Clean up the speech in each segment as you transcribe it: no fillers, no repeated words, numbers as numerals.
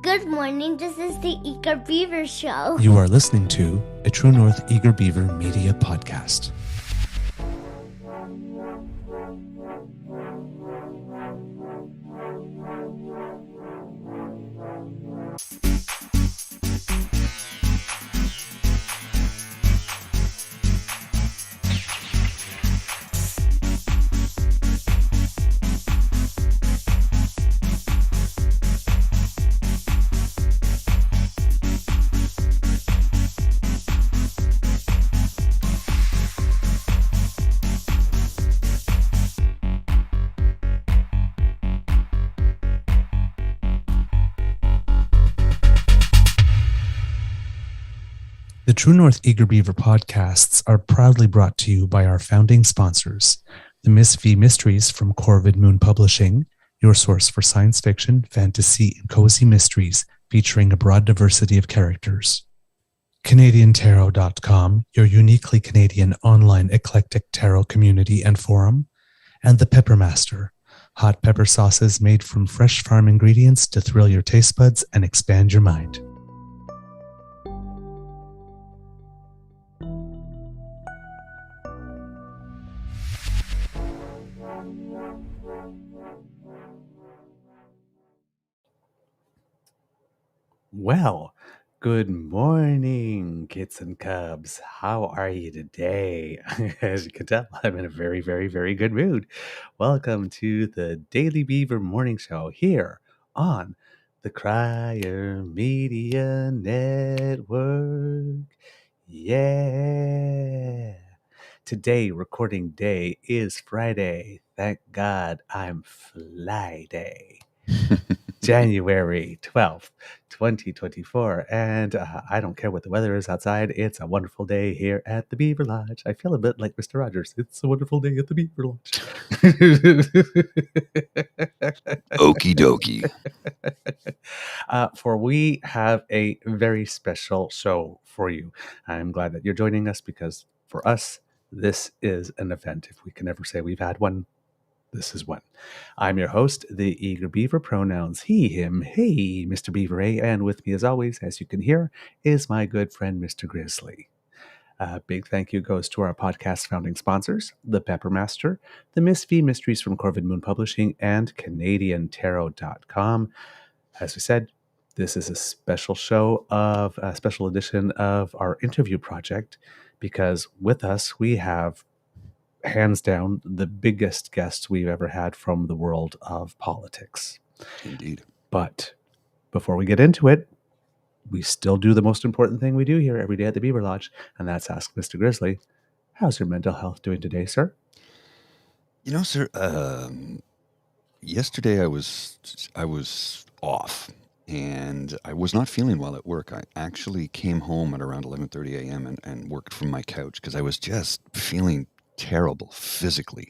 Good morning, this is the Eager Beaver Show. You are listening to a True North Eager Beaver Media Podcast. The True North Eager Beaver podcasts are proudly brought to you by our founding sponsors, the Miss V Mysteries from Corvid Moon Publishing, your source for science fiction, fantasy, and cozy mysteries featuring a broad diversity of characters. CanadianTarot.com, your uniquely Canadian online eclectic tarot community and forum, and the Pepper Master, hot pepper sauces made from fresh farm ingredients to thrill your taste buds and expand your mind. Well, good morning, kits and cubs. How are you today? As you can tell, I'm in a very, very, very good mood. Welcome to the Daily Beaver Morning Show here on the Crier Media Network. Yeah. Today, recording day is Friday. Thank God I'm Friday. January 12th, 2024. And I don't care what the weather is outside. It's a wonderful day here at the Beaver Lodge. I feel a bit like Mr. Rogers. It's a wonderful day at the Beaver Lodge. Okie dokie. For we have a very special show for you. I'm glad that you're joining us because for us, this is an event. If we can ever say we've had one, this is one. I'm your host, the Eager Beaver, pronouns he, him, hey, Mr. Beaver A, and with me as always, as you can hear, is my good friend, Mr. Grizzly. A big thank you goes to our podcast founding sponsors, the Pepper Master, the Miss V Mysteries from Corvid Moon Publishing, and CanadianTarot.com. As we said, this is a special show of a special edition of our interview project because with us we have hands down the biggest guests we've ever had from the world of politics. Indeed. But before we get into it, we still do the most important thing we do here every day at the Beaver Lodge, and that's ask Mr. Grizzly, how's your mental health doing today, sir? You know, sir, yesterday I was off and I was not feeling well at work. I actually came home at around 11:30 a.m. and worked from my couch because I was just feeling terrible physically.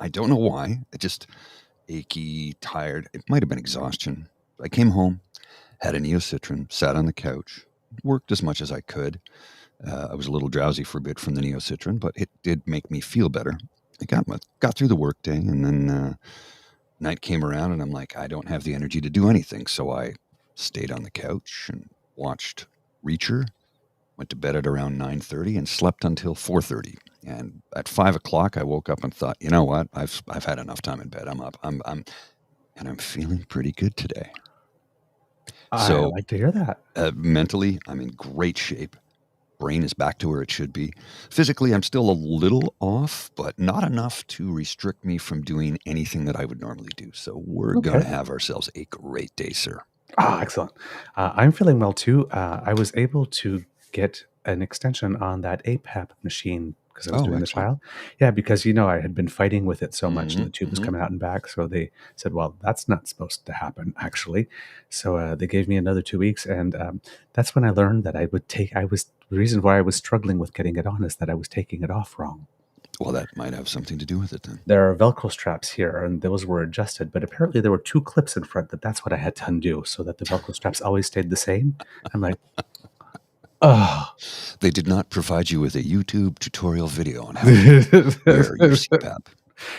I don't know why. I just achy, tired. It might have been exhaustion. I came home, had a neocitrin, sat on the couch, worked as much as I could. I was a little drowsy for a bit from the neocitrin, but it did make me feel better. I got through the workday, and then night came around, and I'm like, I don't have the energy to do anything. So I stayed on the couch and watched Reacher, went to bed at around 9:30 and slept until 4:30. And at 5 o'clock, I woke up and thought, you know what? I've had enough time in bed. I'm up. I'm feeling pretty good today. I like to hear that. Mentally, I'm in great shape. Brain is back to where it should be. Physically, I'm still a little off, but not enough to restrict me from doing anything that I would normally do. So we're going to have ourselves a great day, sir. Excellent. I'm feeling well too. I was able to get an extension on that APAP machine because I was doing the trial. Yeah, because, I had been fighting with it so much and the tube was coming out and back. So they said, well, that's not supposed to happen, actually. So they gave me another 2 weeks. And that's when I learned that the reason why I was struggling with getting it on is that I was taking it off wrong. Well, that might have something to do with it then. There are Velcro straps here, and those were adjusted, but apparently there were 2 clips in front, but that's what I had to undo so that the Velcro straps always stayed the same. I'm like, oh. They did not provide you with a YouTube tutorial video on how to wear your CPAP.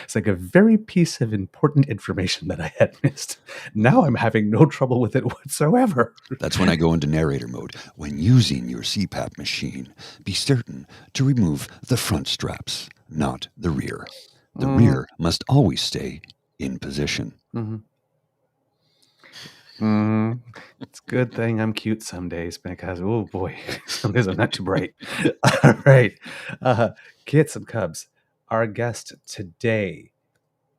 It's like a very piece of important information that I had missed. Now I'm having no trouble with it whatsoever. That's when I go into narrator mode. When using your CPAP machine, be certain to remove the front straps, not the rear. The rear must always stay in position. Mm-hmm. It's a good thing I'm cute some days because, oh boy, some days I'm not too bright. All right. Kids and Cubs, our guest today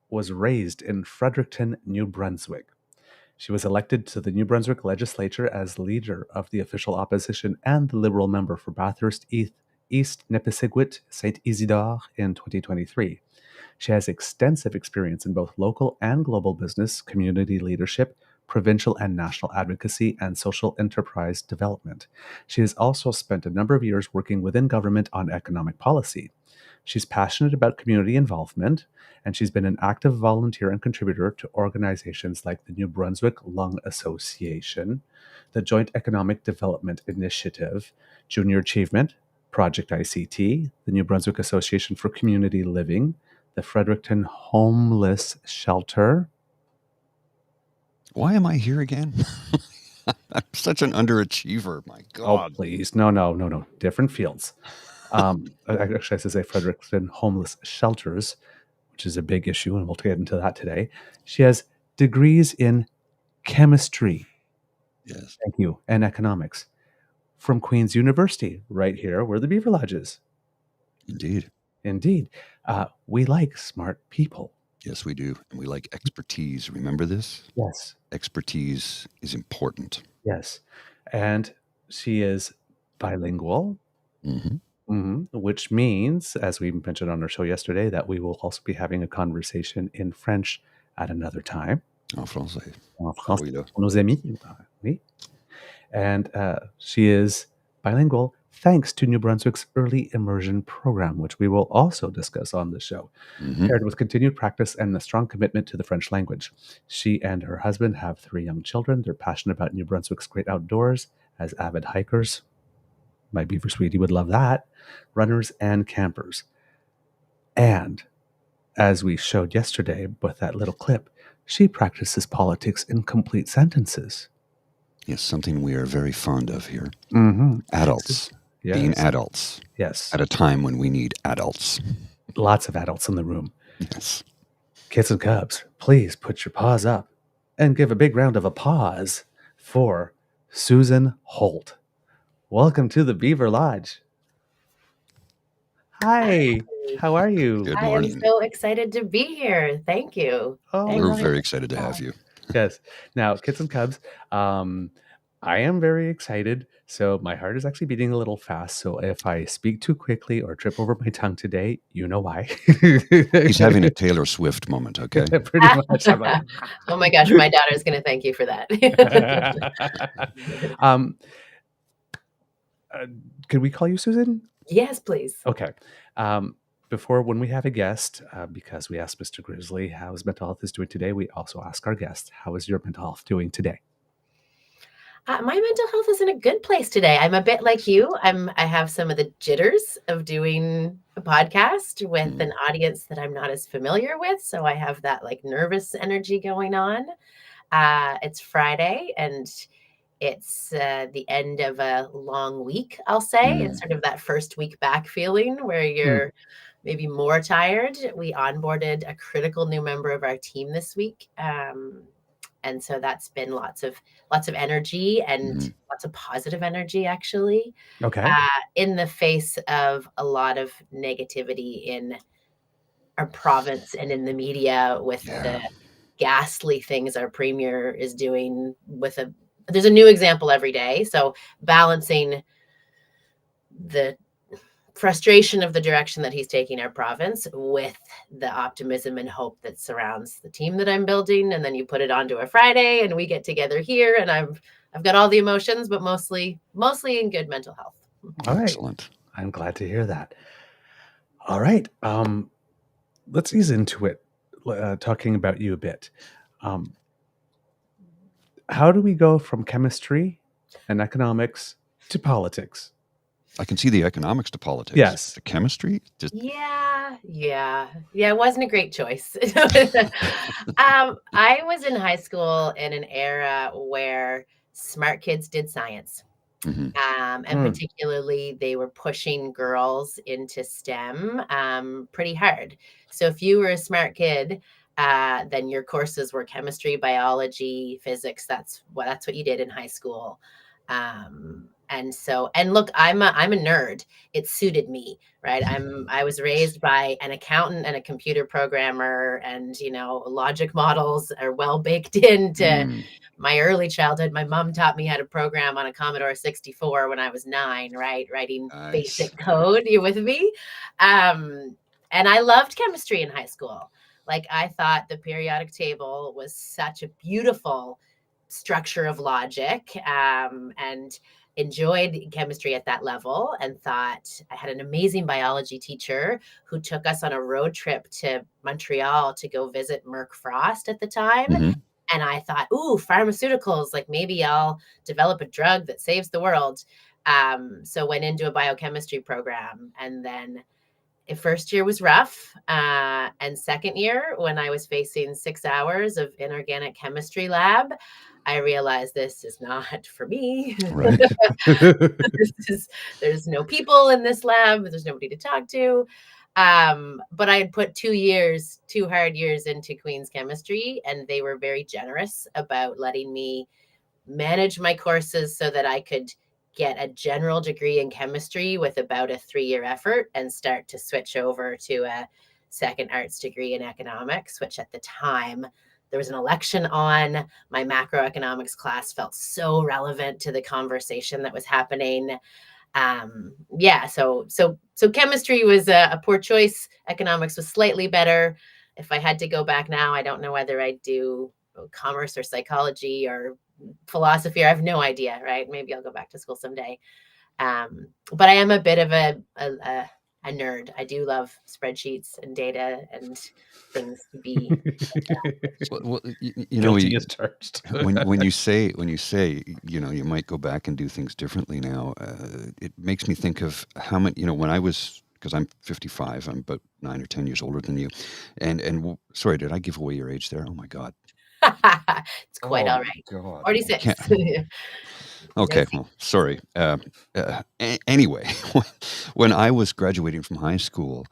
was raised in Fredericton, New Brunswick. She was elected to the New Brunswick legislature as leader of the official opposition and the Liberal member for Bathurst East Nipisiguit St. Isidore in 2023. She has extensive experience in both local and global business, community leadership, provincial and national advocacy, and social enterprise development. She has also spent a number of years working within government on economic policy. She's passionate about community involvement, and she's been an active volunteer and contributor to organizations like the New Brunswick Lung Association, the Joint Economic Development Initiative, Junior Achievement, Project ICT, the New Brunswick Association for Community Living, the Fredericton Homeless Shelter. Why am I here again? I'm such an underachiever. My God. Oh, please. No. Different fields. Actually, I should say Fredericton Homeless Shelters, which is a big issue, and we'll get into that today. She has degrees in chemistry. Yes. Thank you. And economics from Queen's University, right here where the Beaver Lodge is. Indeed. We like smart people. Yes, we do. And we like expertise. Remember this? Yes. Expertise is important. Yes. And she is bilingual, which means, as we mentioned on our show yesterday, that we will also be having a conversation in French at another time. En français. En français. Oui, là. Pour nos amis. Oui. And she is bilingual thanks to New Brunswick's early immersion program, which we will also discuss on the show, paired with continued practice and a strong commitment to the French language. She and her husband have 3 young children. They're passionate about New Brunswick's great outdoors as avid hikers. My beaver sweetie would love that. Runners and campers. And as we showed yesterday with that little clip, she practices politics in complete sentences. Yes, something we are very fond of here. Adults. Yes. Being adults. Yes. At a time when we need adults. Lots of adults in the room. Yes. Kids and Cubs, please put your paws up and give a big round of applause for Susan Holt. Welcome to the Beaver Lodge. Hi. How are you? Good I morning. am so excited to be here. Thank you. Oh, We're very excited to have you. yes. Now, Kids and Cubs, I am very excited. So my heart is actually beating a little fast. So if I speak too quickly or trip over my tongue today, you know why. He's having a Taylor Swift moment, okay? Pretty much. I'm like, Oh my gosh, my daughter's going to thank you for that. Could we call you Susan? Yes, please. Okay. Before, when we have a guest, because we asked Mr. Grizzly how his mental health is doing today, we also ask our guest, how is your mental health doing today? My mental health is in a good place today. I'm a bit like you. I have some of the jitters of doing a podcast with an audience that I'm not as familiar with. So I have that like nervous energy going on. It's Friday and it's the end of a long week, I'll say. It's sort of that first week back feeling where you're maybe more tired. We onboarded a critical new member of our team this week. And so that's been lots of energy and lots of positive energy, actually. Okay. In the face of a lot of negativity in our province and in the media with the ghastly things our premier is doing there's a new example every day. So balancing the frustration of the direction that he's taking our province with the optimism and hope that surrounds the team that I'm building. And then you put it onto a Friday and we get together here and I've got all the emotions, but mostly in good mental health. All right. Excellent. I'm glad to hear that. All right. Let's ease into it, talking about you a bit. How do we go from chemistry and economics to politics? I can see the economics to politics. Yes. The chemistry, just Yeah. It wasn't a great choice. I was in high school in an era where smart kids did science. mhm. And particularly they were pushing girls into STEM pretty hard. So if you were a smart kid, then your courses were chemistry, biology, physics. That's what you did in high school. And look, I'm a nerd. It suited me, right? I was raised by an accountant and a computer programmer, and logic models are well baked into Mm, my early childhood. My mom taught me how to program on a Commodore 64 when I was 9, right? Writing nice. basic code. You with me? And I loved chemistry in high school. Like, I thought the periodic table was such a beautiful structure of logic, and enjoyed chemistry at that level, and thought I had an amazing biology teacher who took us on a road trip to Montreal to go visit Merck Frost at the time. Mhm. And I thought, ooh, pharmaceuticals, like maybe I'll develop a drug that saves the world. So went into a biochemistry program. And then first year was rough. And second year, when I was facing 6 hours of inorganic chemistry lab, I realized this is not for me. Right. There's no people in this lab. There's nobody to talk to. But I had put 2 hard years into Queen's chemistry, and they were very generous about letting me manage my courses so that I could get a general degree in chemistry with about a 3-year effort and start to switch over to a second arts degree in economics, which at the time there was an election on. My macroeconomics class felt so relevant to the conversation that was happening. So chemistry was a poor choice. Economics was slightly better. If I had to go back now, I don't know whether I'd do commerce or psychology or philosophy, or I have no idea, right? Maybe I'll go back to school someday. But I am a bit of a nerd. I do love spreadsheets and data and things to be. Well, Guilty as charged. when you say you might go back and do things differently now, it makes me think of how many when I was, because I'm 55, I'm about 9 or 10 years older than you, and sorry, did I give away your age there? Oh my God. It's quite all right. God. 46. Okay, well, sorry. Anyway, when I was graduating from high school,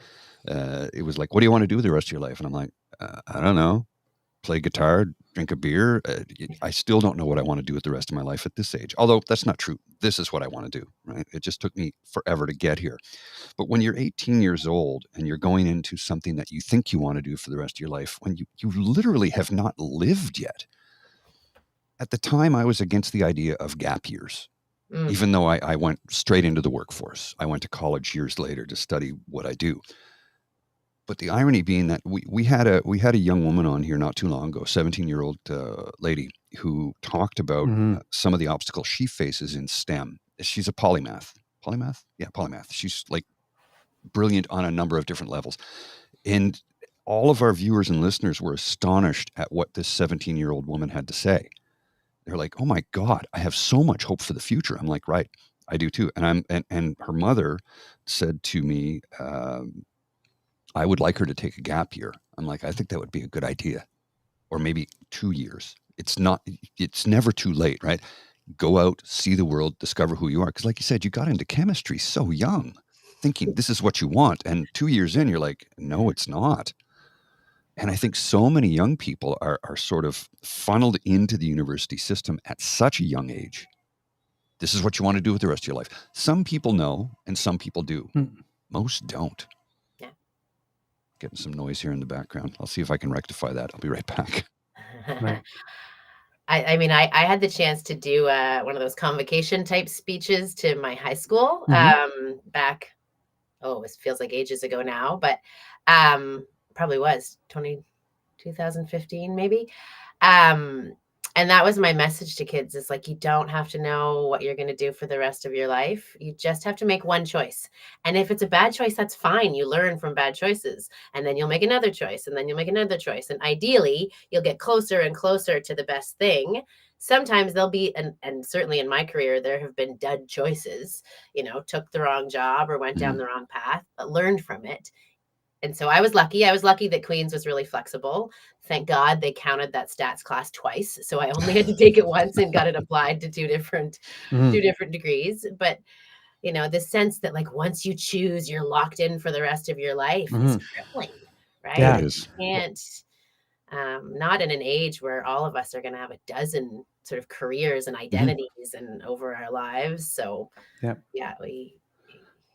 it was like, what do you want to do the rest of your life? And I'm like, I don't know. Play guitar, drink a beer. I still don't know what I want to do with the rest of my life at this age. Although that's not true. This is what I want to do, right? It just took me forever to get here. But when you're 18 years old and you're going into something that you think you want to do for the rest of your life, when you literally have not lived yet. At the time, I was against the idea of gap years, even though I went straight into the workforce. I went to college years later to study what I do. But the irony being that we had a young woman on here not too long ago, 17-year-old lady, who talked about some of the obstacles she faces in STEM. She's a polymath. Polymath? Yeah, polymath. She's like brilliant on a number of different levels. And all of our viewers and listeners were astonished at what this 17-year-old woman had to say. They're like, oh my God, I have so much hope for the future. I'm like, right, I do too. And her mother said to me, I would like her to take a gap year. I'm like, I think that would be a good idea. Or maybe 2 years. It's never too late, right? Go out, see the world, discover who you are. Because like you said, you got into chemistry so young, thinking this is what you want. And 2 years in, you're like, no, it's not. And I think so many young people are sort of funneled into the university system at such a young age. This is what you want to do with the rest of your life. Some people know, and some people do. Most don't. Yeah. Getting some noise here in the background. I'll see if I can rectify that. I'll be right back. Right. I mean, I had the chance to do one of those convocation type speeches to my high school back. Oh, it feels like ages ago now, but probably was 2015 maybe. And that was my message to kids, is like, you don't have to know what you're going to do for the rest of your life. You just have to make one choice. And if it's a bad choice, that's fine. You learn from bad choices, and then you'll make another choice, and then you'll make another choice. And ideally, you'll get closer and closer to the best thing sometimes there'll be, and certainly in my career, there have been dud choices, took the wrong job or went down Mhm. the wrong path, but learned from it. And so I was lucky. I was lucky that Queen's was really flexible. Thank God they counted that stats class twice. So I only had to take it once and got it applied to two different degrees. But the sense that like once you choose, you're locked in for the rest of your life is crippling, right? Yeah. It Like is. you can't, not in an age where all of us are going to have a dozen sort of careers and identities and over our lives. So Yeah. yeah, we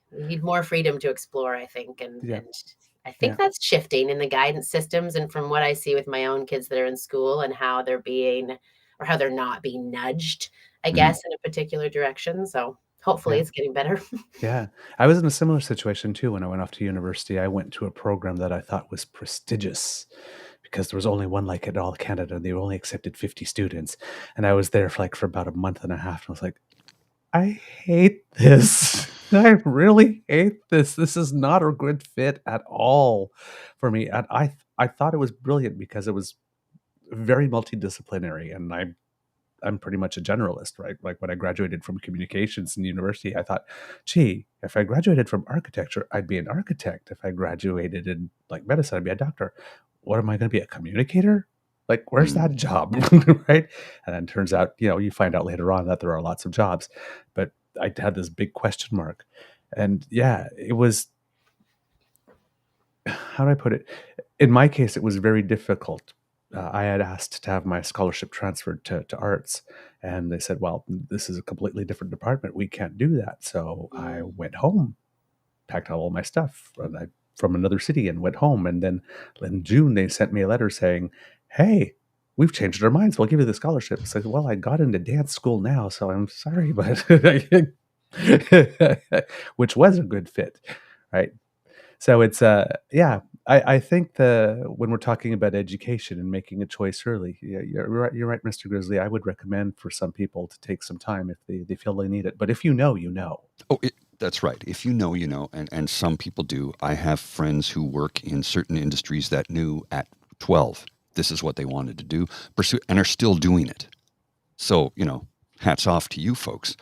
need more freedom to explore, I think. And Yeah. I think that's shifting in the guidance systems. And from what I see with my own kids that are in school and how they're being, or how they're not being nudged, I guess, in a particular direction. So hopefully Yeah. it's getting better. Yeah. I was in a similar situation too when I went off to university. I went to a program that I thought was prestigious because there was only one like it in all Canada and they only accepted 50 students. And I was there for about a month and a half. And I was like, I hate this. I really hate this. This is not a good fit at all for me. And I thought it was brilliant because it was very multidisciplinary, and I'm pretty much a generalist, right? Like when I graduated from communications in university, I thought, gee, if I graduated from architecture, I'd be an architect. If I graduated in like medicine, I'd be a doctor. What am I going to be, a communicator? Like, where's that job? Right? And then it turns out, you find out later on that there are lots of jobs. But I had this big question mark. And yeah, it was, how do I put it? In my case, it was very difficult. I had asked to have my scholarship transferred to arts, and they said, well, this is a completely different department. We can't do that. So I went home, packed all my stuff from another city and went home. And then in June, they sent me a letter saying, hey, we've changed our minds. We'll give you the scholarship. I said, well, I got into dance school now, so I'm sorry, but which was a good fit, right? So it's yeah, I think when we're talking about education and making a choice early, yeah, you're right, Mr. Grizzly. I would recommend for some people to take some time if they feel they need it. But if you know, you know. Oh, that's right. If you know, you know, and some people do. I have friends who work in certain industries that knew at 12 this is what they wanted to do, pursue, and are still doing it. So, hats off to you folks.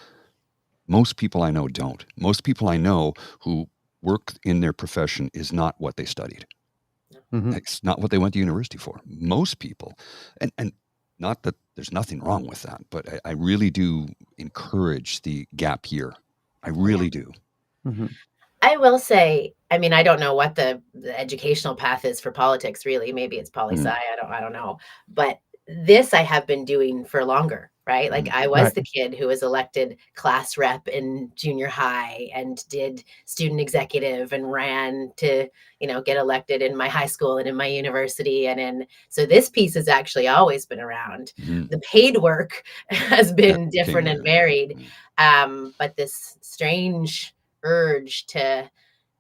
Most people I know don't. Most people I know who work in their profession is not what they studied. It's not what they went to university for. Most people, and not that there's nothing wrong with that, but I really do encourage the gap year. I really do. I will say, I mean, I don't know what the educational path is for politics, really. Maybe it's poli-sci. I don't know. But this I have been doing for longer, right? Like I was the kid who was elected class rep in junior high and did student executive and ran to, get elected in my high school and in my university. So this piece has actually always been around. The paid work has been different and varied. But this strange urge to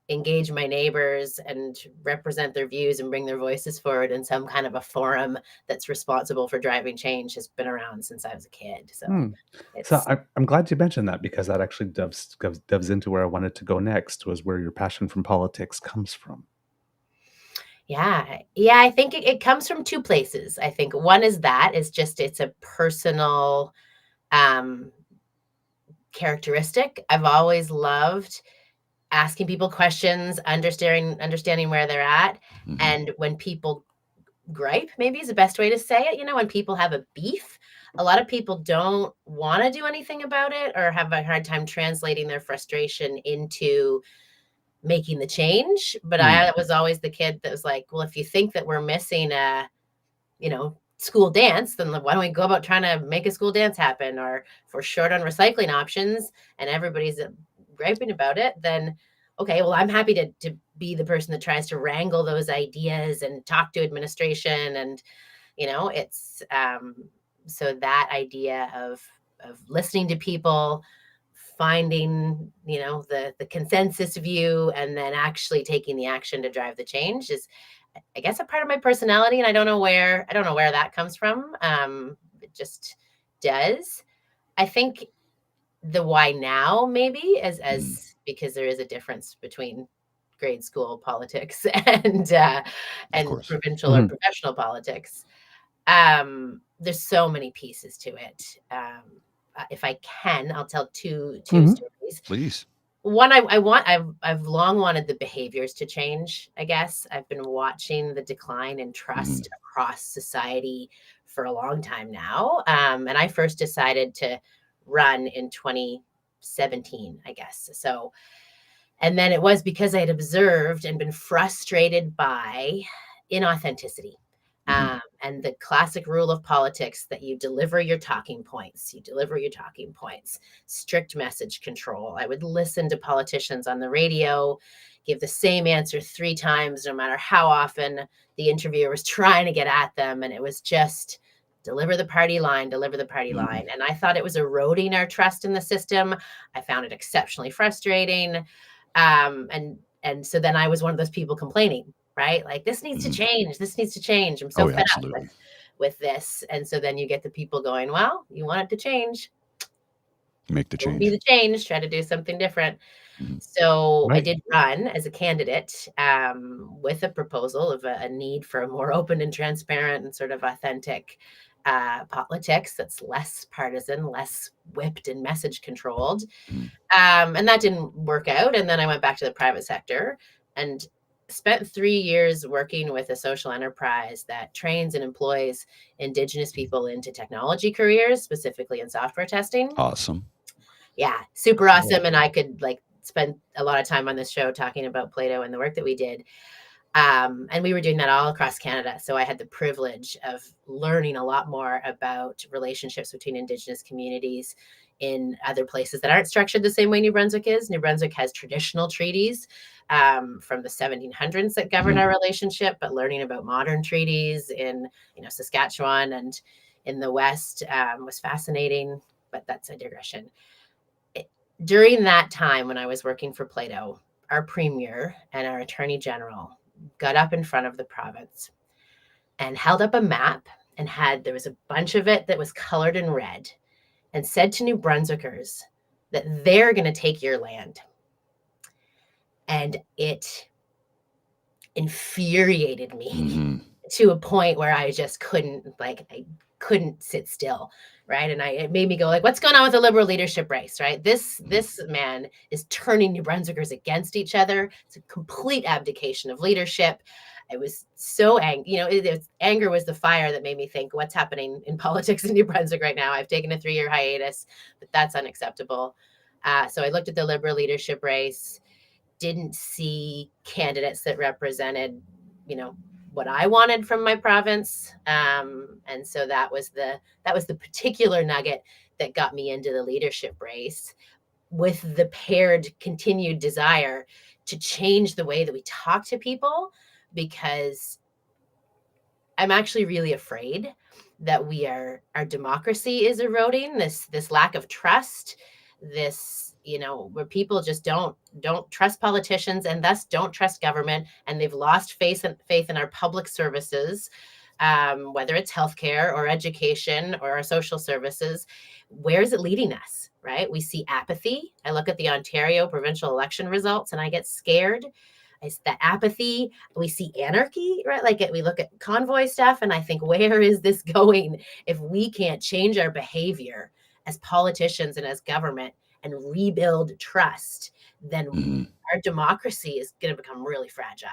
engage my neighbors and represent their views and bring their voices forward in some kind of a forum that's responsible for driving change has been around since I was a kid. So I'm glad you mentioned that because that actually doves into where I wanted to go next, was where your passion from politics comes from. Yeah. I think it comes from two places. I think one is it's a personal characteristic. I've always loved asking people questions, understanding where they're at. And when people gripe, maybe is the best way to say it. When people have a beef, a lot of people don't want to do anything about it or have a hard time translating their frustration into making the change. But I was always the kid that was like, well, if you think that we're missing a, school dance, then why don't we go about trying to make a school dance happen? Or if we're short on recycling options and everybody's griping about it, then okay, well, I'm happy to be the person that tries to wrangle those ideas and talk to administration. And, it's so that idea of listening to people, finding, the consensus view, and then actually taking the action to drive the change is, I guess, a part of my personality. And I don't know where that comes from. It just does. I think the why now maybe as because there is a difference between grade school politics and provincial or professional politics. There's so many pieces to it. If I can, I'll tell two Mhm. stories. Please. One, I've long wanted the behaviors to change. I guess I've been watching the decline in trust across society for a long time now. And I first decided to run in 2017, I guess. So, and then it was because I had observed and been frustrated by inauthenticity. And the classic rule of politics that you deliver your talking points, strict message control. I would listen to politicians on the radio, give the same answer 3 times, no matter how often the interviewer was trying to get at them. And it was just deliver the party line. And I thought it was eroding our trust in the system. I found it exceptionally frustrating. And so then I was one of those people complaining, right? Like, this needs to change. I'm so fed up with this. And so then you get the people going, well, you want it to change. Make the change. Be the change. Try to do something different. So Right. I did run as a candidate with a proposal of a need for a more open and transparent and sort of authentic politics that's less partisan, less whipped and message controlled. And that didn't work out. And then I went back to the private sector and spent 3 years working with a social enterprise that trains and employs Indigenous people into technology careers, specifically in software testing. Awesome. Yeah, super awesome. And I could spend a lot of time on this show talking about Plato and the work that we did. And we were doing that all across Canada. So I had the privilege of learning a lot more about relationships between Indigenous communities in other places that aren't structured the same way New Brunswick is. New Brunswick has traditional treaties from the 1700s that govern our relationship, but learning about modern treaties in Saskatchewan and in the West was fascinating, but that's a digression. During that time when I was working for Plato, our premier and our attorney general got up in front of the province and held up a map and there was a bunch of it that was colored in red and said to New Brunswickers that they're going to take your land. And it infuriated me to a point where I just couldn't sit still. Right. And it made me go what's going on with the Liberal leadership race? Right. This man is turning New Brunswickers against each other. It's a complete abdication of leadership. I was so angry. Anger was the fire that made me think, what's happening in politics in New Brunswick right now? I've taken a 3-year hiatus, but that's unacceptable. So I looked at the Liberal leadership race, didn't see candidates that represented, what I wanted from my province. And so that was the particular nugget that got me into the leadership race, with the paired continued desire to change the way that we talk to people, because I'm actually really afraid that our democracy is eroding, this lack of trust, where people just don't trust politicians and thus don't trust government, and they've lost faith in our public services, whether it's healthcare or education or our social services. Where is it leading us? Right? We see apathy. I look at the Ontario provincial election results and I get scared. It's that apathy. We see anarchy, right? We look at convoy stuff and I think, where is this going? If we can't change our behavior as politicians and as government and rebuild trust, then our democracy is going to become really fragile.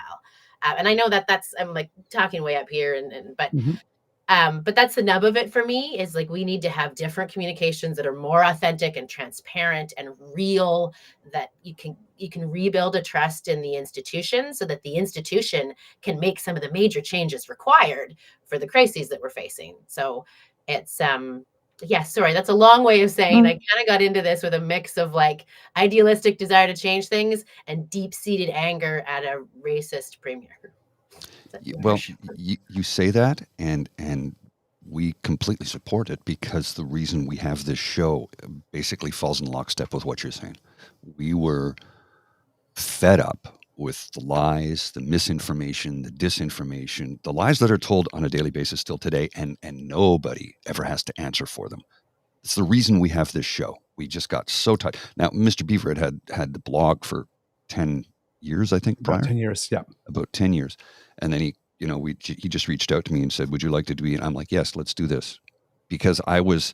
And I know that's I'm talking way up here, but that's the nub of it for me, is we need to have different communications that are more authentic and transparent and real, that you can rebuild a trust in the institution so that the institution can make some of the major changes required for the crises that we're facing. So it's sorry, that's a long way of saying I kind of got into this with a mix of idealistic desire to change things and deep-seated anger at a racist premier. Well, you say that, and we completely support it, because the reason we have this show basically falls in lockstep with what you're saying. We were fed up with the lies, the misinformation, the disinformation, the lies that are told on a daily basis still today, and nobody ever has to answer for them. It's the reason we have this show. We just got so tired. Now, Mr. Beaver had the blog for 10 years, I think, prior. About 10 years, yeah. About 10 years. And then he he just reached out to me and said, would you like to do it? And I'm like, yes, let's do this. Because I was,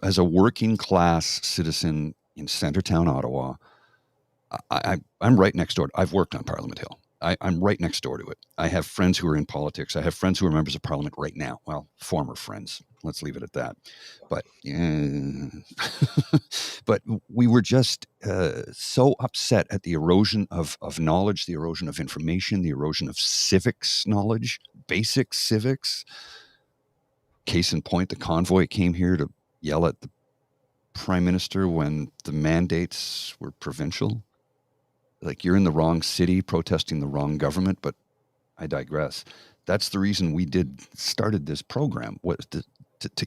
as a working class citizen in Centertown, Ottawa, I'm right next door. I've worked on Parliament Hill. I'm right next door to it. I have friends who are in politics. I have friends who are members of Parliament right now. Well, former friends. Let's leave it at that. But but we were just so upset at the erosion of knowledge, the erosion of information, the erosion of civics knowledge, basic civics. Case in point, the convoy came here to yell at the Prime Minister when the mandates were provincial. Like, you're in the wrong city protesting the wrong government, but I digress. That's the reason we started this program, was to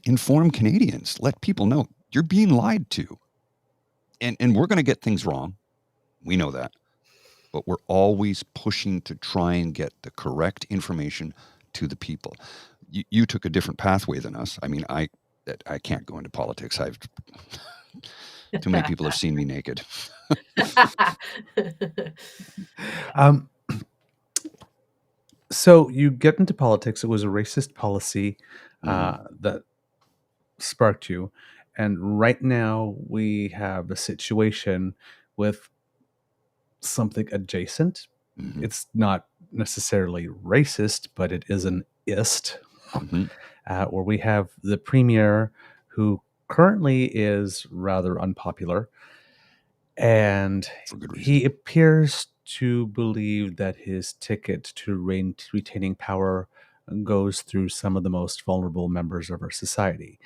inform Canadians, let people know you're being lied to. And we're going to get things wrong. We know that. But we're always pushing to try and get the correct information to the people. You took a different pathway than us. I mean, I can't go into politics. Too many people have seen me naked. So you get into politics. It was a racist policy that sparked you. And right now we have a situation with something adjacent. Mm-hmm. It's not necessarily racist, but it is an ist, where we have the premier who currently is rather unpopular. And he appears to believe that his ticket to retaining power goes through some of the most vulnerable members of our society.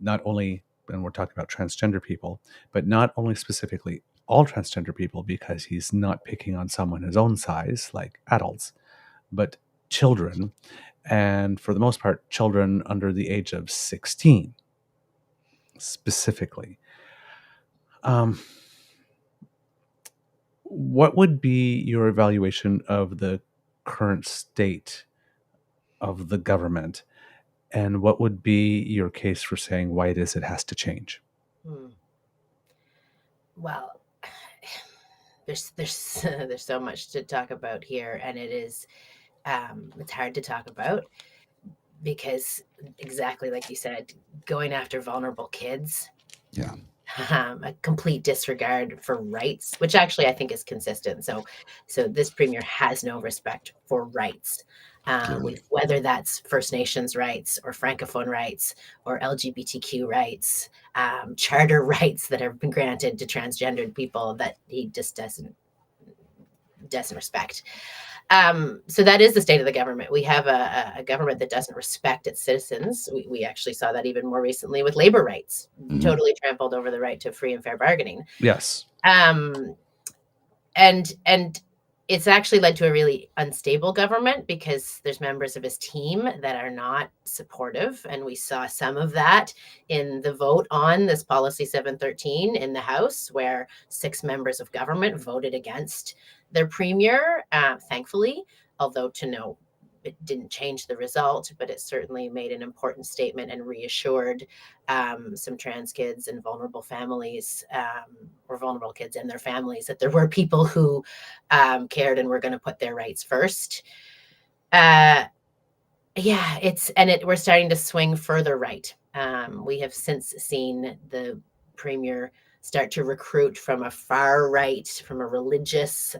Not only, and we're talking about transgender people, but not only specifically all transgender people, because he's not picking on someone his own size, like adults, but children, and for the most part, children under the age of 16, specifically. What would be your evaluation of the current state of the government, and what would be your case for saying why it is it has to change? Well, there's so much to talk about here, and it is it's hard to talk about because, exactly like you said, going after vulnerable kids. Yeah. A complete disregard for rights, which actually I think is consistent. So this premier has no respect for rights, whether that's First Nations rights or Francophone rights or LGBTQ rights, charter rights that have been granted to transgendered people that he just doesn't respect. So that is the state of the government. We have a government that doesn't respect its citizens. We actually saw that even more recently with labor rights, totally trampled over the right to free and fair bargaining. Yes. And it's actually led to a really unstable government because there's members of his team that are not supportive. And we saw some of that in the vote on this policy 713 in the House, where 6 members of government voted against their premier, thankfully, although it didn't change the result, but it certainly made an important statement and reassured some trans kids and vulnerable families, or vulnerable kids and their families, that there were people who cared and were going to put their rights first. We're starting to swing further right. We have since seen the premier start to recruit from a far right, from a religious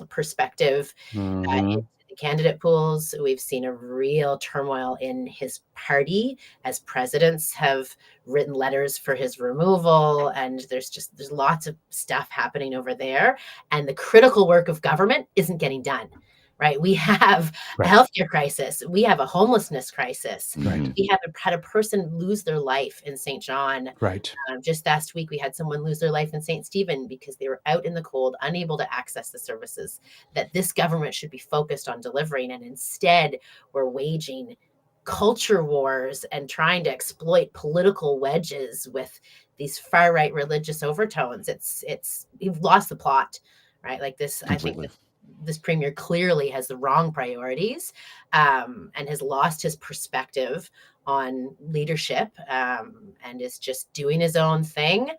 perspective into the candidate pools. We've seen a real turmoil in his party as presidents have written letters for his removal, and there's lots of stuff happening over there, and the critical work of government isn't getting done. Right. We have a healthcare crisis. We have a homelessness crisis. Right. We have had a person lose their life in St. John. Right. Just last week, we had someone lose their life in St. Stephen because they were out in the cold, unable to access the services that this government should be focused on delivering. And instead, we're waging culture wars and trying to exploit political wedges with these far right religious overtones. You've lost the plot, right? Like this, Completely. I think this premier clearly has the wrong priorities, and has lost his perspective on leadership, and is just doing his own thing.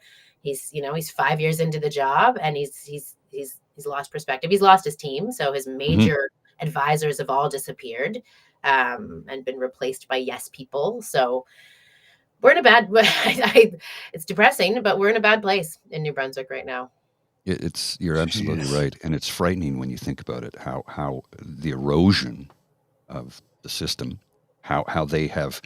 He's 5 years into the job, and he's lost perspective. He's lost his team. So his major advisors have all disappeared and been replaced by yes people. So we're in a bad, it's depressing, but we're in a bad place in New Brunswick right now. You're absolutely Jeez. right, and it's frightening when you think about it. How the erosion of the system, how they have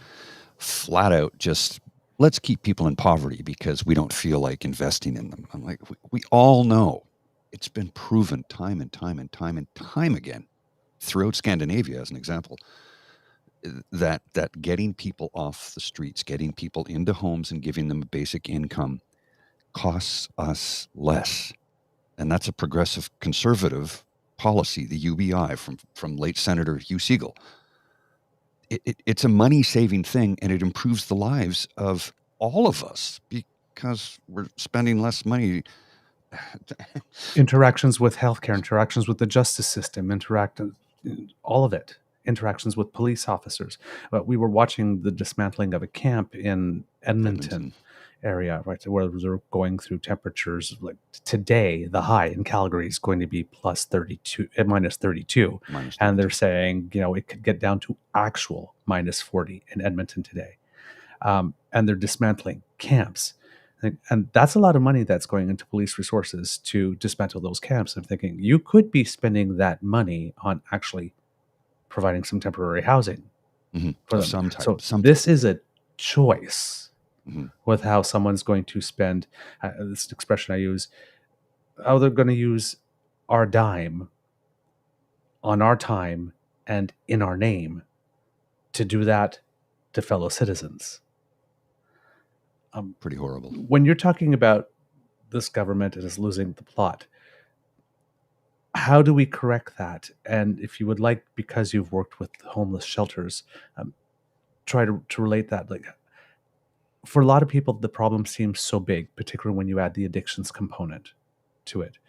flat out just, let's keep people in poverty because we don't feel like investing in them. I'm like, we all know it's been proven time and time and time and time again throughout Scandinavia, as an example, that getting people off the streets, getting people into homes and giving them a basic income costs us less. And that's a progressive conservative policy, the UBI from late Senator Hugh Siegel. It's a money-saving thing, and it improves the lives of all of us because we're spending less money. Interactions with healthcare, interactions with the justice system, all of it. Interactions with police officers. We were watching the dismantling of a camp in Edmonton area, right, where they're going through temperatures like today. The high in Calgary is going to be plus 32, minus 32, and they're saying it could get down to actual minus 40 in Edmonton today. And they're dismantling camps. And that's a lot of money that's going into police resources to dismantle those camps. I'm thinking you could be spending that money on actually providing some temporary housing for them. This is a choice with how someone's going to spend, this expression I use, how they're going to use our dime on our time and in our name to do that to fellow citizens. Pretty horrible. When you're talking about this government and is losing the plot, how do we correct that? And if you would like, because you've worked with homeless shelters, try to relate that. Like, for a lot of people, the problem seems so big, particularly when you add the addictions component to it.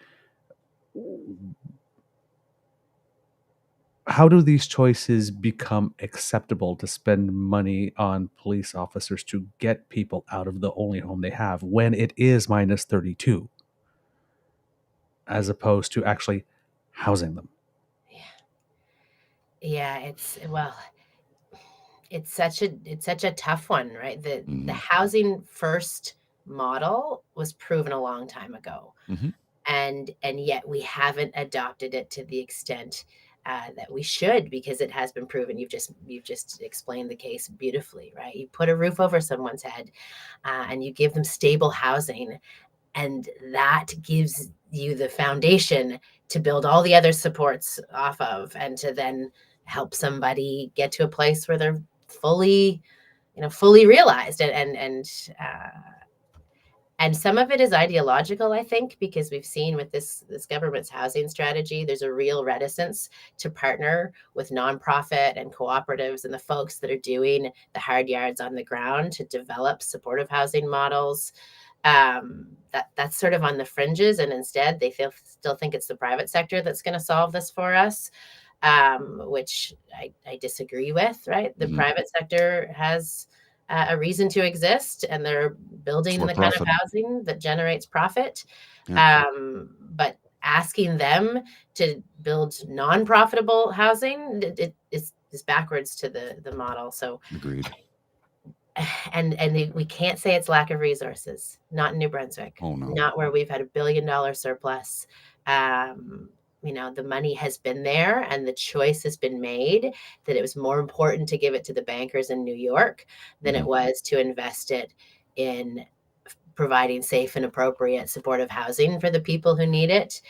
How do these choices become acceptable to spend money on police officers to get people out of the only home they have when it is minus 32, as opposed to actually housing them? Yeah, it's such a tough one, right? The housing first model was proven a long time ago, and yet we haven't adopted it to the extent that we should, because it has been proven. You've just explained the case beautifully, right? You put a roof over someone's head, and you give them stable housing, and that gives you the foundation to build all the other supports off of, and to then help somebody get to a place where they're fully realized. And some of it is ideological, I think, because we've seen with this government's housing strategy, there's a real reticence to partner with nonprofit and cooperatives and the folks that are doing the hard yards on the ground to develop supportive housing models. That's sort of on the fringes, and instead they still think it's the private sector that's going to solve this for us, which I disagree with, right? The private sector has a reason to exist, and they're building the kind of housing that generates profit. But asking them to build non-profitable housing is backwards to the model. So agreed. And we can't say it's lack of resources. Not in New Brunswick. Oh, no. Not where we've had $1 billion surplus. The money has been there, and the choice has been made that it was more important to give it to the bankers in New York than it was to invest it in providing safe and appropriate supportive housing for the people who need it,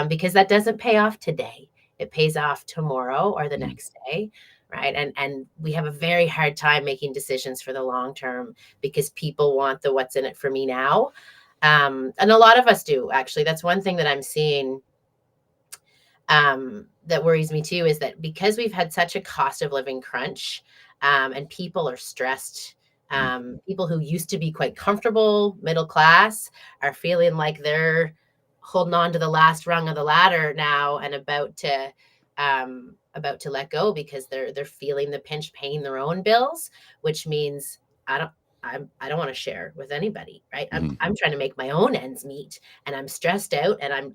because that doesn't pay off today. It pays off tomorrow or the next day, right? And we have a very hard time making decisions for the long term because people want the what's in it for me now. And a lot of us do, actually. That's one thing that I'm seeing that worries me too, is that because we've had such a cost of living crunch, and people are stressed, people who used to be quite comfortable, middle class, are feeling like they're holding on to the last rung of the ladder now and about to let go because they're feeling the pinch paying their own bills, which means I don't want to share with anybody, right? I'm trying to make my own ends meet, and I'm stressed out, and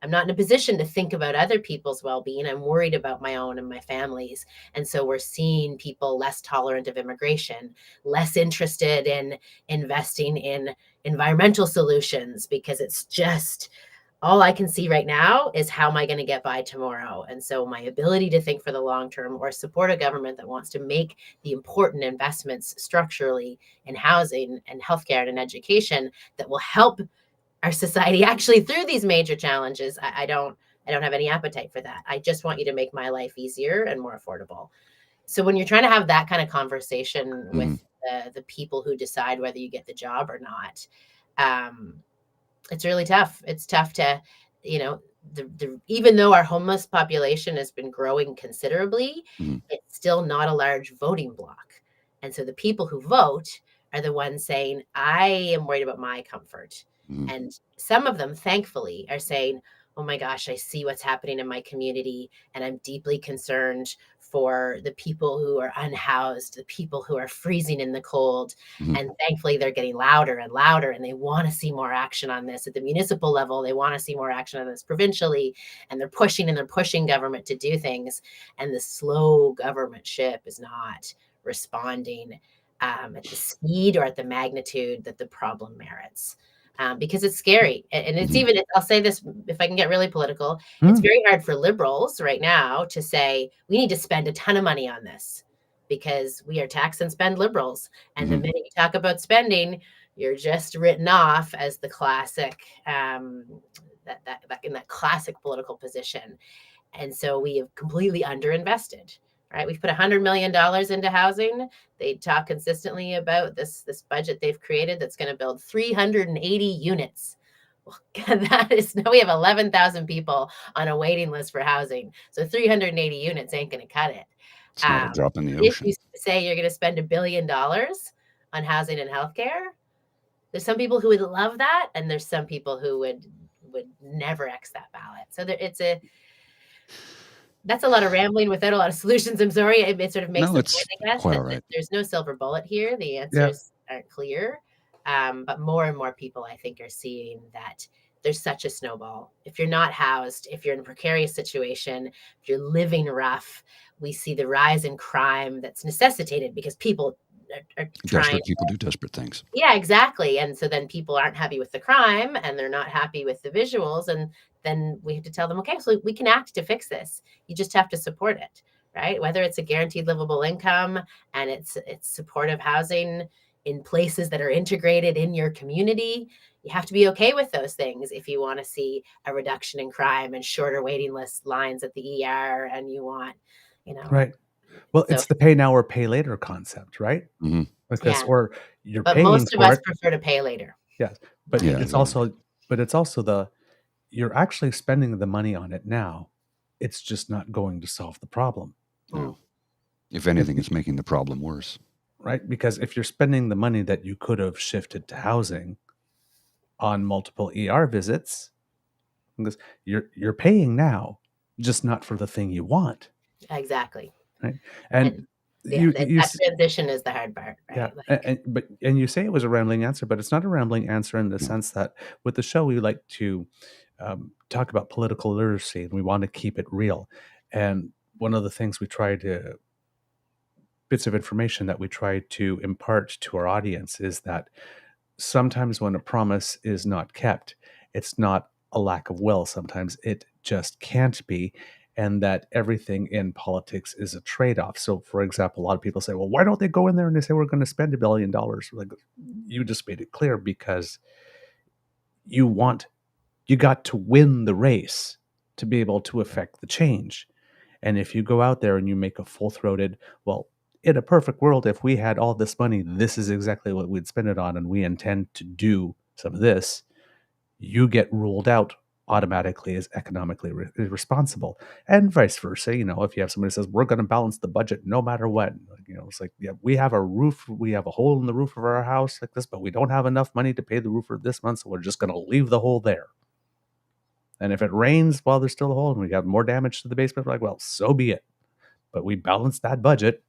I'm not in a position to think about other people's well-being. I'm worried about my own and my family's. And so we're seeing people less tolerant of immigration, less interested in investing in environmental solutions, because it's just all I can see right now is how am I going to get by tomorrow? And so my ability to think for the long term or support a government that wants to make the important investments structurally in housing and healthcare and in education that will help our society actually through these major challenges, I don't have any appetite for that. I just want you to make my life easier and more affordable. So when you're trying to have that kind of conversation with the people who decide whether you get the job or not, it's really tough. It's tough to, even though our homeless population has been growing considerably, it's still not a large voting bloc. And so the people who vote are the ones saying, I am worried about my comfort. And some of them, thankfully, are saying, oh my gosh, I see what's happening in my community, and I'm deeply concerned for the people who are unhoused, the people who are freezing in the cold. And thankfully, they're getting louder and louder, and they want to see more action on this at the municipal level. They want to see more action on this provincially, and they're pushing government to do things. And the slow government ship is not responding at the speed or at the magnitude that the problem merits. Because it's scary. And it's even, I'll say this, if I can get really political, it's very hard for liberals right now to say, we need to spend a ton of money on this because we are tax and spend liberals. And the minute you talk about spending, you're just written off as the classic, in that classic political position. And so we have completely underinvested. Right, we've put $100 million into housing. They talk consistently about this budget they've created that's going to build 380 units. Well, that is, now we have 11,000 people on a waiting list for housing. So 380 units ain't going to cut it. It's not a drop in the If ocean. you say you're going to spend $1 billion on housing and healthcare, there's some people who would love that, and there's some people who would never X that ballot. So that's a lot of rambling without a lot of solutions. I'm sorry. It sort of makes the point, I guess, quite that all right. there's no silver bullet here. The answers aren't clear. But more and more people, I think, are seeing that there's such a snowball. If you're not housed, if you're in a precarious situation, if you're living rough, we see the rise in crime that's necessitated because people are trying. Desperate people do desperate things. Yeah, exactly. And so then people aren't happy with the crime and they're not happy with the visuals. And then we have to tell them, okay, so we can act to fix this. You just have to support it, right? Whether it's a guaranteed livable income and it's supportive housing in places that are integrated in your community, you have to be okay with those things if you want to see a reduction in crime and shorter waiting list lines at the ER, and you want, Right. Well, it's the pay now or pay later concept, right? Because or you're but paying most of for us it. prefer to pay later. Yes, but it's also you're actually spending the money on it now. It's just not going to solve the problem. No. If anything, it's making the problem worse. Right? Because if you're spending the money that you could have shifted to housing on multiple ER visits, because you're paying now, just not for the thing you want. Exactly. Right. And that transition is the hard part. Right? Yeah. And you say it was a rambling answer, but it's not a rambling answer in the sense that with the show, we like to talk about political literacy and we want to keep it real. And one of the things bits of information that we try to impart to our audience is that sometimes when a promise is not kept, it's not a lack of will. Sometimes it just can't be. And that everything in politics is a trade-off. So, for example, a lot of people say, well, why don't they go in there and they say, we're going to spend $1 billion? Like, you just made it clear because you got to win the race to be able to affect the change. And if you go out there and you make a full-throated, well, in a perfect world, if we had all this money, this is exactly what we'd spend it on, and we intend to do some of this, you get ruled out automatically as economically irresponsible, and vice versa. If you have somebody who says we're going to balance the budget no matter what, it's like, yeah, we have a hole in the roof of our house like this, but we don't have enough money to pay the roofer this month, so we're just going to leave the hole there. And if it rains while there's still a hole and we got more damage to the basement, we're like, well, so be it. But we balanced that budget,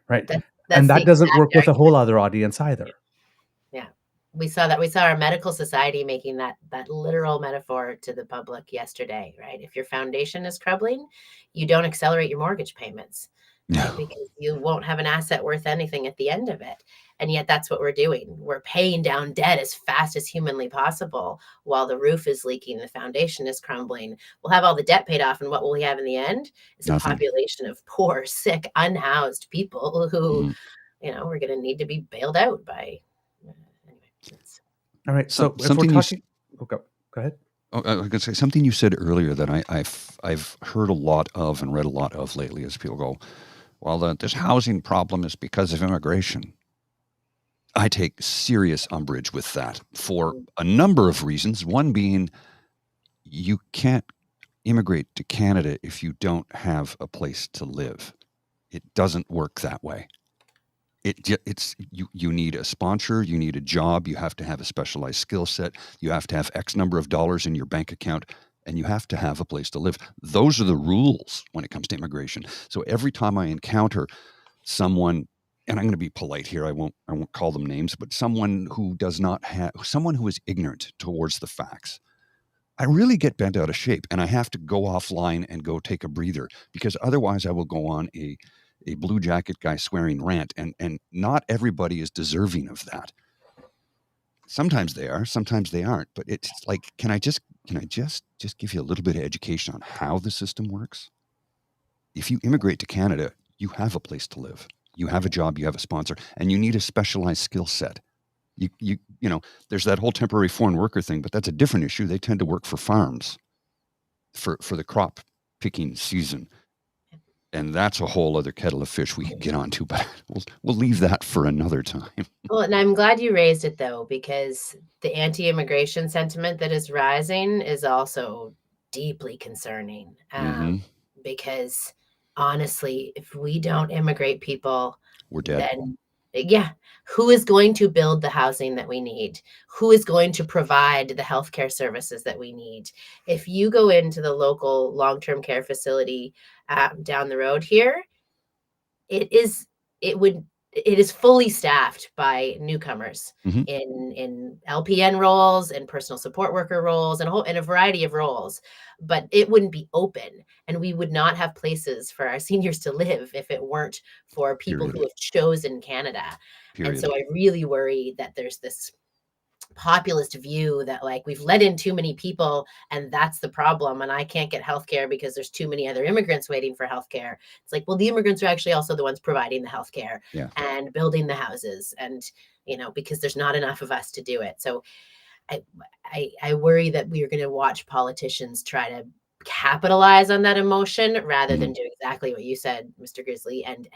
right? And that doesn't work with a whole other audience either. Yeah. we saw our medical society making that literal metaphor to the public yesterday, right? If your foundation is crumbling, you don't accelerate your mortgage payments, right? No. Because you won't have an asset worth anything at the end of it. And yet that's what we're doing. We're paying down debt as fast as humanly possible while the roof is leaking, the foundation is crumbling. We'll have all the debt paid off, and what will we have in the end is a Nothing. population of poor, sick, unhoused people who, Mhm. we're going to need to be bailed out by. All right. So if we're something talking, go ahead. Oh, I was going to say something you said earlier that I've heard a lot of and read a lot of lately as people go, well, this housing problem is because of immigration. I take serious umbrage with that for a number of reasons. One being you can't immigrate to Canada if you don't have a place to live. It doesn't work that way. It's you need a sponsor, you need a job, you have to have a specialized skill set, you have to have X number of dollars in your bank account, and you have to have a place to live. Those are the rules when it comes to immigration. So every time I encounter someone, and I'm going to be polite here, I won't call them names, but someone who is ignorant towards the facts, I really get bent out of shape, and I have to go offline and go take a breather, because otherwise I will go on a blue jacket guy swearing rant, and not everybody is deserving of that. Sometimes they are, sometimes they aren't. But it's like, can I just give you a little bit of education on how the system works? If you immigrate to Canada, you have a place to live, you have a job, you have a sponsor, and you need a specialized skill set. You know, there's that whole temporary foreign worker thing, but that's a different issue. They tend to work for farms for the crop picking season. And that's a whole other kettle of fish we could get onto, but we'll leave that for another time. Well, and I'm glad you raised it, though, because the anti-immigration sentiment that is rising is also deeply concerning. Because honestly, if we don't immigrate people, We're dead. then who is going to build the housing that we need? Who is going to provide the healthcare services that we need? If you go into the local long-term care facility down the road here, it is fully staffed by newcomers in LPN roles and personal support worker roles and a variety of roles, but it wouldn't be open, and we would not have places for our seniors to live if it weren't for people who have chosen Canada. And so I really worry that there's this populist view that like we've let in too many people and that's the problem, and I can't get healthcare because there's too many other immigrants waiting for healthcare. It's like, well, the immigrants are actually also the ones providing the healthcare and building the houses, and because there's not enough of us to do it. So I worry that we are going to watch politicians try to capitalize on that emotion rather than do exactly what you said, Mr. Grizzly, and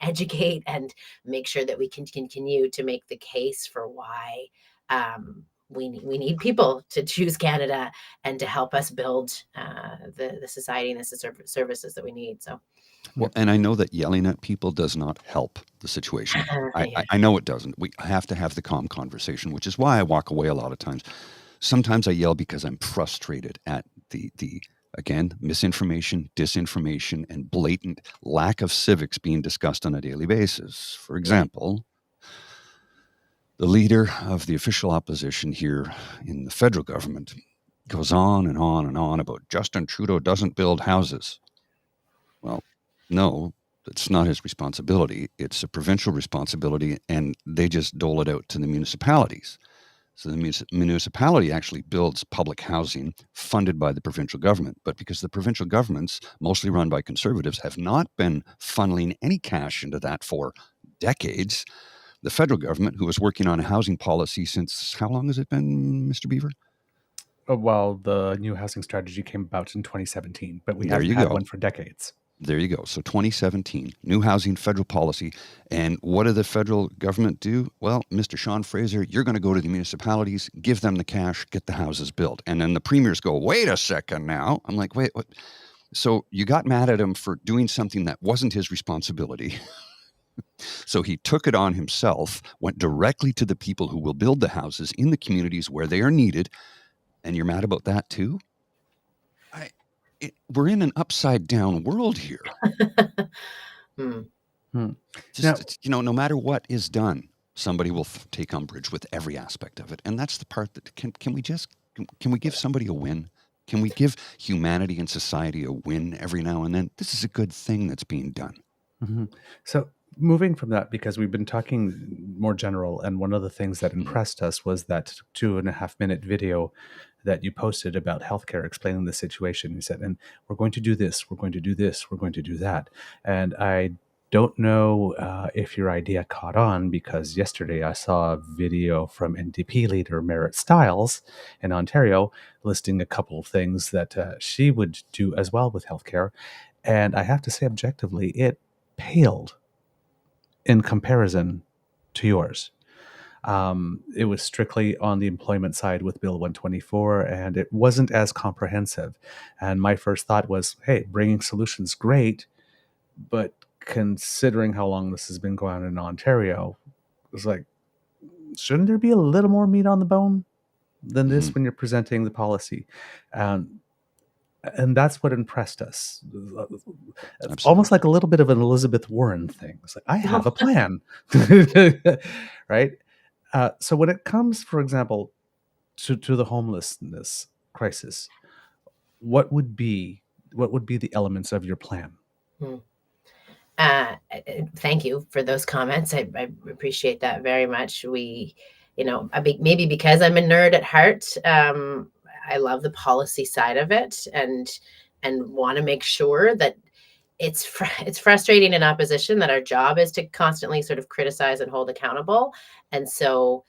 educate and make sure that we can continue to make the case for why we need people to choose Canada and to help us build the society and the services that we need. So, well, and I know that yelling at people does not help the situation. I know it doesn't. We have to have the calm conversation, which is why I walk away a lot of times. Sometimes I yell because I'm frustrated at the again, misinformation, disinformation, and blatant lack of civics being discussed on a daily basis. For example, the leader of the official opposition here in the federal government goes on and on and on about Justin Trudeau doesn't build houses. Well, no, it's not his responsibility. It's a provincial responsibility, and they just dole it out to the municipalities. So the municipality actually builds public housing funded by the provincial government. But because the provincial governments, mostly run by Conservatives, have not been funneling any cash into that for decades, the federal government, who was working on a housing policy since, how long has it been, Mr. Beaver? Well, the new housing strategy came about in 2017, but we haven't had one for decades. There you go. So 2017, new housing federal policy. And what did the federal government do? Well, Mr. Sean Fraser, you're going to go to the municipalities, give them the cash, get the houses built. And then the premiers go, wait a second now. I'm like, wait, what? So you got mad at him for doing something that wasn't his responsibility. So he took it on himself, went directly to the people who will build the houses in the communities where they are needed. And you're mad about that too? We're in an upside down world here. Just, no matter what is done, somebody will take umbrage with every aspect of it. And that's the part that can we give somebody a win? Can we give humanity and society a win every now and then? This is a good thing that's being done. Mm-hmm. So moving from that, because we've been talking more general, and one of the things that impressed us was that 2.5-minute video that you posted about healthcare, explaining the situation. You said, and we're going to do this, we're going to do this, we're going to do that. And I don't know if your idea caught on, because yesterday I saw a video from NDP leader Merritt Stiles in Ontario listing a couple of things that she would do as well with healthcare. And I have to say, objectively, it paled in comparison to yours. It was strictly on the employment side with Bill 124, and it wasn't as comprehensive. And my first thought was, hey, bringing solutions, great, but considering how long this has been going on in Ontario, it was like, shouldn't there be a little more meat on the bone than this when you're presenting the policy? And that's what impressed us. It's Absolutely. almost like a little bit of an Elizabeth Warren thing. It's like, I have a plan, right? So when it comes, for example, to the homelessness crisis, what would be the elements of your plan? Thank you for those comments. I appreciate that very much. Maybe because I'm a nerd at heart, I love the policy side of it, and want to make sure that it's frustrating in opposition that our job is to constantly sort of criticize and hold accountable. And so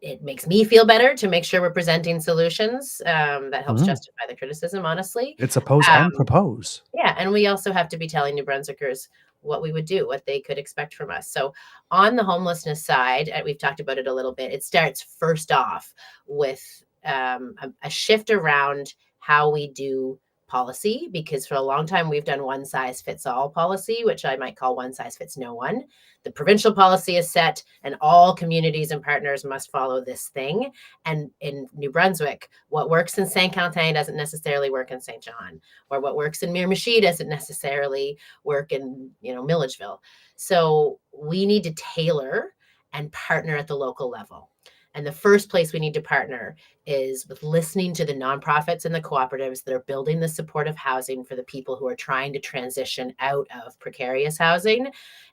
it makes me feel better to make sure we're presenting solutions that helps justify the criticism, honestly. It's oppose and propose. Yeah. And we also have to be telling New Brunswickers what we would do, what they could expect from us. So on the homelessness side, we've talked about it a little bit. It starts first off with a shift around how we do policy, because for a long time we've done one size fits all policy, which I might call one size fits no one. The provincial policy is set and all communities and partners must follow this thing. And in New Brunswick, what works in Saint-Quentin doesn't necessarily work in St. John, or what works in Miramichi doesn't necessarily work in, Milledgeville. So we need to tailor and partner at the local level. And the first place we need to partner is with listening to the nonprofits and the cooperatives that are building the supportive housing for the people who are trying to transition out of precarious housing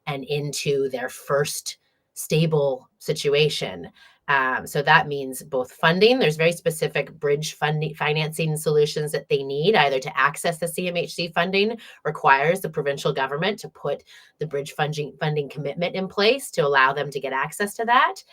and into their first stable situation. So that means both funding. There's very specific bridge financing solutions that they need. Either to access the CMHC funding requires the provincial government to put the bridge funding commitment in place to allow them to get access to that.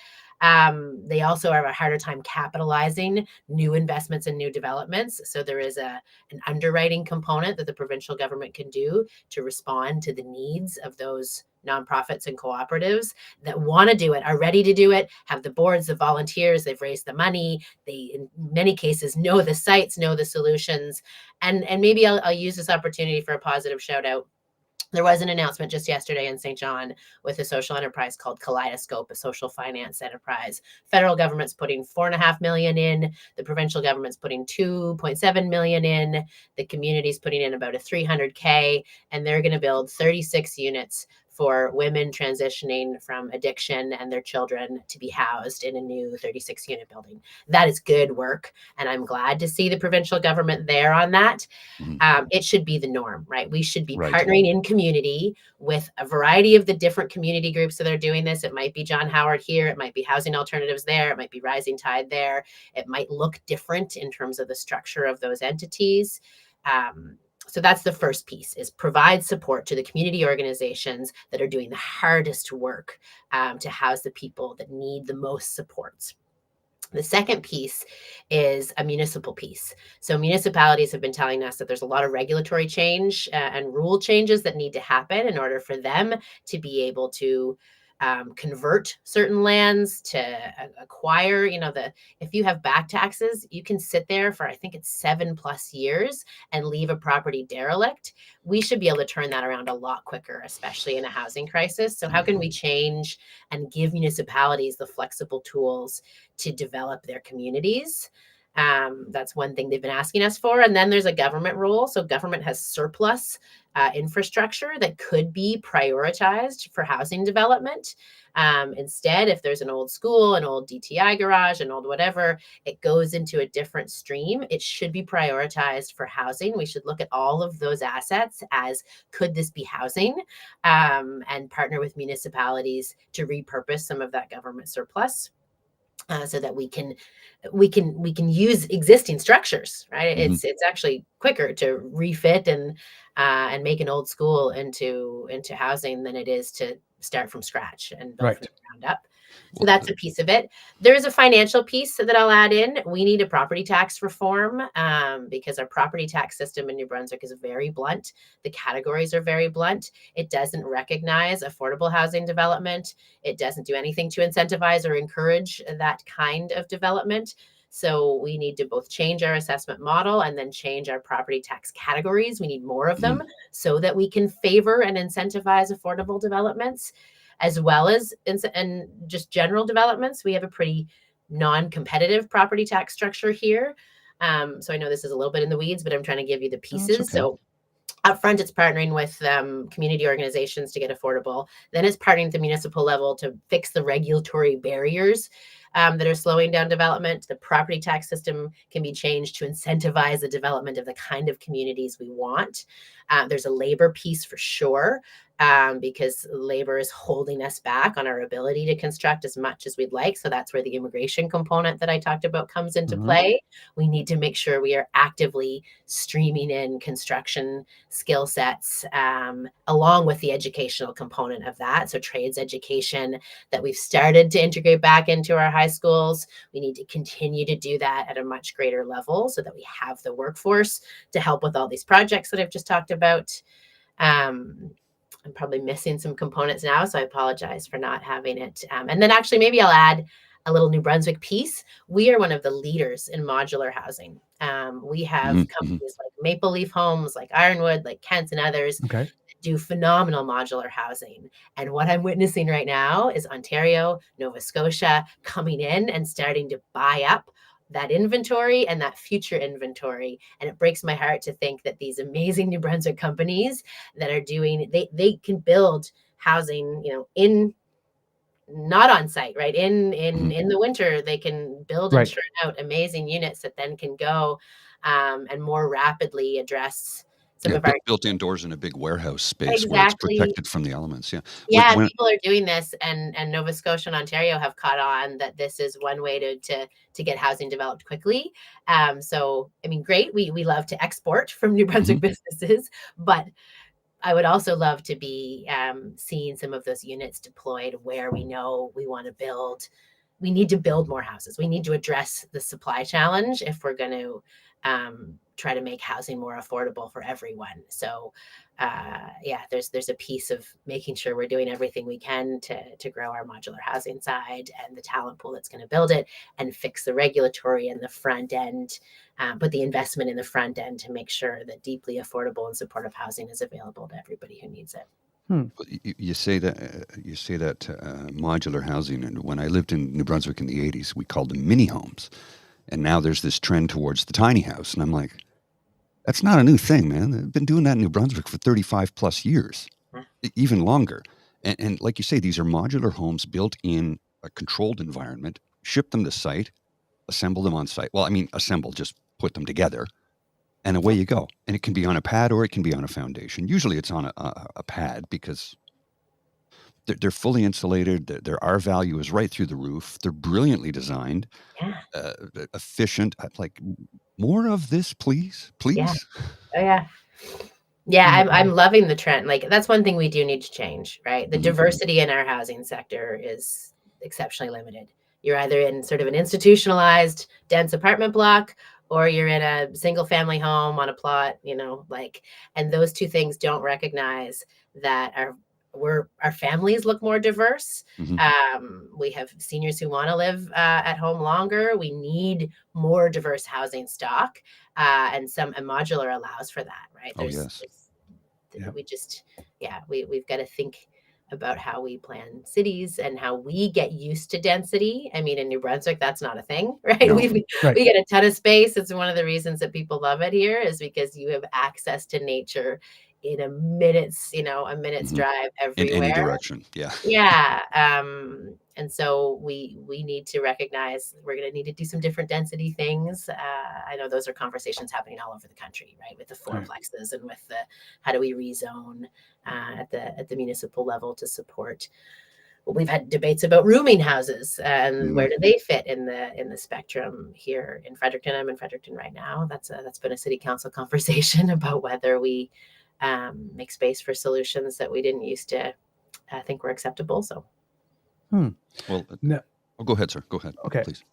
They also have a harder time capitalizing new investments and new developments. So there is an underwriting component that the provincial government can do to respond to the needs of those nonprofits and cooperatives that want to do it, are ready to do it, have the boards, the volunteers, they've raised the money. They, in many cases, know the sites, know the solutions. And maybe I'll use this opportunity for a positive shout out. There was an announcement just yesterday in St. John with a social enterprise called Kaleidoscope, a social finance enterprise. Federal government's putting $4.5 million in. The provincial government's putting $2.7 million in. The community's putting in about a $300K, and they're going to build 36 units for women transitioning from addiction and their children to be housed in a new 36-unit building. That is good work, and I'm glad to see the provincial government there on that. It should be the norm, right? We should be partnering in community with a variety of the different community groups that are doing this. It might be John Howard here. It might be Housing Alternatives there. It might be Rising Tide there. It might look different in terms of the structure of those entities. So that's the first piece, is provide support to the community organizations that are doing the hardest work to house the people that need the most supports. The second piece is a municipal piece. So municipalities have been telling us that there's a lot of regulatory change and rule changes that need to happen in order for them to be able to convert certain lands, to acquire, if you have back taxes, you can sit there for, I think it's 7+ years and leave a property derelict. We should be able to turn that around a lot quicker, especially in a housing crisis. So how can we change and give municipalities the flexible tools to develop their communities? That's one thing they've been asking us for. And then there's a government role. So government has surplus infrastructure that could be prioritized for housing development. Instead, if there's an old school, an old DTI garage, an old whatever, it goes into a different stream. It should be prioritized for housing. We should look at all of those assets as, could this be housing, and partner with municipalities to repurpose some of that government surplus. So that we can use existing structures, right? Mhm. It's actually quicker to refit and make an old school into housing than it is to start from scratch and build from Right. the ground up. So Well, that's a piece of it. There is a financial piece that I'll add in. We need a property tax reform because our property tax system in New Brunswick is very blunt. The categories are very blunt. It doesn't recognize affordable housing development. It doesn't do anything to incentivize or encourage that kind of development. So we need to both change our assessment model and then change our property tax categories. We need more of them so that we can favor and incentivize affordable developments, as well as and just general developments. We have a pretty non-competitive property tax structure here. So I know this is a little bit in the weeds, but I'm trying to give you the pieces. okay. So up front, it's partnering with community organizations to get affordable. Then it's partnering at the municipal level to fix the regulatory barriers that are slowing down development. The property tax system can be changed to incentivize the development of the kind of communities we want. There's a labor piece for sure, because labor is holding us back on our ability to construct as much as we'd like. So that's where the immigration component that I talked about comes into play. We need to make sure we are actively streaming in construction skill sets, along with the educational component of that. So trades education that we've started to integrate back into our high schools. We need to continue to do that at a much greater level so that we have the workforce to help with all these projects that I've just talked about. I'm probably missing some components now, so I apologize for not having it. And then actually, maybe I'll add a little New Brunswick piece. We are one of the leaders in modular housing. We have companies like Maple Leaf Homes, like Ironwood, like Kent's and others Okay. do phenomenal modular housing. And what I'm witnessing right now is Ontario, Nova Scotia coming in and starting to buy up that inventory and that future inventory. And it breaks my heart to think that these amazing New Brunswick companies that are doing, they can build housing, in not on site, right? In the winter, they can build and churn out amazing units that then can go and more rapidly address some of our built indoors in a big warehouse space where it's exactly. protected from the elements. Yeah. Yeah, When, people are doing this, and Nova Scotia and Ontario have caught on that this is one way to get housing developed quickly. So I mean, great. We love to export from New Brunswick businesses, but I would also love to be seeing some of those units deployed where we know we want to build. We need to build more houses. We need to address the supply challenge if we're going to try to make housing more affordable for everyone. So yeah, there's a piece of making sure we're doing everything we can to grow our modular housing side and the talent pool that's going to build it, and fix the regulatory and the front end, put the investment in the front end to make sure that deeply affordable and supportive housing is available to everybody who needs it. you say that modular housing, and when I lived in New Brunswick in the 80s, we called them mini homes, and now there's this trend towards the tiny house, and I'm like, that's not a new thing, man. They've been doing that in New Brunswick for 35 plus years, even longer. And like you say, these are modular homes built in a controlled environment, ship them to site, assemble them on site. Well, I mean, assemble, just put them together, and away you go. And it can be on a pad or it can be on a foundation. Usually it's on a pad because they're fully insulated. Their R value is right through the roof. They're brilliantly designed, efficient. Like, more of this, please. Yeah. Oh yeah. Yeah, I'm loving the trend. Like, that's one thing we do need to change, right? The diversity in our housing sector is exceptionally limited. You're either in sort of an institutionalized, dense apartment block, or you're in a single family home on a plot, and those two things don't recognize that our families look more diverse. We have seniors who want to live at home longer. We need more diverse housing stock, and modular allows for that, right? Oh, yes. We just, we've got to think about how we plan cities and how we get used to density. I mean, in New Brunswick, that's not a thing, right? No. We Right. get a ton of space. It's one of the reasons that people love it here, is because you have access to nature in a minute's Mhm. drive In everywhere. any direction. Yeah. Yeah. And so we need to recognize we're going to need to do some different density things. I know those are conversations happening all over the country, right? With the fourplexes and with the how do we rezone at the municipal level to support. We've had debates about rooming houses and where do they fit in the spectrum here in Fredericton. I'm in Fredericton right now. That's been a city council conversation about whether we make space for solutions that we didn't used to think were acceptable. So, Well, No. oh, go ahead, sir. Go ahead. Okay. Please.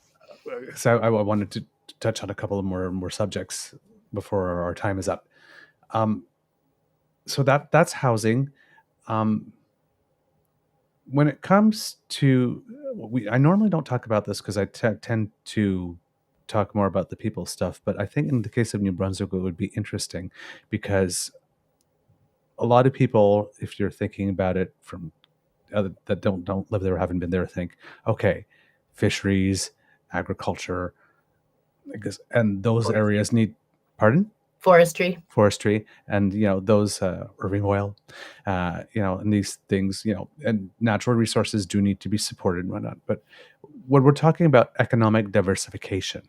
So I wanted to touch on a couple of more subjects before our time is up. So that's housing. When it comes to, I normally don't talk about this because I tend to talk more about the people stuff, but I think in the case of New Brunswick, it would be interesting because a lot of people, if you're thinking about it from that don't live there or haven't been there, think, okay, fisheries, agriculture, I guess, and those areas need, pardon? Forestry, and those Irving oil, and these things, and natural resources do need to be supported and whatnot. But when we're talking about economic diversification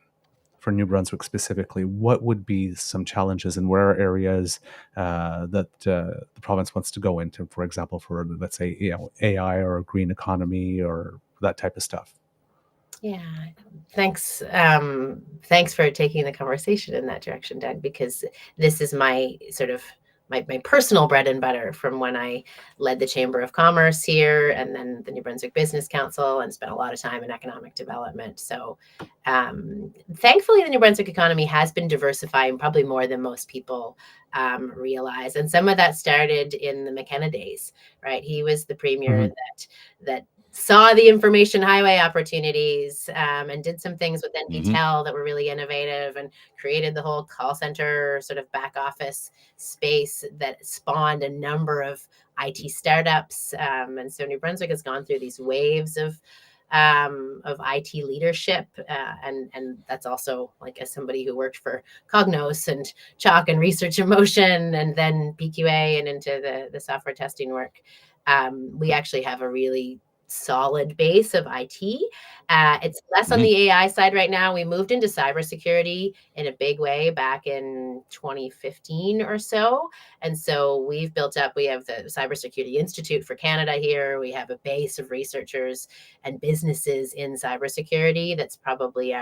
for New Brunswick specifically, what would be some challenges, and where are areas that the province wants to go into, for example, for, let's say, AI or a green economy or that type of stuff? Yeah, thanks. Thanks for taking the conversation in that direction, Doug, because this is my sort of my personal bread and butter from when I led the Chamber of Commerce here and then the New Brunswick Business Council and spent a lot of time in economic development. So thankfully, the New Brunswick economy has been diversifying probably more than most people realize. And some of that started in the McKenna days, right? He was the premier that saw the information highway opportunities and did some things with NPTEL that were really innovative and created the whole call center sort of back office space that spawned a number of IT startups. And so New Brunswick has gone through these waves of IT leadership. And that's also, like, as somebody who worked for Cognos and Chalk and Research in Motion and then PQA and into the software testing work, we actually have a really solid base of IT. It's less on the AI side right now. We moved into cybersecurity in a big way back in 2015 or so. And so we've built up, we have the Cybersecurity Institute for Canada here. We have a base of researchers and businesses in cybersecurity. That's probably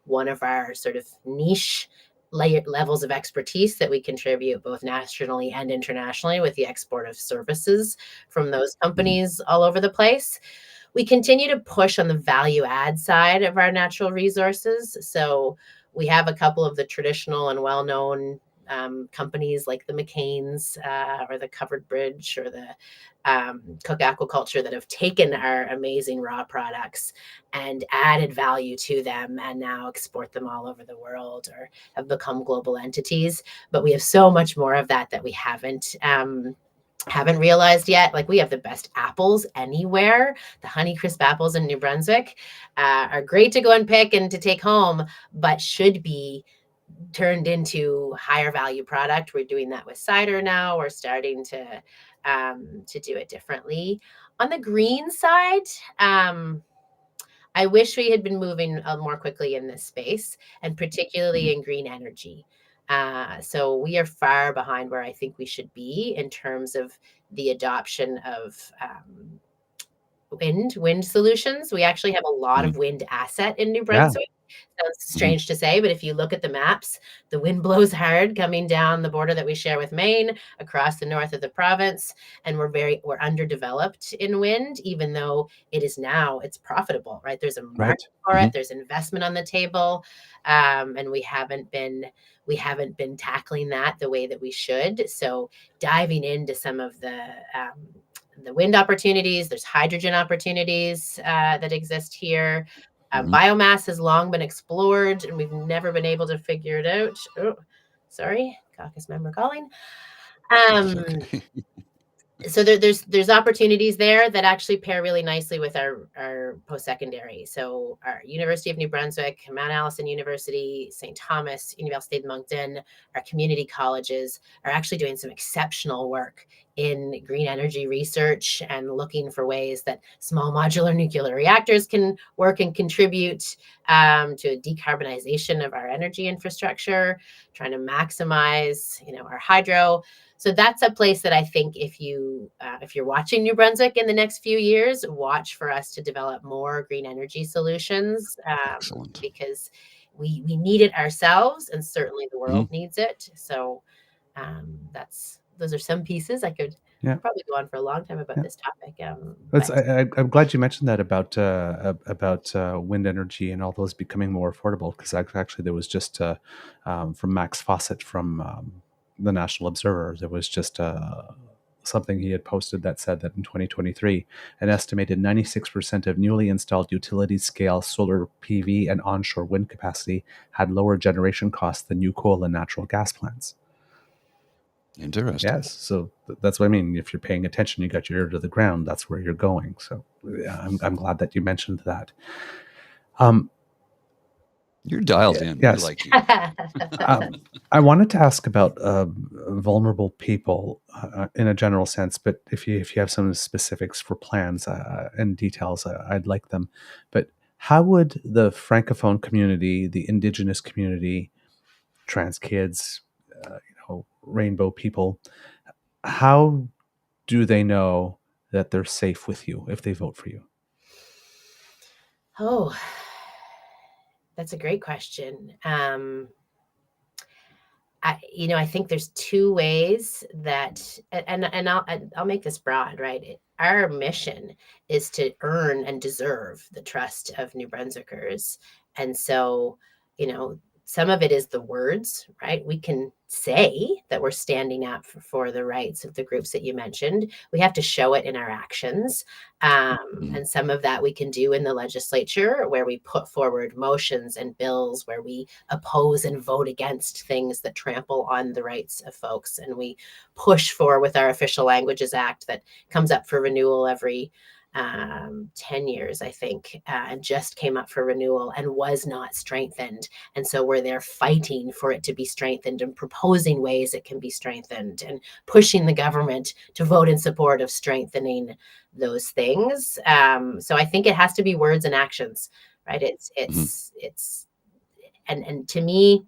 one of our sort of niche levels of expertise that we contribute both nationally and internationally with the export of services from those companies all over the place. We continue to push on the value add side of our natural resources. So we have a couple of the traditional and well-known companies like the McCain's or the Covered Bridge or the Cook Aquaculture that have taken our amazing raw products and added value to them and now export them all over the world or have become global entities. But we have so much more of that we haven't realized yet. Like, we have the best apples anywhere. The Honeycrisp apples in New Brunswick are great to go and pick and to take home, but should be turned into higher value product. We're doing that with cider now. We're starting to do it differently. On the green side, I wish we had been moving more quickly in this space, and particularly in green energy. So we are far behind where I think we should be in terms of the adoption of wind solutions. We actually have a lot of wind asset in New Brunswick. Sounds strange to say, but if you look at the maps, the wind blows hard coming down the border that we share with Maine, across the north of the province, and we're underdeveloped in wind, even though it's profitable, right? There's a market for it. There's investment on the table, and we haven't been tackling that the way that we should. So diving into some of the wind opportunities, there's hydrogen opportunities that exist here. Biomass has long been explored, and we've never been able to figure it out. Oh, sorry, caucus member calling. So there's opportunities there that actually pair really nicely with our post-secondary. So our University of New Brunswick, Mount Allison University, St. Thomas, Université de Moncton, our community colleges are actually doing some exceptional work in green energy research and looking for ways that small modular nuclear reactors can work and contribute to a decarbonization of our energy infrastructure, trying to maximize, our hydro. So that's a place that I think if you're watching New Brunswick in the next few years, watch for us to develop more green energy solutions, Excellent. because we need it ourselves, and certainly the world needs it. So those are some pieces. I could probably go on for a long time about this topic. I'm glad you mentioned that about wind energy and all those becoming more affordable, because actually there was just from Max Fawcett from the National Observer, there was just something he had posted that said that in 2023, an estimated 96% of newly installed utility-scale solar PV and onshore wind capacity had lower generation costs than new coal and natural gas plants. Interesting. Yes, so that's what I mean. If you're paying attention, you got your ear to the ground. That's where you're going. So I'm glad that you mentioned that. You're dialed in. Yes. We like you. I wanted to ask about vulnerable people in a general sense, but if you have some specifics for plans and details, I'd like them. But how would the Francophone community, the Indigenous community, trans kids, rainbow people, how do they know that they're safe with you if they vote for you? Oh, that's a great question. I think there's two ways that, and I'll make this broad, right? Our mission is to earn and deserve the trust of New Brunswickers. And so, some of it is the words, right? We can say that we're standing up for the rights of the groups that you mentioned. We have to show it in our actions. And some of that we can do in the legislature, where we put forward motions and bills where we oppose and vote against things that trample on the rights of folks. And we push for, with our Official Languages Act that comes up for renewal every 10 years, I think, and just came up for renewal and was not strengthened. And so we're there fighting for it to be strengthened and proposing ways it can be strengthened and pushing the government to vote in support of strengthening those things. So I think it has to be words and actions, right? And to me,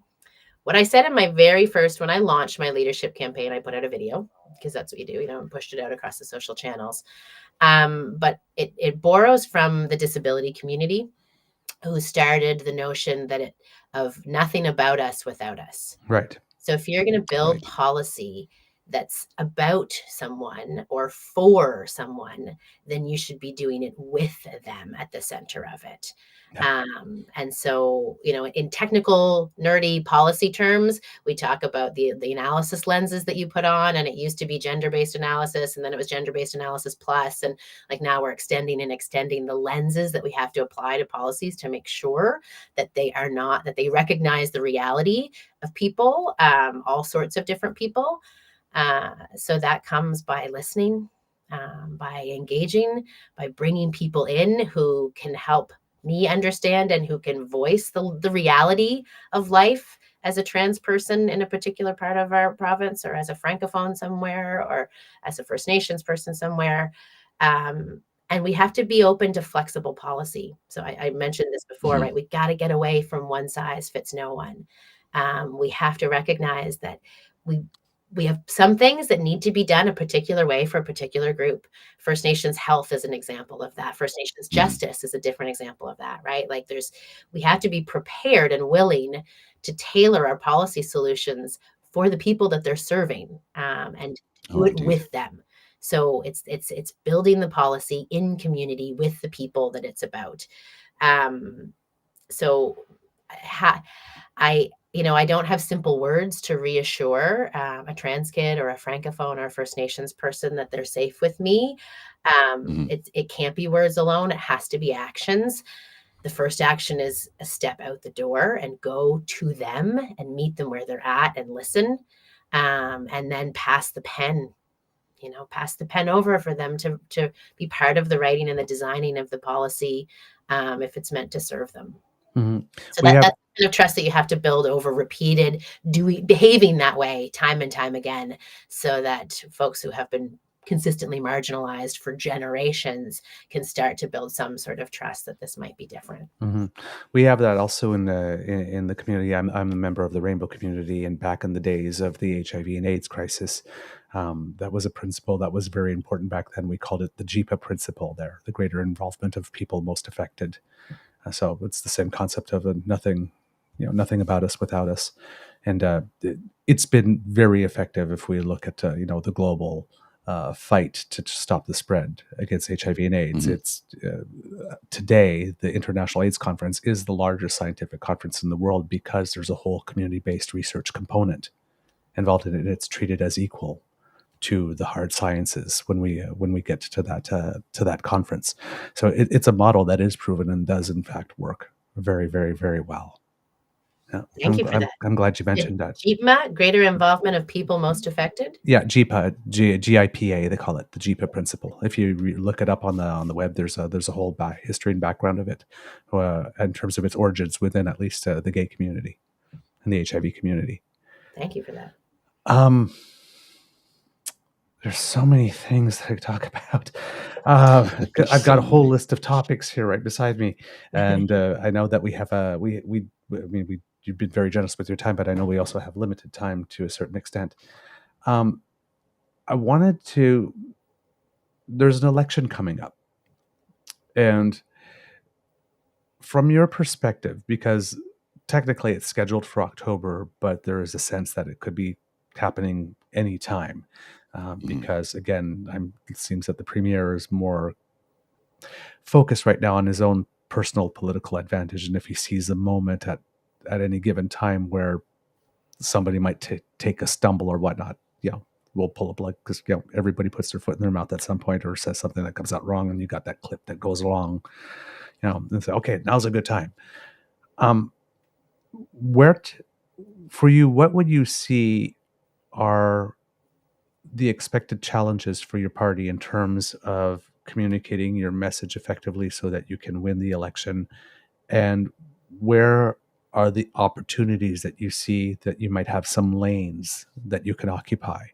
what I said in my very first, when I launched my leadership campaign, I put out a video, because that's what you do, and pushed it out across the social channels. But it borrows from the disability community, who started the notion of nothing about us without us. Right. So if you're going to build policy that's about someone or for someone, then you should be doing it with them at the center of it. Yeah. And so, in technical, nerdy policy terms, we talk about the analysis lenses that you put on, and it used to be gender-based analysis, and then it was gender-based analysis plus, and like now we're extending the lenses that we have to apply to policies to make sure that that they recognize the reality of people, all sorts of different people. So that comes by listening, by engaging, by bringing people in who can help me understand and who can voice the reality of life as a trans person in a particular part of our province, or as a Francophone somewhere, or as a First Nations person somewhere. And we have to be open to flexible policy. So I mentioned this before, right? We got to get away from one size fits no one. We have to recognize that we have some things that need to be done a particular way for a particular group. First Nations health is an example of that. First Nations justice is a different example of that, right? Like we have to be prepared and willing to tailor our policy solutions for the people that they're serving, and do it with them. So it's building the policy in community with the people that it's about. So I don't have simple words to reassure a trans kid or a Francophone or a First Nations person that they're safe with me. It can't be words alone. It has to be actions. The first action is a step out the door and go to them and meet them where they're at and listen, and then pass the pen pass the pen over for them to be part of the writing and the designing of the policy, if it's meant to serve them. Mhm. So We have that's the kind of trust that you have to build over repeated behaving that way time and time again, so that folks who have been consistently marginalized for generations can start to build some sort of trust that this might be different. we have that also in the community. I'm a member of the Rainbow community, and back in the days of the HIV and AIDS crisis, that was a principle that was very important back then. We called it the JEPA principle. There, the greater involvement of people most affected. So it's the same concept of nothing about us without us, and it's been very effective if we look at the global fight to stop the spread against HIV and AIDS. It's today the International AIDS Conference is the largest scientific conference in the world because there's a whole community-based research component involved in it. It's treated as equal to the hard sciences when we get to that conference. So it's a model that is proven and does in fact work very, very, very well. Yeah, Thank you for that. I'm glad you mentioned that. JEPA, greater involvement of people most affected. Yeah, JEPA, GIPA, they call it the JEPA principle. If you look it up on the web, there's a whole history and background of it, in terms of its origins within at least the gay community and the HIV community. Thank you for that. There's so many things that I could talk about. I've got a whole list of topics here right beside me, and I know that we have you've been very generous with your time, but I know we also have limited time to a certain extent. I wanted to. There's an election coming up, and from your perspective, because technically it's scheduled for October, but there is a sense that it could be happening anytime. Because again, it seems that the premier is more focused right now on his own personal political advantage, and if he sees a moment at any given time where somebody might take a stumble or whatnot, we'll pull up, because everybody puts their foot in their mouth at some point or says something that comes out wrong, and you got that clip that goes along, and say, okay, now's a good time. For you, what would you see are the expected challenges for your party in terms of communicating your message effectively so that you can win the election? And where are the opportunities that you see that you might have some lanes that you can occupy?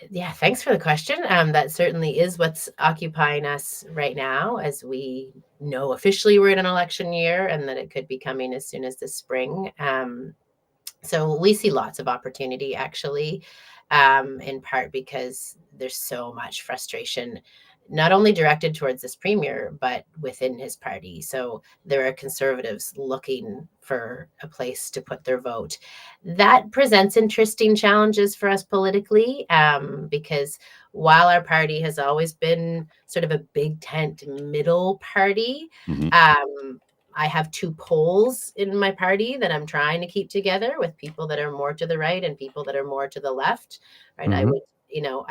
Yeah, thanks for the question. That certainly is what's occupying us right now, as we know officially we're in an election year and that it could be coming as soon as the spring. So we see lots of opportunity, actually, in part because there's so much frustration, not only directed towards this premier, but within his party. So there are conservatives looking for a place to put their vote. That presents interesting challenges for us politically, because while our party has always been sort of a big tent middle party, I have two poles in my party that I'm trying to keep together, with people that are more to the right and people that are more to the left. Right. I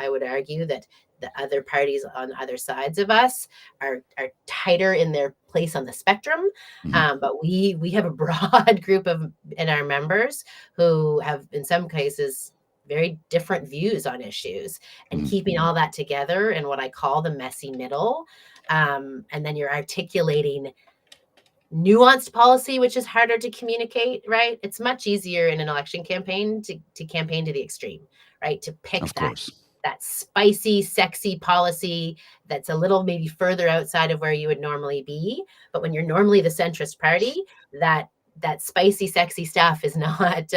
would argue that the other parties on other sides of us are tighter in their place on the spectrum. But we have a broad group in our members who have, in some cases, very different views on issues, and keeping all that together in what I call the messy middle. And then you're articulating nuanced policy, which is harder to communicate, right? It's much easier in an election campaign to campaign to the extreme, right? To pick that spicy, sexy policy that's a little maybe further outside of where you would normally be. But when you're normally the centrist party, that spicy, sexy stuff is not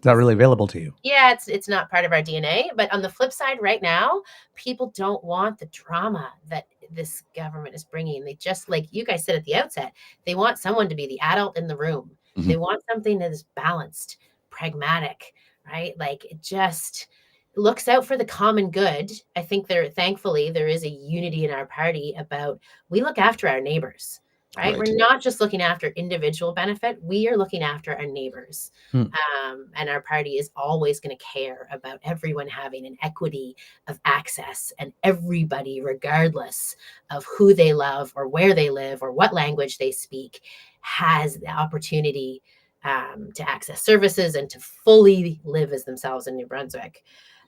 really available to you. Yeah, it's not part of our DNA. But on the flip side, right now, people don't want the drama that this government is bringing. They, just like you guys said at the outset, they want someone to be the adult in the room. They want something that is balanced, pragmatic, right? Like, it just looks out for the common good. I think thankfully there is a unity in our party about, we look after our neighbors. Right? We're not just looking after individual benefit. We are looking after our neighbors. And our party is always going to care about everyone having an equity of access, and everybody, regardless of who they love or where they live or what language they speak, has the opportunity to access services and to fully live as themselves in New Brunswick.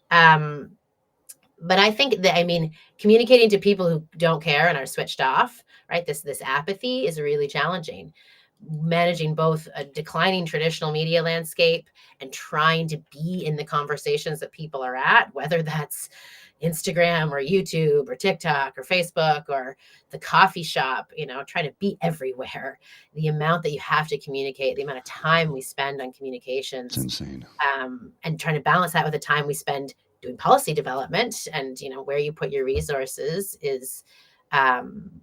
But I think that, I mean, communicating to people who don't care and are switched off, right? This apathy is really challenging. Managing both a declining traditional media landscape and trying to be in the conversations that people are at, whether that's Instagram or YouTube or TikTok or Facebook or the coffee shop, trying to be everywhere. The amount that you have to communicate, the amount of time we spend on communications, It's insane. and trying to balance that with the time we spend doing policy development, and where you put your resources is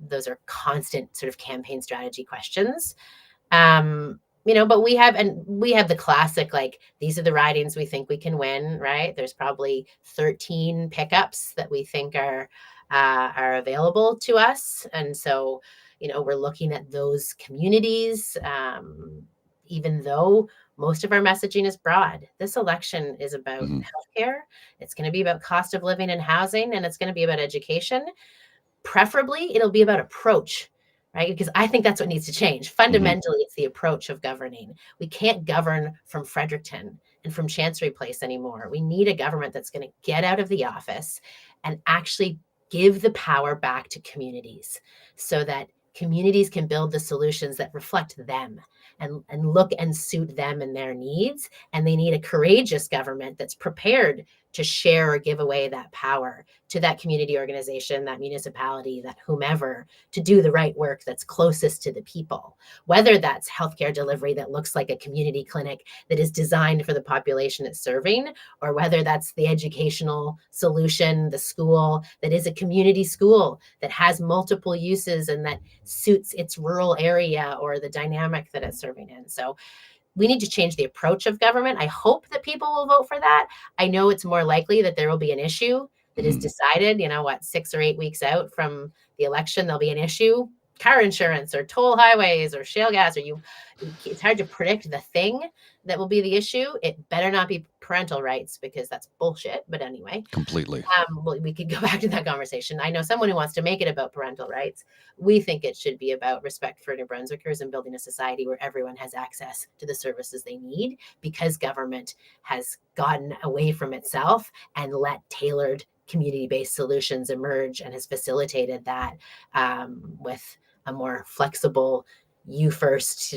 those are constant sort of campaign strategy questions. But we have the classic, like, these are the ridings we think we can win, right? There's probably 13 pickups that we think are available to us, and so we're looking at those communities, even though most of our messaging is broad. This election is about healthcare. It's going to be about cost of living and housing, and it's going to be about education. Preferably, it'll be about approach, right? Because I think that's what needs to change. Fundamentally, it's the approach of governing. We can't govern from Fredericton and from Chancery Place anymore. We need a government that's going to get out of the office and actually give the power back to communities so that communities can build the solutions that reflect them and look and suit them and their needs. And they need a courageous government that's prepared to share or give away that power to that community organization, that municipality, that whomever, to do the right work that's closest to the people, whether that's healthcare delivery that looks like a community clinic that is designed for the population it's serving, or whether that's the educational solution, the school that is a community school that has multiple uses and that suits its rural area or the dynamic that it's serving in. So we need to change the approach of government. I hope that people will vote for that. I know it's more likely that there will be an issue that is decided, 6 or 8 weeks out from the election, there'll be an issue, car insurance or toll highways or shale gas, or it's hard to predict the thing that will be the issue. It better not be parental rights, because that's bullshit. But anyway, Completely. we could go back to that conversation. I know someone who wants to make it about parental rights. We think it should be about respect for New Brunswickers and building a society where everyone has access to the services they need, because government has gotten away from itself and let tailored community-based solutions emerge and has facilitated that with a more flexible, you first,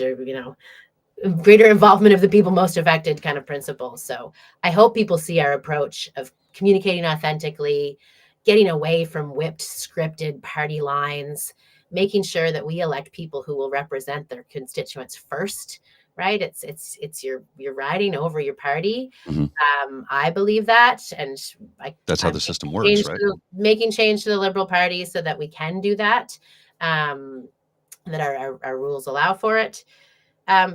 greater involvement of the people most affected kind of principle. So I hope people see our approach of communicating authentically, getting away from whipped, scripted party lines, making sure that we elect people who will represent their constituents first, right? It's your riding over your party. I believe that, and that's how the system works, right? Making change to the Liberal Party so that we can do that, that our rules allow for it,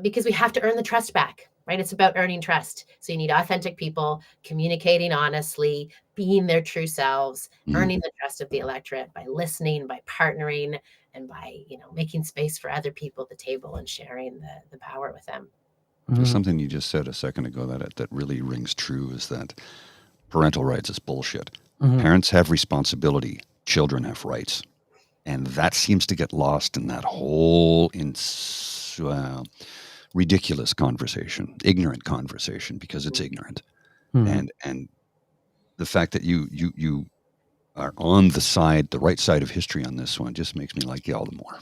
because we have to earn the trust back, right? It's about earning trust. So you need authentic people communicating honestly, being their true selves, earning the trust of the electorate by listening, by partnering, and by making space for other people at the table and sharing the power with them. There's something you just said a second ago that really rings true, is that parental rights is bullshit. Parents have responsibility, children have rights. And that seems to get lost in that whole ridiculous conversation, ignorant conversation, because it's ignorant. And the fact that you are on the right side of history on this one just makes me like you all the more.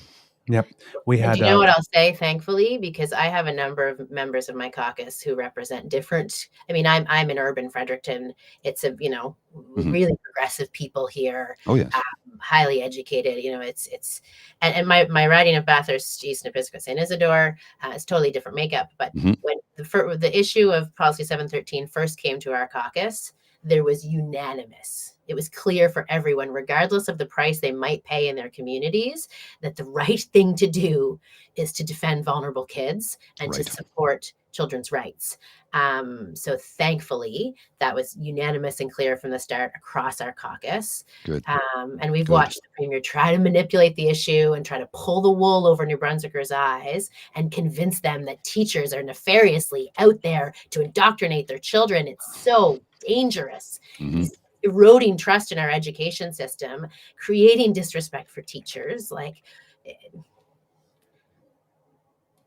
Yep. We had. And you know what I'll say, thankfully, because I have a number of members of my caucus who represent different. I mean, I'm in urban Fredericton. It's a really progressive people here. Oh yes. Highly educated. It's and my riding of Bathurst East and Episcopal St. Isidore is totally different makeup. But when the issue of Policy 713 first came to our caucus, there was unanimous. It was clear for everyone, regardless of the price they might pay in their communities, that the right thing to do is to defend vulnerable kids and to support children's rights. So thankfully, that was unanimous and clear from the start across our caucus. Good. And we've watched the Premier try to manipulate the issue and try to pull the wool over New Brunswickers' eyes and convince them that teachers are nefariously out there to indoctrinate their children. It's so dangerous. He's eroding trust in our education system, creating disrespect for teachers. Like,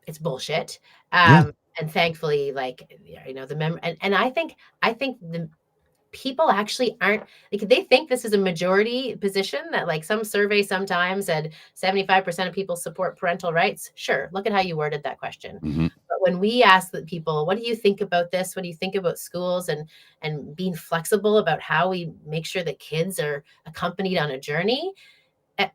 it's bullshit. And And thankfully, like, and I think the people actually aren't, like, they think this is a majority position, that like some survey sometime said 75% of people support parental rights. Sure, look at how you worded that question. Hmm. But when we ask the people, what do you think about this? What do you think about schools, and being flexible about how we make sure that kids are accompanied on a journey?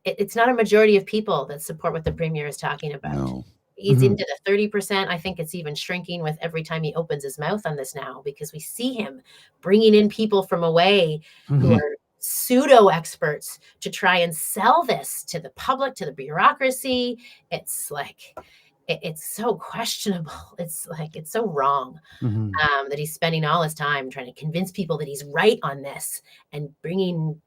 It's not a majority of people that support what the premier is talking about. No. He's Mhm. into the 30%. I think it's even shrinking with every time he opens his mouth on this now, because we see him bringing in people from away who Mhm. are pseudo experts to try and sell this to the public, to the bureaucracy. It's like, it's so questionable. It's like, it's so wrong, Mhm. that he's spending all his time trying to convince people that he's right on this, and bringing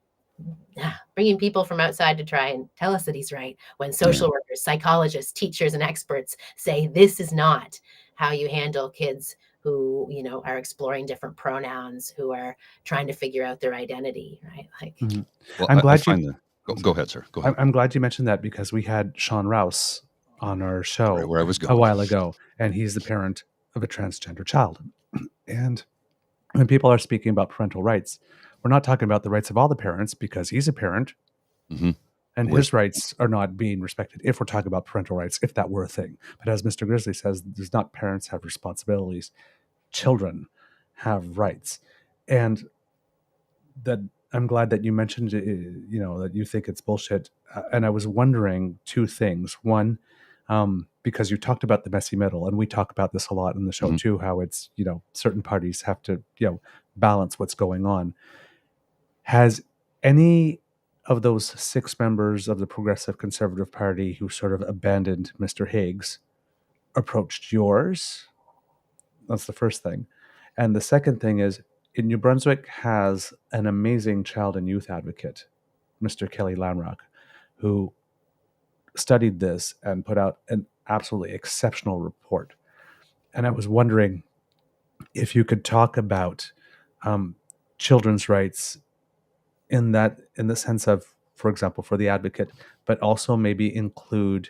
people from outside to try and tell us that he's right, when social workers, psychologists, teachers, and experts say this is not how you handle kids who, are exploring different pronouns, who are trying to figure out their identity, right? Like, Mhm. Well, I'm I glad you. find the go ahead, sir. Go I'm, ahead. I'm glad you mentioned that, because we had Sean Rouse on our Right show where I was a going. while ago, and he's the parent of a transgender child. And when people are speaking about parental rights, we're not talking about the rights of all the parents, because he's a parent Hmm. and Where's his rights are not being respected, if we're talking about parental rights, if that were a thing. But as Mr. Grizzly says, there's not parents have responsibilities, children have rights. And that, I'm glad that you mentioned, that you think it's bullshit. And I was wondering two things. One, because you talked about the messy middle, and we talk about this a lot in the show Mhm. too, how it's, certain parties have to, balance what's going on. Has any of those 6 members of the Progressive Conservative Party who sort of abandoned Mr. Higgs approached yours? That's the first thing. And the second thing is, in New Brunswick has an amazing child and youth advocate, Mr. Kelly Lamrock, who studied this and put out an absolutely exceptional report. And I was wondering if you could talk about um, children's rights in the sense of, for example, for the advocate, but also maybe include,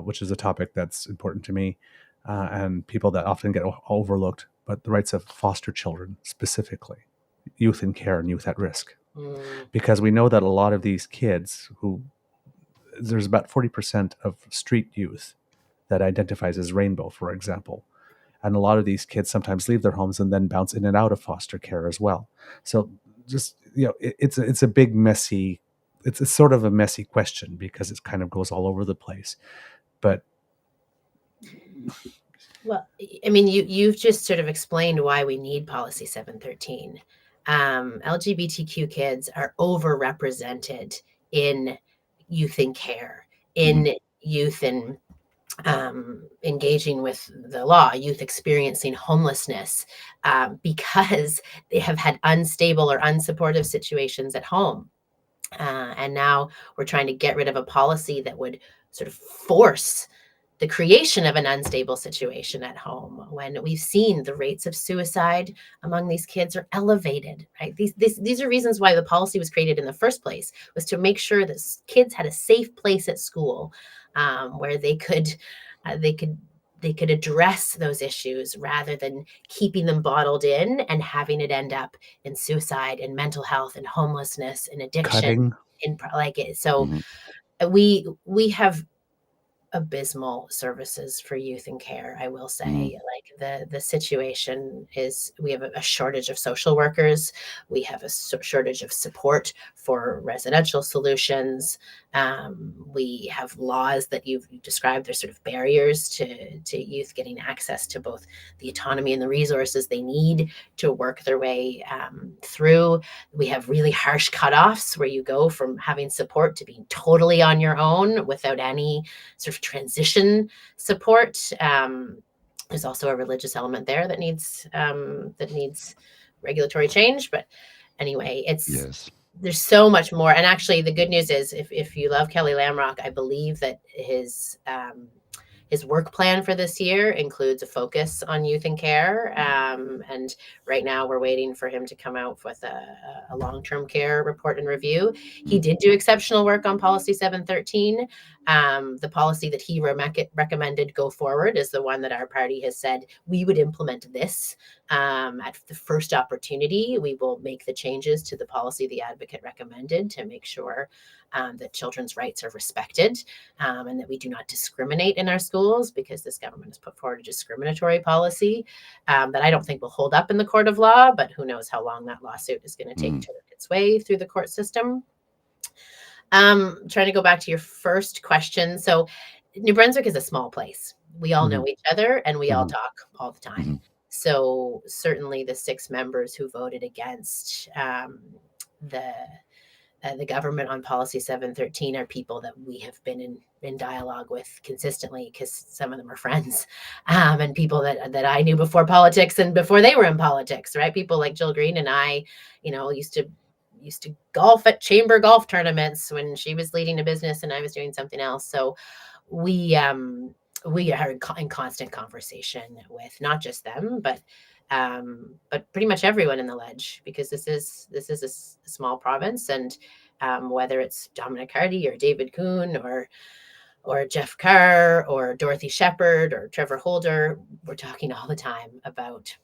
which is a topic that's important to me, and people that often get overlooked, but the rights of foster children, specifically youth in care and youth at risk. mm, Because we know that a lot of these kids who, there's about 40% of street youth that identifies as rainbow, for example. And a lot of these kids sometimes leave their homes and then bounce in and out of foster care as well. So just, it's a big messy, it's a sort of a messy question, because it kind of goes all over the place. But well, I mean, you've just sort of explained why we need policy 713. LGBTQ kids are overrepresented in youth in care, in youth in engaging with the law, youth experiencing homelessness, because they have had unstable or unsupportive situations at home. And now we're trying to get rid of a policy that would sort of force the creation of an unstable situation at home, when we've seen the rates of suicide among these kids are elevated, right? These are reasons why the policy was created in the first place, was to make sure that kids had a safe place at school, where they could they could address those issues, rather than keeping them bottled in and having it end up in suicide and mental health and homelessness and addiction. cutting, Like it. So Hmm. we have abysmal services for youth in care, I will Hmm. say. Like, the situation is, we have a shortage of social workers, we have a shortage of support for residential solutions, we have laws that you've described, there's sort of barriers to youth getting access to both the autonomy and the resources they need to work their way through. We have really harsh cutoffs, where you go from having support to being totally on your own without any sort of transition support. There's also a religious element there that needs regulatory change. But anyway, Yes. there's so much more. And actually, the good news is, if you love Kelly Lamrock, I believe that his work plan for this year includes a focus on youth and care. And right now we're waiting for him to come out with a long-term care report and review. He did do exceptional work on policy 713. The policy that he recommended go forward is the one that our party has said we would implement this at the first opportunity. We will make the changes to the policy the advocate recommended to make sure that children's rights are respected and that we do not discriminate in our schools, because this government has put forward a discriminatory policy that I don't think will hold up in the court of law, but who knows how long that lawsuit is going to take to work its way through the court system. Trying to go back to your first question. So New Brunswick is a small place. We all know each other and we all talk all the time. So certainly the 6 members who voted against the government on policy 713 are people that we have been in dialogue with consistently, because some of them are friends and people that I knew before politics and before they were in politics, right? People like Jill Green and I, used to golf at chamber golf tournaments when she was leading a business and I was doing something else. So we are in constant conversation with not just them, but pretty much everyone in the Ledge, because this is a small province, and whether it's Dominic Hardy or David Kuhn or Jeff Carr or Dorothy Shepherd or Trevor Holder, we're talking all the time about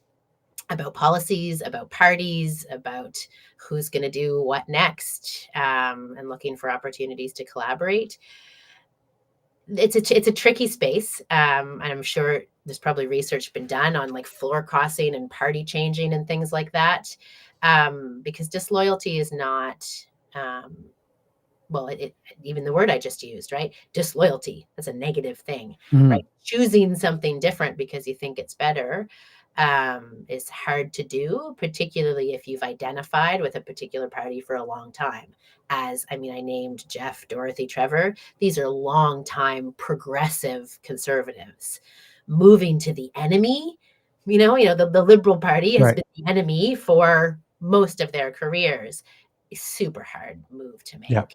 policies, about parties, about who's going to do what next, and looking for opportunities to collaborate. It's a tricky space. And I'm sure there's probably research been done on like floor crossing and party changing and things like that. Because disloyalty is not, even the word I just used, right? Disloyalty, that's a negative thing, right? Choosing something different because you think it's better is hard to do, particularly if you've identified with a particular party for a long time. I named Jeff, Dorothy, Trevor. These are long-time progressive conservatives. Moving to the enemy, the Liberal Party has been the enemy for most of their careers. A super hard move to make. Yeah.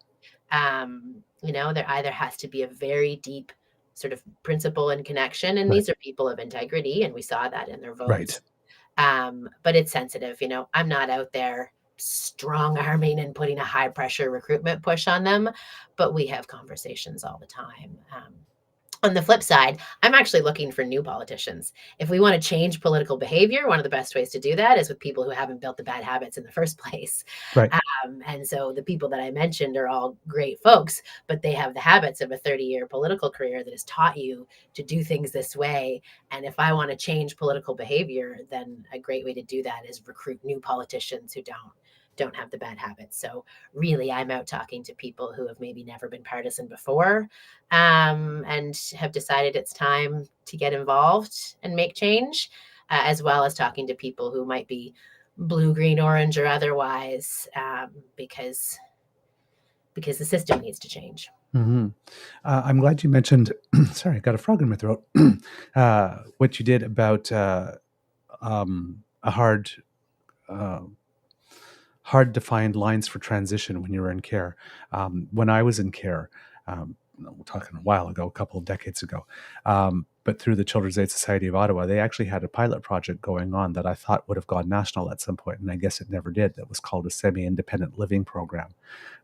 There either has to be a very deep sort of principle and connection, and these are people of integrity, and we saw that in their votes. But it's sensitive. I'm not out there strong arming and putting a high pressure recruitment push on them, but we have conversations all the time. On the flip side, I'm actually looking for new politicians. If we want to change political behavior, one of the best ways to do that is with people who haven't built the bad habits in the first place. Right. And so the people that I mentioned are all great folks, but they have the habits of a 30-year political career that has taught you to do things this way. And if I want to change political behavior, then a great way to do that is recruit new politicians who don't have the bad habits. So really, I'm out talking to people who have maybe never been partisan before, and have decided it's time to get involved and make change, as well as talking to people who might be blue, green, orange, or otherwise, because the system needs to change. I'm glad you mentioned, sorry, I got a frog in my throat, what you did about a hard defined lines for transition when you were in care. When I was in care, we're talking a while ago, a couple of decades ago, but through the Children's Aid Society of Ottawa, they actually had a pilot project going on that I thought would have gone national at some point, and I guess it never did. That was called a semi-independent living program,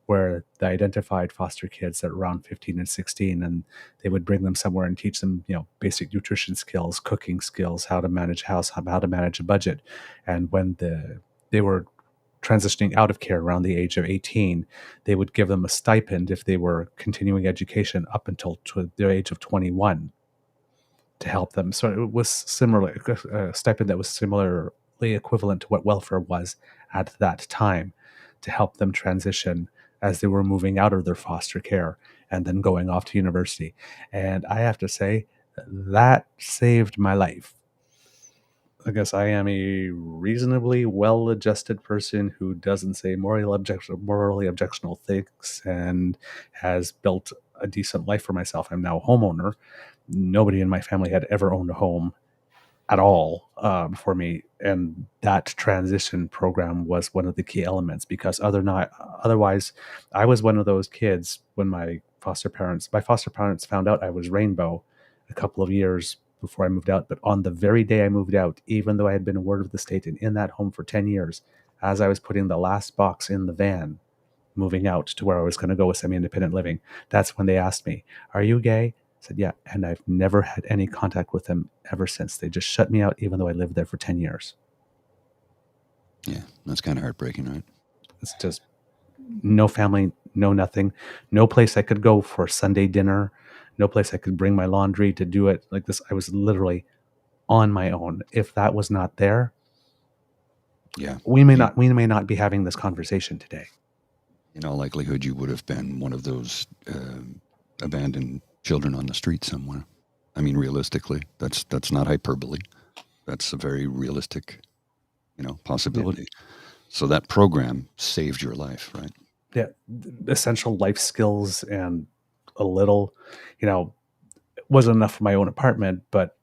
where they identified foster kids at around 15 and 16, and they would bring them somewhere and teach them, basic nutrition skills, cooking skills, how to manage a house, how to manage a budget. And when they were transitioning out of care around the age of 18, they would give them a stipend if they were continuing education up until the age of 21 to help them. So it was similar, a stipend that was similarly equivalent to what welfare was at that time, to help them transition as they were moving out of their foster care and then going off to university. And I have to say, that saved my life. I guess I am a reasonably well-adjusted person who doesn't say morally objectionable things and has built a decent life for myself. I'm now a homeowner. Nobody in my family had ever owned a home at all before me, and that transition program was one of the key elements, because otherwise I was one of those kids when my foster parents found out I was rainbow a couple of years before I moved out. But on the very day I moved out, even though I had been a ward of the state and in that home for 10 years, as I was putting the last box in the van, moving out to where I was going to go with semi-independent living. That's when they asked me, "Are you gay?" I said, "Yeah." And I've never had any contact with them ever since. They just shut me out, even though I lived there for 10 years. Yeah, that's kind of heartbreaking, right? It's just no family, no nothing, no place I could go for Sunday dinner, no place I could bring my laundry to do it like this. I was literally on my own. If that was not there, Yeah. we may not be having this conversation today. In all likelihood, you would have been one of those abandoned children on the street somewhere. I mean, realistically, that's not hyperbole. That's a very realistic, possibility. Yeah. So that program saved your life, right? Yeah, essential life skills and a little, wasn't enough for my own apartment, but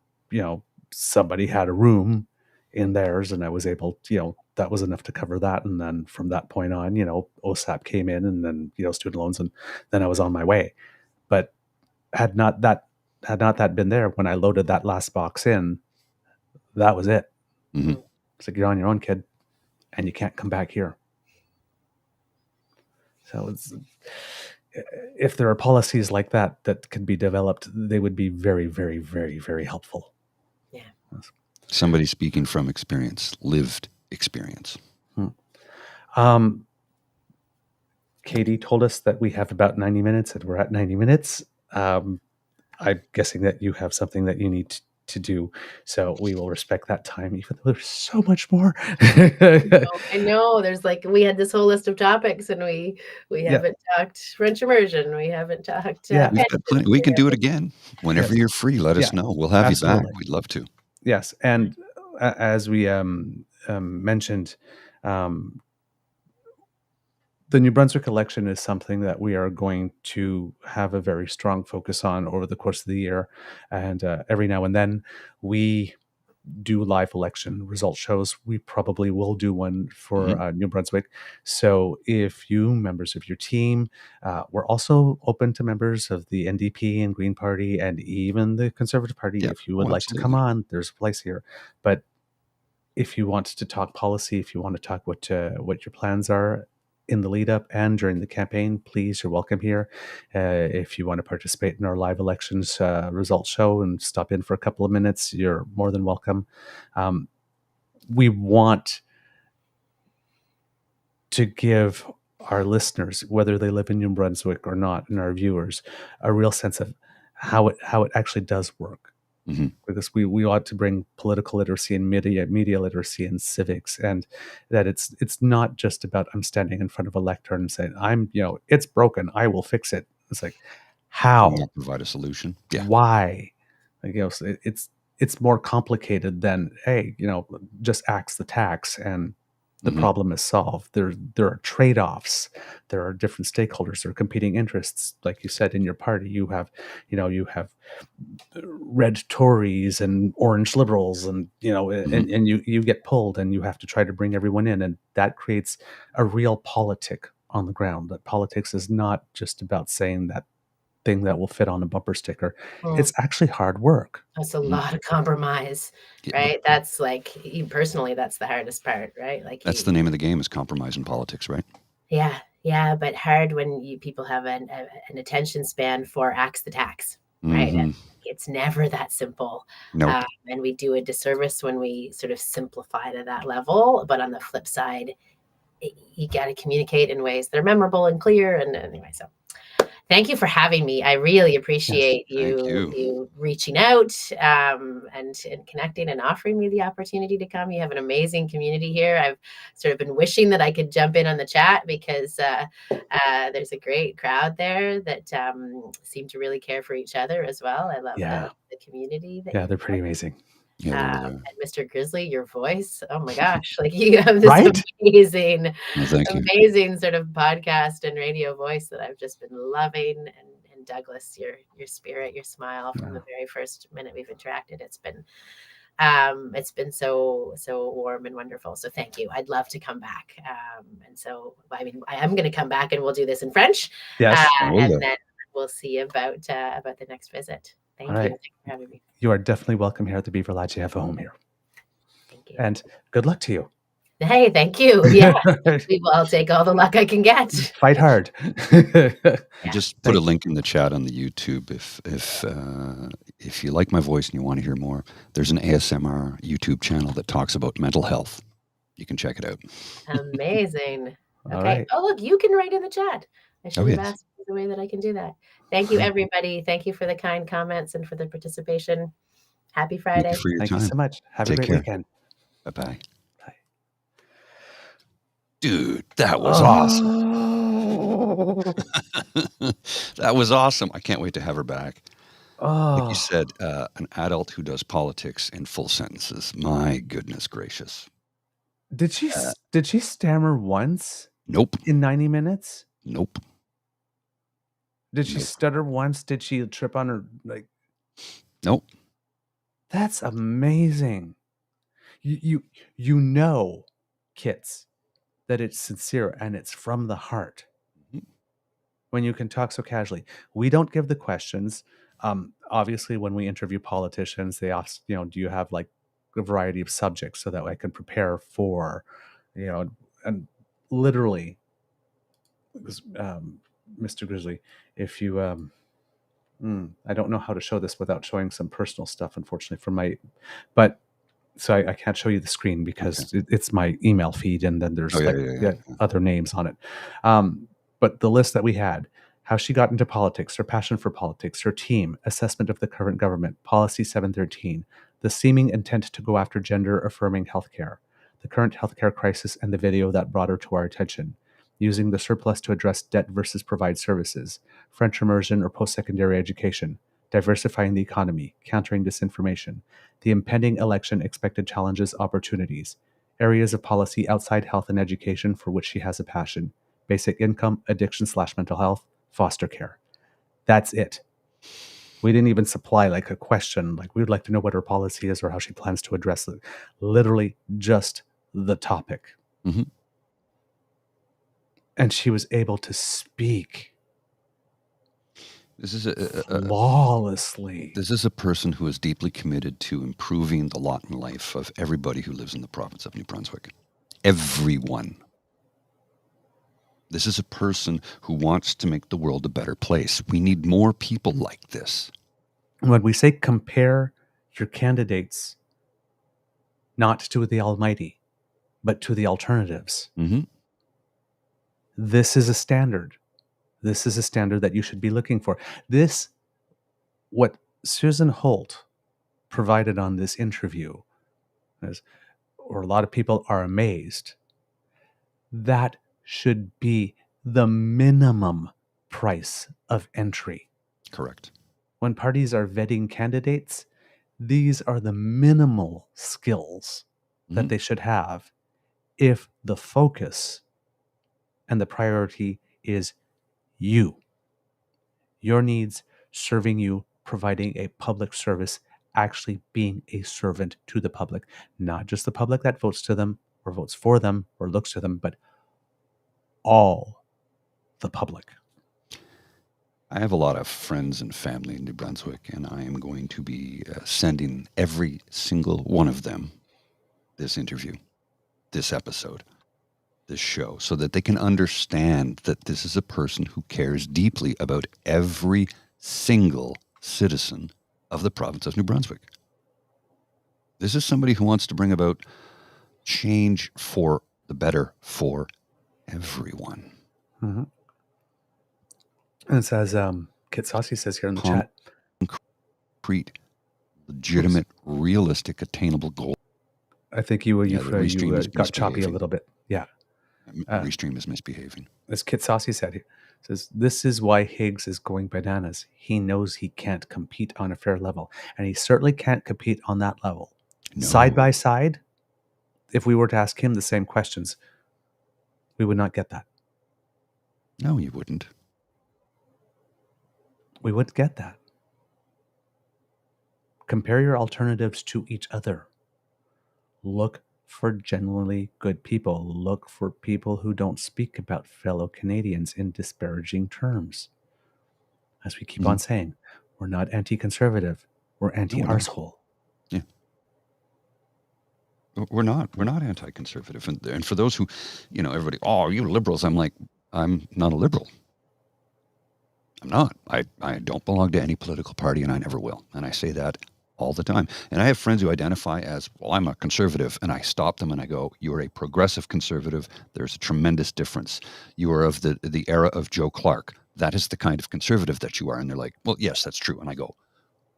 somebody had a room in theirs, and I was able to, that was enough to cover that. And then from that point on, OSAP came in, and then student loans, and then I was on my way. But had not that been there when I loaded that last box in, that was it. Mm-hmm. It's like, you're on your own, kid, and you can't come back here. So if there are policies like that can be developed, they would be very, very, very, very helpful. Yeah. Somebody speaking from experience, lived experience. Katie told us that we have about 90 minutes, and we're at 90 minutes. I'm guessing that you have something that you need to do, so we will respect that time, even though there's so much more. I know. There's we had this whole list of topics, and we haven't talked French immersion. We haven't talked. We've got plenty. We can do it again whenever you're free. Let us know. We'll have you back. We'd love to. Yes, and as we mentioned, the New Brunswick election is something that we are going to have a very strong focus on over the course of the year. And every now and then we do live election result shows. We probably will do one for New Brunswick. So if you, members of your team, we're also open to members of the NDP and Green Party and even the Conservative Party. If you would like to come on, there's a place here. But if you want to talk policy, if you want to talk what your plans are in the lead up and during the campaign, please, you're welcome here. If you want to participate in our live elections results show and stop in for a couple of minutes, you're more than welcome. We want to give our listeners, whether they live in New Brunswick or not, and our viewers, a real sense of how it actually does work. Because we ought to bring political literacy and media literacy and civics, and that it's not just about I'm standing in front of a lectern and saying it's broken, I will fix it. It's like, how? Provide a solution. Yeah. Why? So it's more complicated than, hey, just axe the tax and the problem is solved. There are trade-offs. There are different stakeholders. There are competing interests. Like you said, in your party, you have red Tories and orange liberals, and and you get pulled, and you have to try to bring everyone in, and that creates a real politic on the ground. That politics is not just about saying that thing that will fit on a bumper sticker. It's actually hard work. That's a lot of compromise, right? That's personally, that's the hardest part, right? That's the name of the game, is compromise in politics, right? Yeah, but hard when people have an attention span for axe the tax, right? And it's never that simple. Nope. And we do a disservice when we sort of simplify to that level. But on the flip side, you got to communicate in ways that are memorable and clear. And anyway, so thank you for having me. I really appreciate you reaching out and connecting and offering me the opportunity to come. You have an amazing community here. I've sort of been wishing that I could jump in on the chat because there's a great crowd there that seem to really care for each other as well. I love the community. They're pretty amazing. And Mr. Grizzly, your voice, oh my gosh, you have this amazing sort of podcast and radio voice that I've just been loving. And Douglas, your spirit, your smile from the very first minute we've interacted, it's been so warm and wonderful. So thank you. I'd love to come back. And so, I mean, I am going to come back, and we'll do this in French. Yes. And then we'll see about the next visit. Thank you. Thank you for having me. You are definitely welcome here at the Beaver Lodge. You have a home here. Thank you. And good luck to you. Hey, thank you. Yeah, I'll take all the luck I can get. Fight hard. I just put a link in the chat on the YouTube. If you like my voice and you want to hear more, there's an ASMR YouTube channel that talks about mental health. You can check it out. Amazing. All Okay. right. Oh, look, you can write in the chat. I should have yes. asked the way that I can do that. Thank you, everybody. Thank you for the kind comments and for the participation. Happy Friday. Thank you for your Thank time. you so much. Have Take a great care. weekend. Bye-bye. Bye. Dude, that was awesome. That was awesome. I can't wait to have her back. Like you said, an adult who does politics in full sentences. My goodness gracious. Did she stammer once Nope. in 90 minutes? Nope. Did she stutter once? Did she trip on her Nope. That's amazing. You know, Kits, that it's sincere and it's from the heart. When you can talk so casually. We don't give the questions. Obviously, when we interview politicians, they ask, do you have like a variety of subjects so that I can prepare for, and literally, Mr. Grizzly, if you, I don't know how to show this without showing some personal stuff, unfortunately, so I can't show you the screen because it's my email feed, and then there's other names on it. But the list that we had, how she got into politics, her passion for politics, her team, assessment of the current government, Policy 713, the seeming intent to go after gender-affirming healthcare, the current healthcare crisis and the video that brought her to our attention, using the surplus to address debt versus provide services, French immersion or post-secondary education, diversifying the economy, countering disinformation, the impending election, expected challenges, opportunities, areas of policy outside health and education for which she has a passion, basic income, addiction/mental health, foster care. That's it. We didn't even supply like a question, like we would like to know what her policy is or how she plans to address it. Literally just the topic. Mm-hmm. And she was able to speak This is flawlessly. This is a person who is deeply committed to improving the lot in life of everybody who lives in the province of New Brunswick. Everyone. This is a person who wants to make the world a better place. We need more people like this. When we say compare your candidates, not to the almighty, but to the alternatives, this is a standard. This is a standard that you should be looking for. What Susan Holt provided on this interview, or a lot of people are amazed, that should be the minimum price of entry. Correct. When parties are vetting candidates, these are the minimal skills that they should have if the focus and the priority is you, your needs, serving you, providing a public service, actually being a servant to the public, not just the public that votes to them or votes for them or looks to them, but all the public. I have a lot of friends and family in New Brunswick, and I am going to be sending every single one of them this interview, this episode, this show, so that they can understand that this is a person who cares deeply about every single citizen of the province of New Brunswick. This is somebody who wants to bring about change for the better for everyone. Mm-hmm. And it says, Kit Saucy says here in the chat, concrete, legitimate, realistic, attainable goal. I think you got choppy a little bit. Yeah. Restream is misbehaving. As Kit Saucy said, he says, this is why Higgs is going bananas. He knows he can't compete on a fair level, and he certainly can't compete on that level. No. Side by side, if we were to ask him the same questions, we would not get that. No, you wouldn't. We wouldn't get that. Compare your alternatives to each other. Look for genuinely good people. Look for people who don't speak about fellow Canadians in disparaging terms. As we keep on saying, we're not anti-conservative. We're anti-arsehole. Yeah. We're not anti-conservative. And for those who, everybody, oh, you liberals, I'm like, I'm not a liberal. I'm not. I don't belong to any political party, and I never will. And I say that all the time. And I have friends who identify as, well, I'm a conservative, and I stop them and I go, you're a progressive conservative. There's a tremendous difference. You are of the era of Joe Clark. That is the kind of conservative that you are. And they're like, well, yes, that's true. And I go,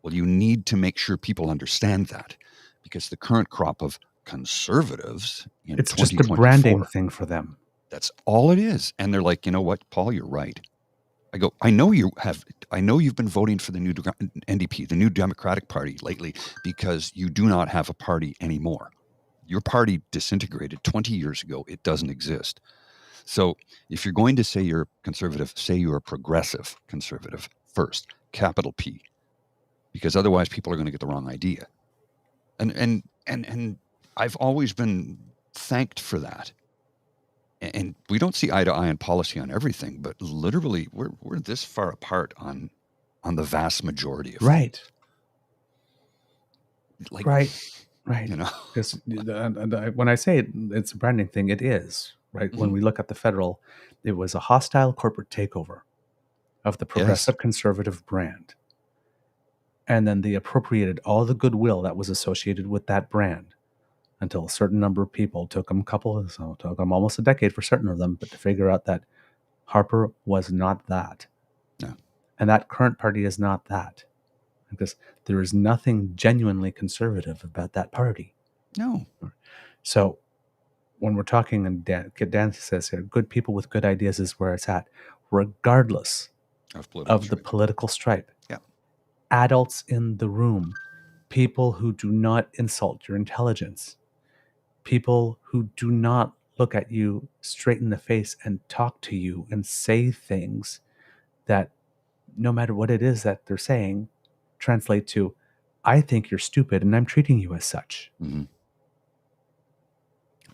well, you need to make sure people understand that, because the current crop of conservatives in It's just a branding 2024, thing for them. that's all it is. And they're like, you know what, Paul, you're right. I go, I know you've been voting for the new NDP, the new Democratic Party lately, because you do not have a party anymore. Your party disintegrated 20 years ago. It doesn't exist. So if you're going to say you're conservative, say you're a progressive conservative first, capital P, because otherwise people are going to get the wrong idea. And I've always been thanked for that. And we don't see eye to eye in policy on everything, but literally we're this far apart on the vast majority of Right. like, Right. Because when I say it's a branding thing, it is, right? Mm-hmm. When we look at the federal, it was a hostile corporate takeover of the progressive conservative brand. And then they appropriated all the goodwill that was associated with that brand until a certain number of people took them almost a decade for certain of them, but to figure out that Harper was not that. No. And that current party is not that. Because there is nothing genuinely conservative about that party. No. So when we're talking, and Dan says here, good people with good ideas is where it's at, regardless of the political stripe. Yeah. Adults in the room, people who do not insult your intelligence, people who do not look at you straight in the face and talk to you and say things that, no matter what it is that they're saying, translate to, I think you're stupid and I'm treating you as such. Mm-hmm.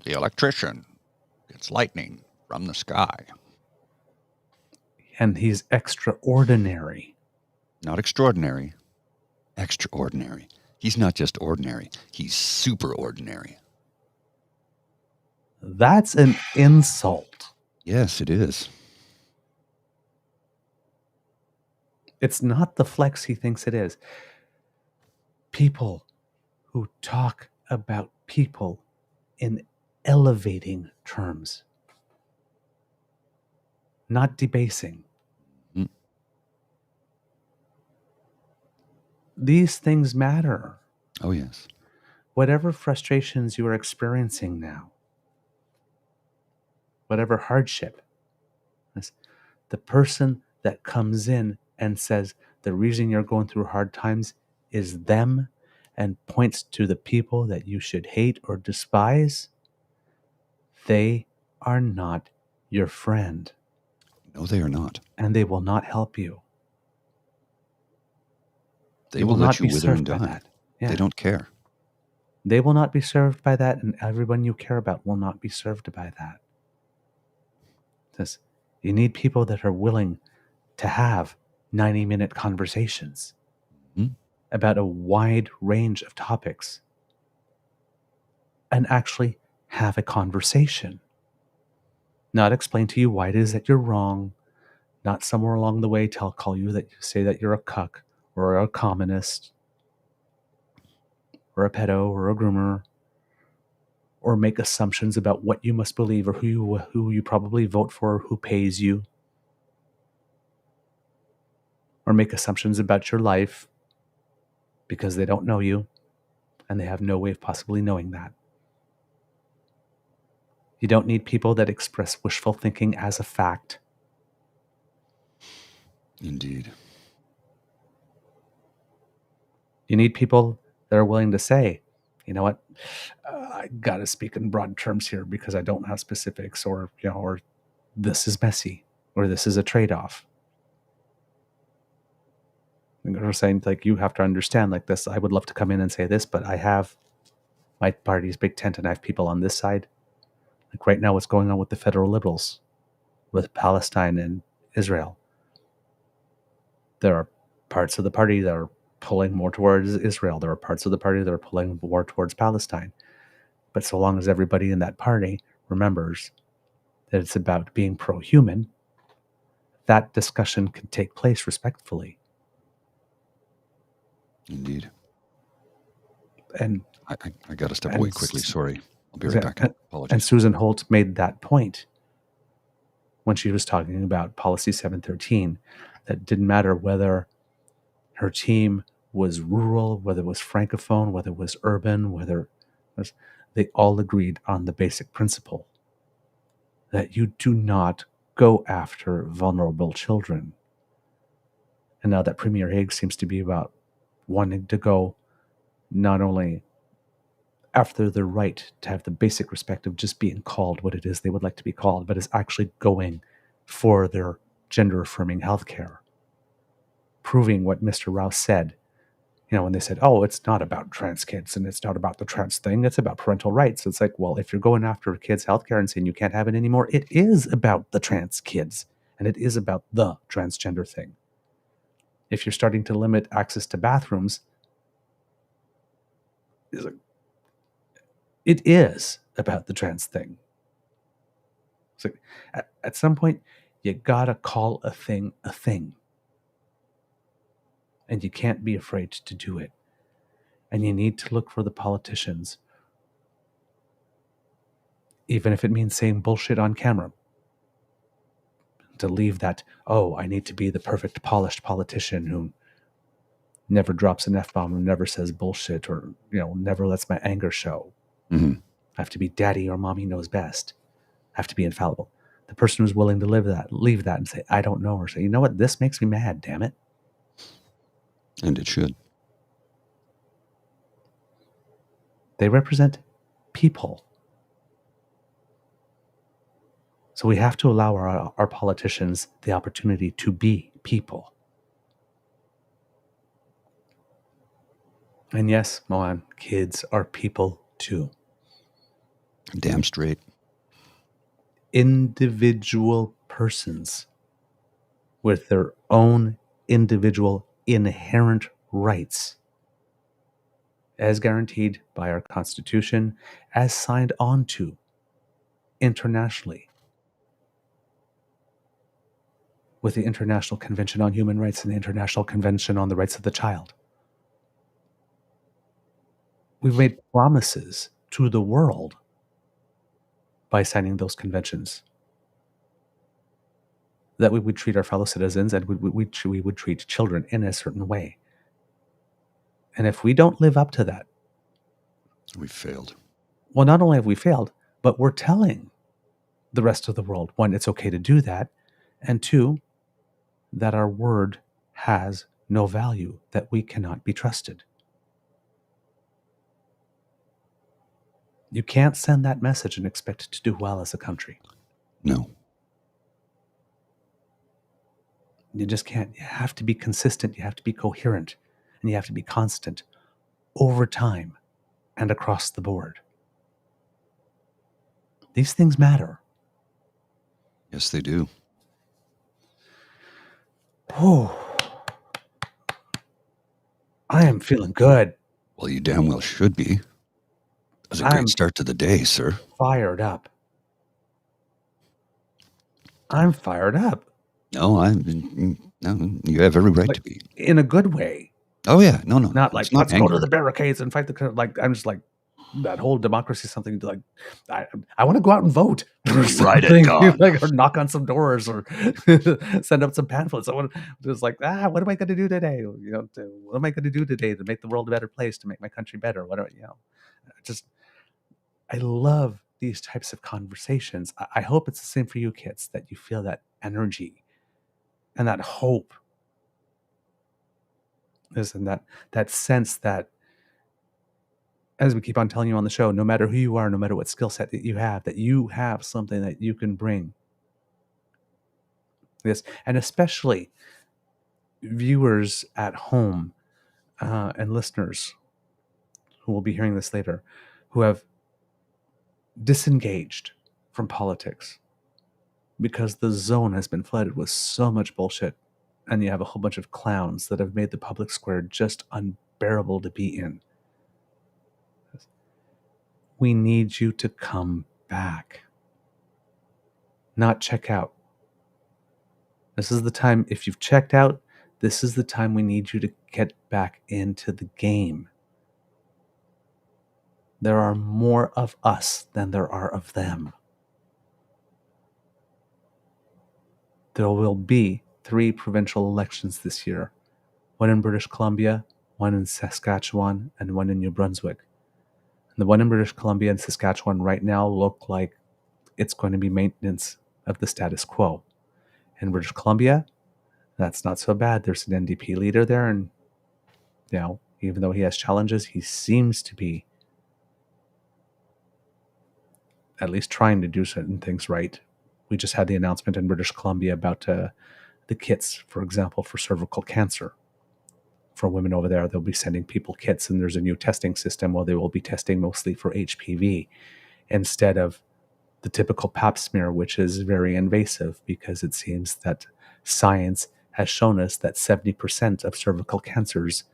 The electrician gets lightning from the sky. And he's extraordinary. Not extraordinary. Extraordinary. He's not just ordinary. He's super ordinary. That's an insult. Yes, it is. It's not the flex he thinks it is. People who talk about people in elevating terms, not debasing. Mm. These things matter. Oh, yes. Whatever frustrations you are experiencing now, whatever hardship, the person that comes in and says the reason you're going through hard times is them and points to the people that you should hate or despise, they are not your friend. No, they are not. And they will not help you. They will let you wither and die. Yeah. They don't care. They will not be served by that, and everyone you care about will not be served by that. You need people that are willing to have 90-minute conversations about a wide range of topics and actually have a conversation. Not explain to you why it is that you're wrong, not somewhere along the way call you that you say that you're a cuck or a communist or a pedo or a groomer, or make assumptions about what you must believe or who you probably vote for or who pays you, or make assumptions about your life because they don't know you and they have no way of possibly knowing that. You don't need people that express wishful thinking as a fact. Indeed. You need people that are willing to say, you know what, I got to speak in broad terms here because I don't have specifics, or this is messy, or this is a trade-off. And they're saying, like, you have to understand, like, this, I would love to come in and say this, but I have my party's big tent and I have people on this side. Like right now, what's going on with the federal liberals, with Palestine and Israel. There are parts of the party that are pulling more towards Israel. There are parts of the party that are pulling more towards Palestine. But so long as everybody in that party remembers that it's about being pro-human, that discussion can take place respectfully. Indeed. And I got to step away quickly. Sorry. I'll be right back. and Apologies. Susan Holt made that point when she was talking about Policy 713, that it didn't matter whether her team was rural, whether it was francophone, whether it was urban, whether it was, they all agreed on the basic principle that you do not go after vulnerable children. And now that Premier Hague seems to be about wanting to go not only after the right to have the basic respect of just being called what it is they would like to be called, but is actually going for their gender-affirming healthcare. Proving what Mr. Rouse said, when they said, oh, it's not about trans kids and it's not about the trans thing, it's about parental rights. It's like, well, if you're going after kids' healthcare and saying you can't have it anymore, it is about the trans kids and it is about the transgender thing. If you're starting to limit access to bathrooms, it is about the trans thing. It's like, at some point, you gotta call a thing a thing. And you can't be afraid to do it. And you need to look for the politicians, even if it means saying bullshit on camera, to leave that, oh, I need to be the perfect polished politician who never drops an F-bomb, who never says bullshit, or never lets my anger show. Mm-hmm. I have to be daddy or mommy knows best. I have to be infallible. The person who's willing to leave that and say, I don't know, or say, you know what, this makes me mad, damn it. And it should. They represent people. So we have to allow our politicians the opportunity to be people. And yes, Moan, kids are people too. Damn straight. Individual persons with their own individual inherent rights, as guaranteed by our Constitution, as signed on to internationally with the International Convention on Human Rights and the International Convention on the Rights of the Child. We've made promises to the world by signing those conventions that we would treat our fellow citizens and we would treat children in a certain way. And if we don't live up to that, we've failed. Well, not only have we failed, but we're telling the rest of the world, one, it's okay to do that, and two, that our word has no value, that we cannot be trusted. You can't send that message and expect to do well as a country. No. You just can't. You have to be consistent, you have to be coherent, and you have to be constant over time and across the board. These things matter. Yes, they do. Oh, I am feeling good. Well, you damn well should be. It was a great start to the day, sir. Fired up. I'm fired up. No, you have every right to be. In a good way. Oh, yeah. No. Not like, let's go to the barricades and fight the... Like, I'm just like, that whole democracy is something like, I want to go out and vote. Right it, God. Or knock on some doors or send up some pamphlets. I want to just like, what am I going to do today? What am I going to do today to make the world a better place, to make my country better? I love these types of conversations. I hope it's the same for you kids, that you feel that energy and that hope. Listen, that sense that, as we keep on telling you on the show, no matter who you are, no matter what skill set that you have something that you can bring. Yes, and especially viewers at home and listeners who will be hearing this later, who have disengaged from politics because the zone has been flooded with so much bullshit, and you have a whole bunch of clowns that have made the public square just unbearable to be in. we need you to come back, not check out. This is the time, if you've checked out, this is the time we need you to get back into the game. There are more of us than there are of them. There will be 3 provincial elections this year, one in British Columbia, one in Saskatchewan, and one in New Brunswick. And the one in British Columbia and Saskatchewan right now look like it's going to be maintenance of the status quo. In British Columbia, that's not so bad. There's an NDP leader there, and even though he has challenges, he seems to be at least trying to do certain things right. We just had the announcement in British Columbia about the kits, for example, for cervical cancer. For women over there, they'll be sending people kits, and there's a new testing system where they will be testing mostly for HPV instead of the typical pap smear, which is very invasive, because it seems that science has shown us that 70% of cervical cancers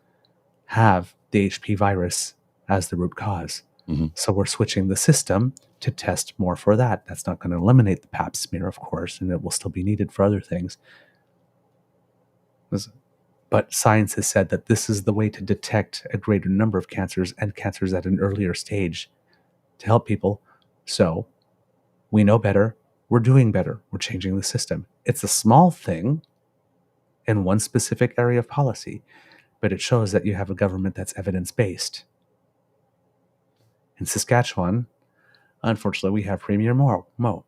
have the HP virus as the root cause. Mm-hmm. So we're switching the system to test more for that. That's not going to eliminate the pap smear, of course, and it will still be needed for other things. But science has said that this is the way to detect a greater number of cancers, and cancers at an earlier stage, to help people. So we know better. We're doing better. We're changing the system. It's a small thing in one specific area of policy, but it shows that you have a government that's evidence-based. In Saskatchewan, unfortunately, we have Premier Mo,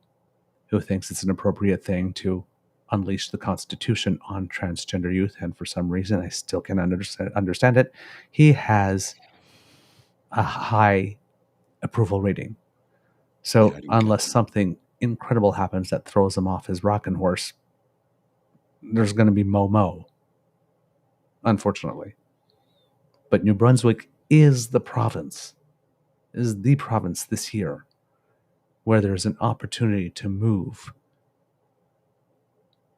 who thinks it's an appropriate thing to unleash the Constitution on transgender youth, and for some reason, I still can't understand it, he has a high approval rating. So unless something incredible happens that throws him off his rocking horse, there's going to be Mo, unfortunately. But New Brunswick is the province this year where there's an opportunity to move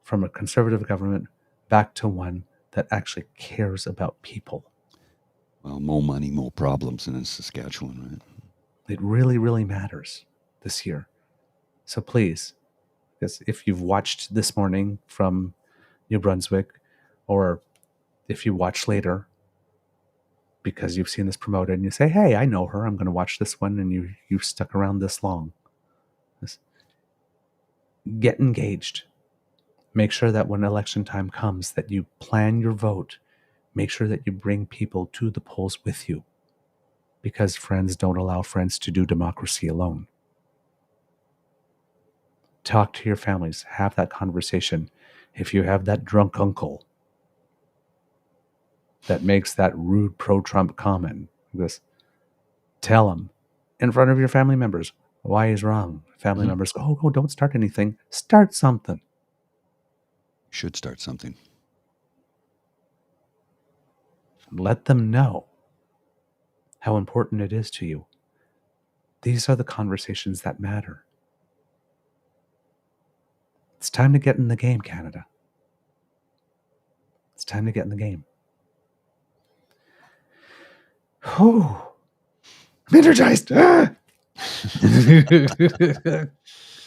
from a conservative government back to one that actually cares about people. Well, more money, more problems in Saskatchewan, right? It really, really matters this year. So please, because if you've watched this morning from New Brunswick, or if you watch later because you've seen this promoted and you say, hey, I know her, I'm going to watch this one, and you've stuck around this long. Get engaged. Make sure that when election time comes that you plan your vote. Make sure that you bring people to the polls with you, because friends don't allow friends to do democracy alone. Talk to your families. Have that conversation. If you have that drunk uncle that makes that rude pro-Trump comment, tell him in front of your family members why he's wrong. Family members go, oh, don't start anything. Start something. Should start something. Let them know how important it is to you. These are the conversations that matter. It's time to get in the game, Canada. It's time to get in the game. Oh, I'm energized. I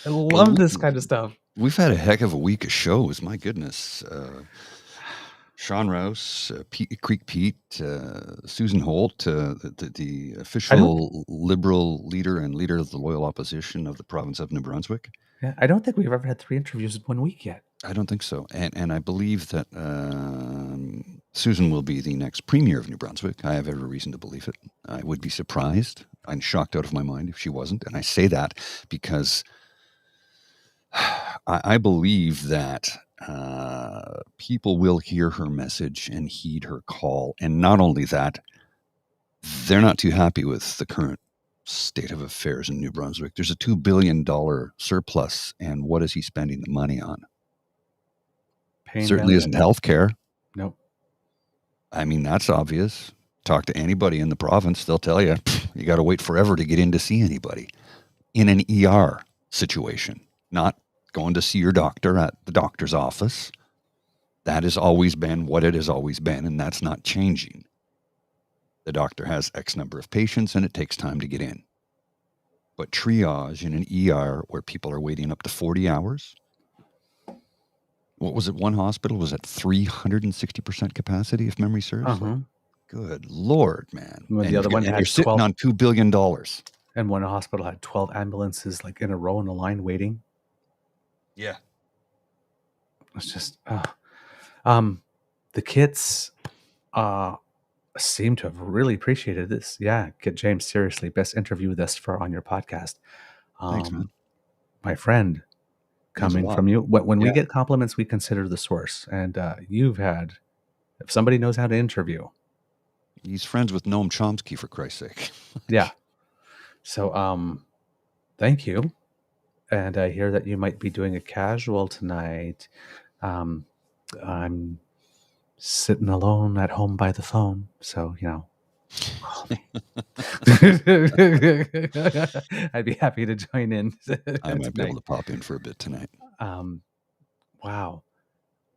love this kind of stuff. We've had a heck of a week of shows. My goodness. Sean Rouse, Creek Pete, Susan Holt, the official Liberal leader and leader of the loyal opposition of the province of New Brunswick. Yeah, I don't think we've ever had 3 interviews in 1 week yet. I don't think so. And I believe that Susan will be the next premier of New Brunswick. I have every reason to believe it. I would be surprised. I'm shocked out of my mind if she wasn't. And I say that because I believe that people will hear her message and heed her call. And not only that, they're not too happy with the current state of affairs in New Brunswick. There's a $2 billion surplus, and what is he spending the money on? Certainly isn't healthcare. Nope. I mean, that's obvious. Talk to anybody in the province, they'll tell you, you got to wait forever to get in to see anybody in an ER situation, not going to see your doctor at the doctor's office. That has always been what it has always been, and that's not changing. The doctor has X number of patients, and it takes time to get in. but triage in an ER where people are waiting up to 40 hours. What was it? One hospital was at 360% capacity, if memory serves. Uh-huh. Good Lord, man. Well, the And, other one and had you're sitting 12 on $2 billion. and one hospital had 12 ambulances like in a row in a line waiting. Yeah. It's just the kids seem to have really appreciated this. Yeah, get James, seriously, best interview thus far on your podcast. Thanks, man. My friend, Means a coming lot. from you. When we Yeah. get compliments, we consider the source. And you've had, if somebody knows how to interview, He's friends with Noam Chomsky, for Christ's sake. yeah. So thank you. And I hear that you might be doing a casual tonight. I'm sitting alone at home by the phone, so call me. I'd be happy to join in. I might be able tonight. to pop in for a bit tonight. Wow,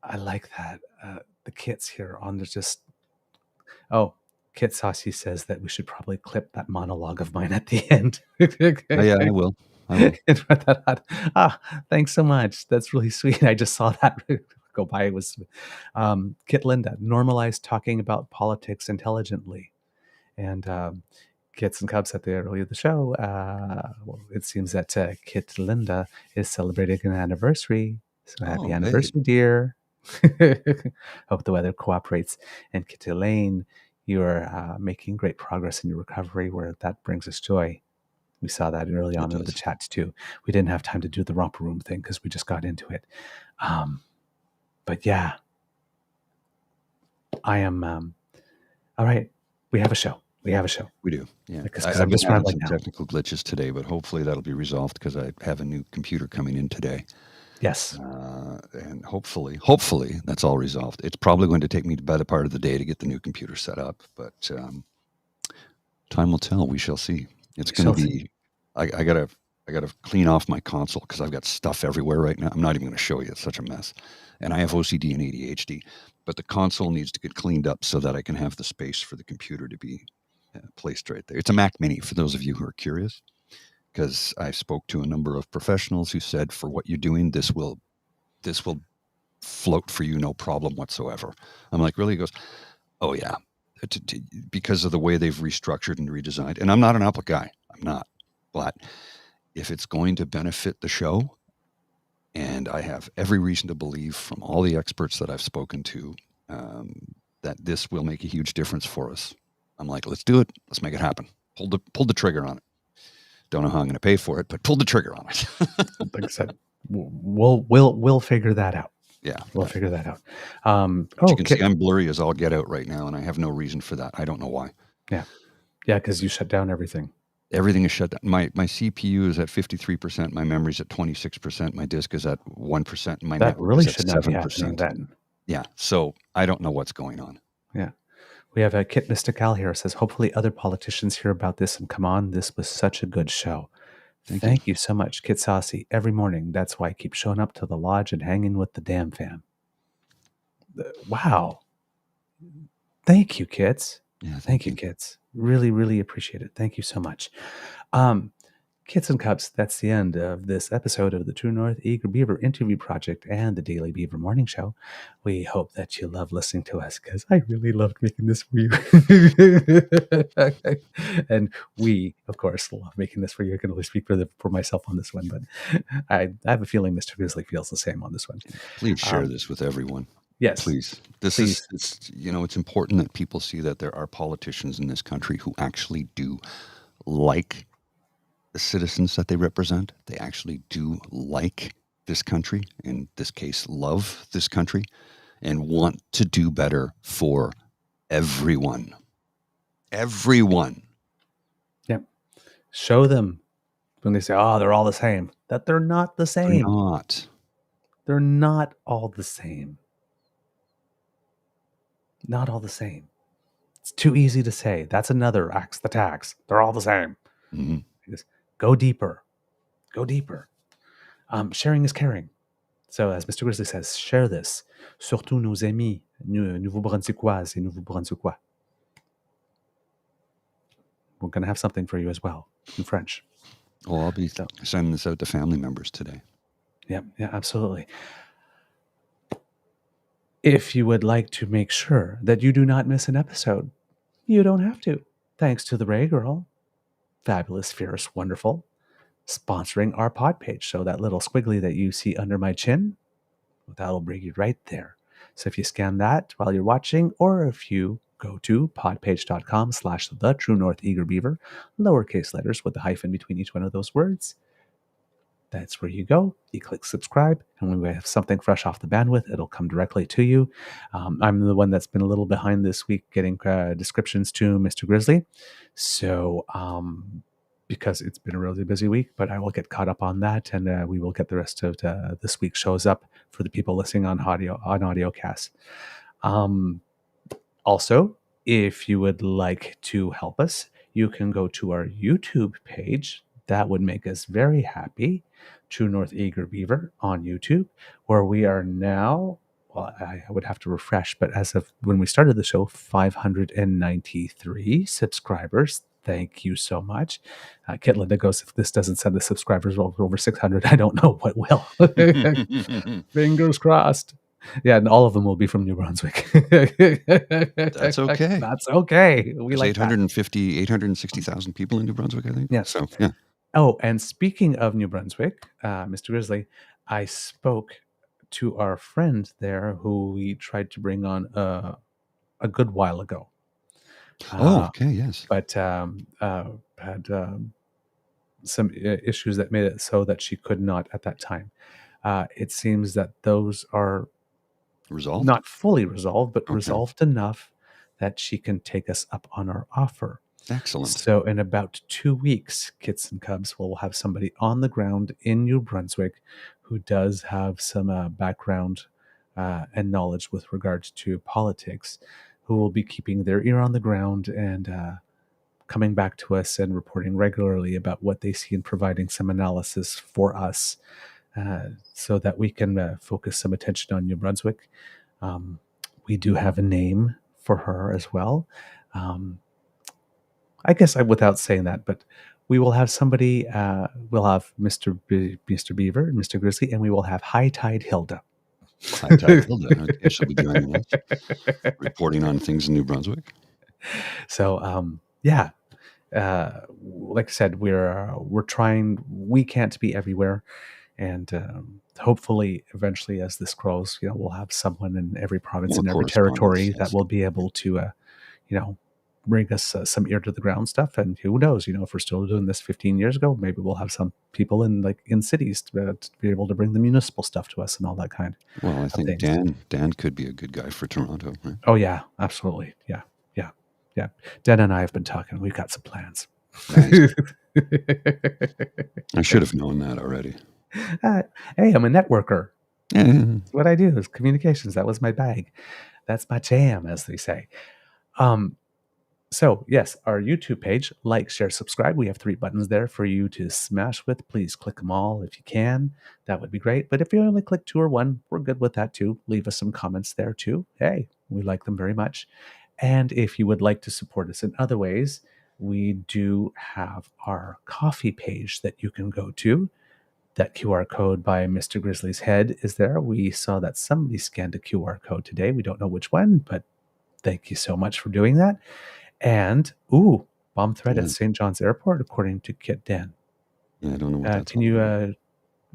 I like that. The kits here on the just. Kit Saucy says that we should probably clip that monologue of mine at the end. Oh, yeah, I will. And put that out. Thanks so much. That's really sweet. I just saw that go by. It was Kit Linda, normalized talking about politics intelligently. And Kits and Cubs at the early of the show, it seems that Kit Linda is celebrating an anniversary. So happy anniversary, dear. Hope the weather cooperates. And Kit Elaine, you are making great progress in your recovery, where that brings us joy. We saw that early on in the chat too. We didn't have time to do the romper room thing because we just got into it. But yeah, I am. All right, we have a show. We do. Yeah. I'm just having rambling some now. technical glitches today, but hopefully that'll be resolved because I have a new computer coming in today. Yes. And hopefully that's all resolved. It's probably going to take me the better part of the day to get the new computer set up, but time will tell. We shall see. It's going to be. I gotta clean off my console because I've got stuff everywhere right now. I'm not even going to show you. It's such a mess, and I have OCD and ADHD. But the console needs to get cleaned up so that I can have the space for the computer to be placed right there. It's a Mac Mini for those of you who are curious, because I spoke to a number of professionals who said, for what you're doing, this will float for you, no problem whatsoever. I'm like, really? He goes, oh yeah, because of the way they've restructured and redesigned. And I'm not an Apple guy. I'm not. But if it's going to benefit the show, and I have every reason to believe from all the experts that I've spoken to that this will make a huge difference for us, I'm like, let's do it. Let's make it happen. Pull the trigger on it. Don't know how I'm going to pay for it, but pull the trigger on it. Like I said, we'll figure that out. Yeah, we'll figure that out. You can see I'm blurry as all get out right now, and I have no reason for that. I don't know why. Yeah, because you shut down everything. Everything is shut down. My CPU is at 53%. My memory's at 26%. My disk is at 1%. And my that network really is should at not 7%. be happening then. Yeah, so I don't know what's going on. Yeah. We have a Kit Mystical here says, hopefully other politicians hear about this and come on. This was such a good show. Thank you so much, Kit Saucy. Every morning. That's why I keep showing up to the lodge and hanging with the damn fam. Wow. Thank you, Kits. Yeah, thank you, Kits. Really, really appreciate it. Thank you so much. Kits and Cups, that's the end of this episode of the True North Eager Beaver Interview Project and the Daily Beaver Morning Show. We hope that you love listening to us, because I really loved making this for you. And we, of course, love making this for you. I can only speak for myself on this one, but I have a feeling Mr. Grizzly feels the same on this one. Please share this with everyone. Yes. Please. It's important that people see that there are politicians in this country who actually do like the citizens that they represent. They actually do like this country, in this case, love this country, and want to do better for everyone. Everyone. Yep. Show them when they say, oh, they're all the same, that they're not the same. They're not. They're not all the same. Not all the same. It's too easy to say. That's another axe the tax. They're all the same. Mm-hmm. Go deeper. Go deeper. Sharing is caring. So as Mr. Grizzly says, share this. Surtout nos amis Nouveau-Brunswickoises et Nouveau-Brunswickois. We're going to have something for you as well in French. Oh, I'll be So, sending this out to family members today. yeah, absolutely. If you would like to make sure that you do not miss an episode, you don't have to. Thanks to the Ray Girl, fabulous, fierce, wonderful, sponsoring our pod page. So that little squiggly that you see under my chin, that'll bring you right there. So if you scan that while you're watching, or if you go to podpage.com/the True North Eager Beaver, lowercase letters with a hyphen between each one of those words, that's where you go. You click subscribe, and when we have something fresh off the bandwidth, it'll come directly to you. I'm the one that's been a little behind this week getting descriptions to Mr. Grizzly. So, because it's been a really busy week, but I will get caught up on that, and we will get the rest of this week's shows up for the people listening on audio cast. Also, if you would like to help us, you can go to our YouTube page. That would make us very happy. True North Eager Beaver on YouTube, where we are now, well, I would have to refresh, but as of when we started the show, 593 subscribers. Thank you so much. Kit Linda goes, if this doesn't send the subscribers over 600, I don't know what will. Fingers crossed. Yeah, and all of them will be from New Brunswick. That's okay. That's okay. We There's like 850, 860,000 people in New Brunswick, I think. Yes. So, yeah. Oh, and speaking of New Brunswick, Mr. Grizzly, I spoke to our friend there who we tried to bring on a good while ago. Okay, yes. But had some issues that made it so that she could not at that time. It seems that those are Resolved? not fully resolved, but Okay. resolved enough that she can take us up on our offer. Excellent. So in about 2 weeks, Kits and Cubs will have somebody on the ground in New Brunswick who does have some background and knowledge with regards to politics, who will be keeping their ear on the ground and coming back to us and reporting regularly about what they see and providing some analysis for us so that we can focus some attention on New Brunswick. We do have a name for her as well. I guess without saying that, but we will have somebody, we'll have Mr. Beaver and Mr. Grizzly, and we will have High Tide Hilda. High Tide Hilda. Okay, she'll be joining us, reporting on things in New Brunswick. So, yeah, like I said, we're trying. We can't be everywhere, and hopefully, eventually, as this grows, we'll have someone in every province and every territory that will be able to, bring us some ear to the ground stuff. And who knows, if we're still doing this 15 years ago, maybe we'll have some people in cities to be able to bring the municipal stuff to us and all that kind. Well, I think Dan could be a good guy for Toronto. Right? Oh yeah, absolutely. Yeah. Dan and I have been talking. We've got some plans. Nice. I should have known that already. Hey, I'm a networker. Yeah. That's what I do is communications. That was my bag. That's my jam, as they say. So yes, our YouTube page, like, share, subscribe. We have 3 buttons there for you to smash with. Please click them all if you can. That would be great. But if you only click 2 or 1, we're good with that too. Leave us some comments there too. Hey, we like them very much. And if you would like to support us in other ways, we do have our coffee page that you can go to. That QR code by Mr. Grizzly's head is there. We saw that somebody scanned a QR code today. We don't know which one, but thank you so much for doing that. And, bomb threat at St. John's Airport, according to Kit Dan. Yeah, I don't know what that's Can you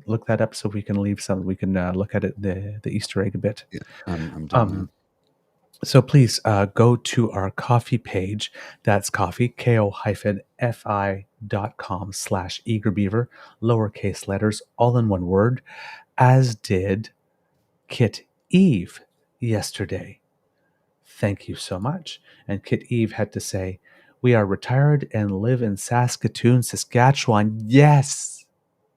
look that up so we can leave some? We can look at it, the Easter egg a bit. Yeah, I'm done. So please go to our coffee page. That's coffee, ko-fi.com/eagerbeaver, lowercase letters, all in one word, as did Kit Eve yesterday. Thank you so much. And Kit Eve had to say, we are retired and live in Saskatoon, Saskatchewan. Yes!